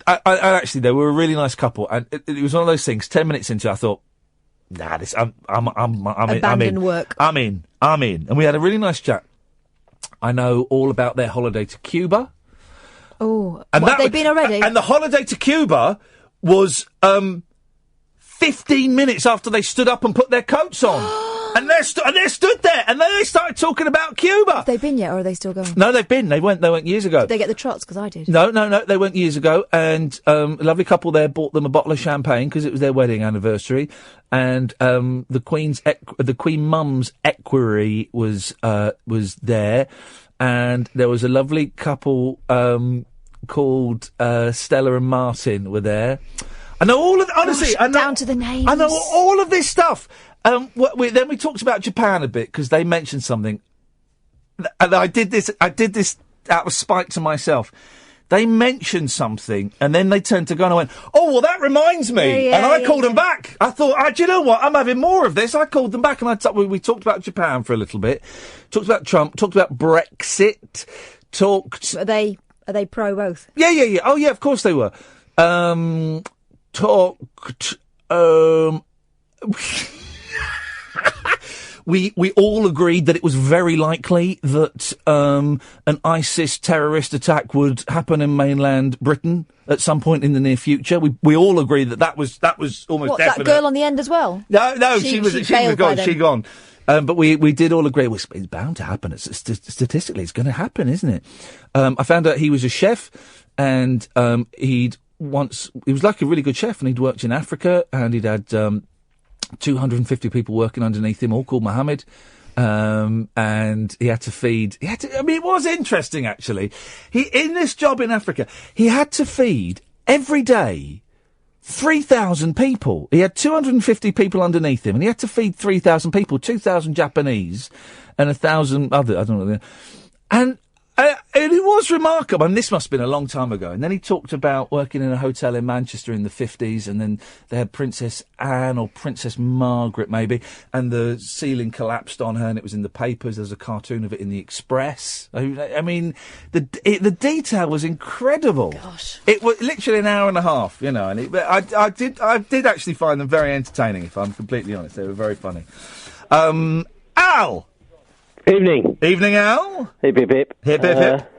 I actually, they were a really nice couple, and it was one of those things. 10 minutes into, I thought, I'm in. Work. I'm in, and we had a really nice chat. I know all about their holiday to Cuba. Oh, and have they been already? And the holiday to Cuba was 15 minutes after they stood up and put their coats on. And they're stood there, and then they started talking about Cuba. Have they been yet, or are they still going? No, they've been. They went years ago. Did they get the trots? Because I did. No, they went years ago, and a lovely couple there bought them a bottle of champagne because it was their wedding anniversary, and the Queen Mum's equerry was there, and there was a lovely couple called Stella and Martin were there. I know all of honestly. Gosh, down to the names. I know all of this stuff. Then we talked about Japan a bit because they mentioned something, and I did this out of spite to myself. They mentioned something, and then they turned to go and I went, "Oh, well, that reminds me," and I called them back. I thought, do you know what? I'm having more of this. I called them back, and we talked about Japan for a little bit, talked about Trump, talked about Brexit, talked. Are they pro both? Yeah. Oh, yeah, of course they were. We all agreed that it was very likely that an ISIS terrorist attack would happen in mainland Britain at some point in the near future. We all agreed that was almost definite. That girl on the end as well? No, she was gone. She gone. But we did all agree it's bound to happen. Statistically, it's going to happen, isn't it? I found out he was a chef, and he was like a really good chef, and he'd worked in Africa, and he'd had 250 people working underneath him, all called Mohammed. And he had to feed. It was interesting, actually. In this job in Africa, he had to feed every day 3,000 people. He had 250 people underneath him, and he had to feed 3,000 people, 2,000 Japanese and 1,000 other. I don't know. And it was remarkable. And this must have been a long time ago. And then he talked about working in a hotel in Manchester in the 50s, and then they had Princess Anne or Princess Margaret, maybe, and the ceiling collapsed on her, and it was in the papers. There's a cartoon of it in the Express. I mean, the detail was incredible. Gosh, it was literally an hour and a half, and I did actually find them very entertaining. If I'm completely honest, they were very funny. Al. Evening, Al. Hip, hip, hip. Hip, hip, hip.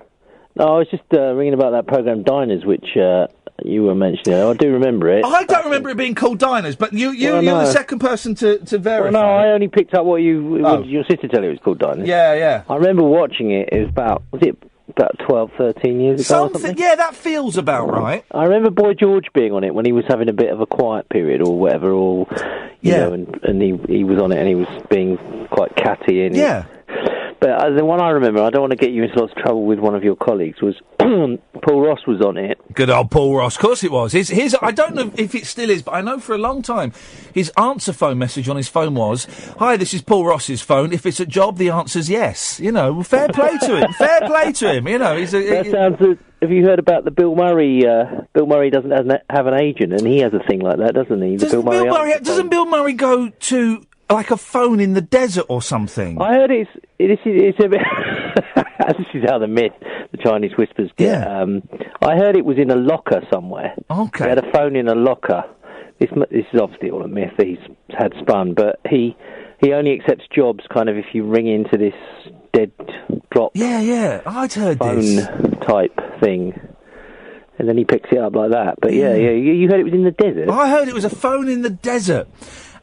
No, I was just ringing about that programme Diners, which you were mentioning. I do remember it. I don't remember it being called Diners, but you're the second person to verify. Well, no, I only picked up what your sister told you it was called Diners. Yeah. I remember watching it. It was about 12, 13 years ago or something? Yeah, that feels about right. I remember Boy George being on it when he was having a bit of a quiet period or whatever, you know, and he was on it and he was being quite catty. And yeah. But the one I remember, I don't want to get you into lots of trouble with one of your colleagues, was Paul Ross was on it. Good old Paul Ross. Of course it was. His I don't know if it still is, but I know for a long time his answer phone message on his phone was, "Hi, this is Paul Ross's phone. If it's a job, the answer's yes." You know, fair play to him. Fair play to him. You know, have you heard about the Bill Murray? Bill Murray doesn't have an agent, and he has a thing like that, doesn't he? Doesn't Bill Murray go to like a phone in the desert or something? I heard it's a bit. This is how the Chinese whispers get. Yeah. I heard it was in a locker somewhere. Okay. He had a phone in a locker. This is obviously all a myth that he's had spun, but he only accepts jobs kind of if you ring into this dead drop. Yeah, I'd heard phone this type thing, and then he picks it up like that. But yeah, you heard it was in the desert. I heard it was a phone in the desert.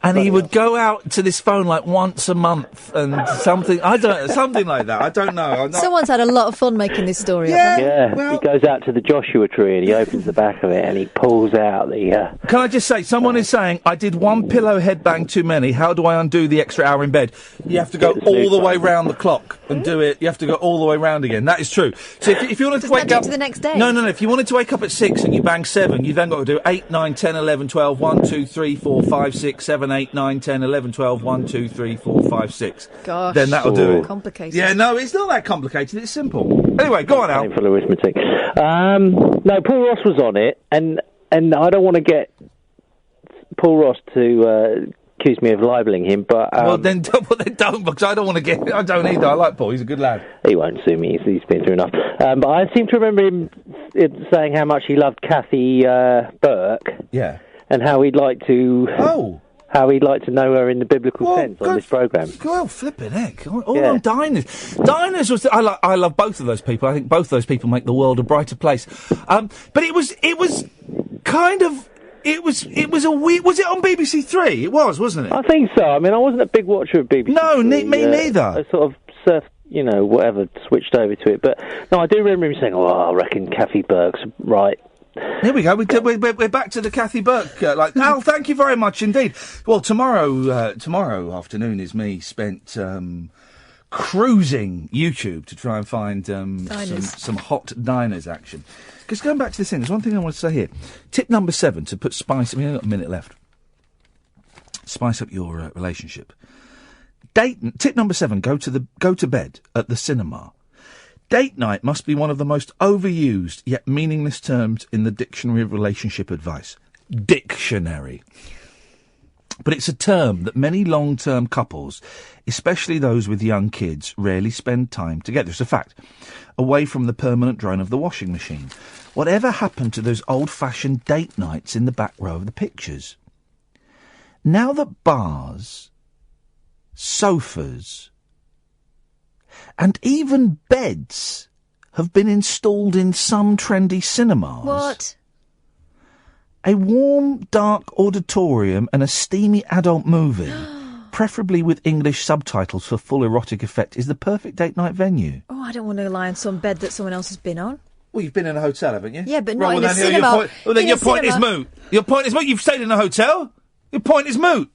And he would go out to this phone like once a month and something like that. I don't know. Someone's had a lot of fun making this story up. Yeah, he goes out to the Joshua tree and he opens the back of it and he pulls out the... Can I just say, someone is saying, I did one pillow headbang too many, how do I undo the extra hour in bed? You have to go all the way round the clock and do it. You have to go all the way round again. That is true. So if you wanted to wake up... to the next day? No. If you wanted to wake up at 6 and you bang 7, you then got to do 8, 9, 10, 11, 12, 1, 2, 3, 4, 5, 6, 7, 8, 9, 10, 11, 12, 1, 2, 3, 4, 5, 6. Gosh. Then that'll do it. Complicated. Yeah, no, it's not that complicated. It's simple. Anyway, go on, Al. Painful arithmetic. No, Paul Ross was on it, and I don't want to get Paul Ross to accuse me of libeling him, but... well, then don't, because I don't want to get... I don't either. I like Paul. He's a good lad. He won't sue me. He's been through enough. But I seem to remember him saying how much he loved Kathy Burke. Yeah. And how he'd like to... Oh! How he'd like to know her in the biblical sense on this programme. Well, flipping heck. All on Diners. Diners was... I love both of those people. I think both of those people make the world a brighter place. But it was kind of... It was a weird... Was it on BBC Three? It was, wasn't it? I think so. I mean, I wasn't a big watcher of BBC No, Three. me neither. I sort of surfed, whatever, switched over to it. But, no, I do remember him saying, I reckon Kathy Burke's right. Here we go. We're back to the Kathy Burke. Al, thank you very much indeed. Well, tomorrow afternoon is me spent cruising YouTube to try and find some hot diners action. Because going back to this thing, there's one thing I want to say here. Tip number 7 to put spice. I mean, I've got a minute left. Spice up your relationship. Tip number 7: go to bed at the cinema. Date night must be one of the most overused yet meaningless terms in the Dictionary of Relationship Advice. Dictionary. But it's a term that many long-term couples, especially those with young kids, rarely spend time together. It's a fact. Away from the permanent drone of the washing machine. Whatever happened to those old-fashioned date nights in the back row of the pictures? Now that bars, sofas, and even beds have been installed in some trendy cinemas. What? A warm, dark auditorium and a steamy adult movie, preferably with English subtitles for full erotic effect, is the perfect date night venue. Oh, I don't want to lie on some bed that someone else has been on. Well, you've been in a hotel, haven't you? Yeah, but not in a cinema. Your point is moot. Your point is moot. You've stayed in a hotel. Your point is moot.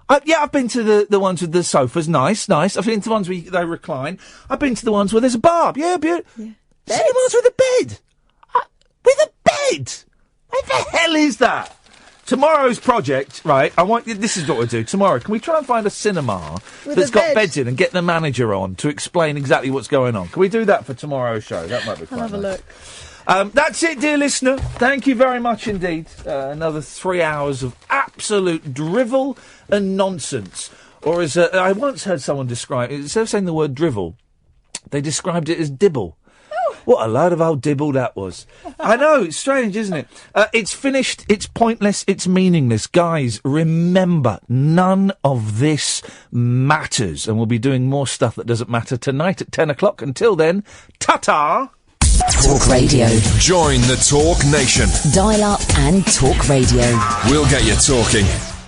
I've been to the ones with the sofas. Nice. I've been to the ones where they recline. I've been to the ones where there's a bar. Yeah, beautiful. Yeah. Cinemas with a bed. With a bed. What the hell is that? Tomorrow's project, right? This is what we'll do tomorrow. Can we try and find a cinema that's got beds in and get the manager on to explain exactly what's going on? Can we do that for tomorrow's show? That might be fun. I'll have a look. That's it, dear listener. Thank you very much indeed. Another 3 hours of absolute drivel and nonsense. Or as I once heard someone describe it, instead of saying the word drivel, they described it as dibble. What a load of old dibble that was. I know, it's strange, isn't it? It's finished, it's pointless, it's meaningless. Guys, remember, none of this matters. And we'll be doing more stuff that doesn't matter tonight at 10 o'clock. Until then, ta-ta! Talk Radio. Join the Talk Nation. Dial up and talk radio. We'll get you talking.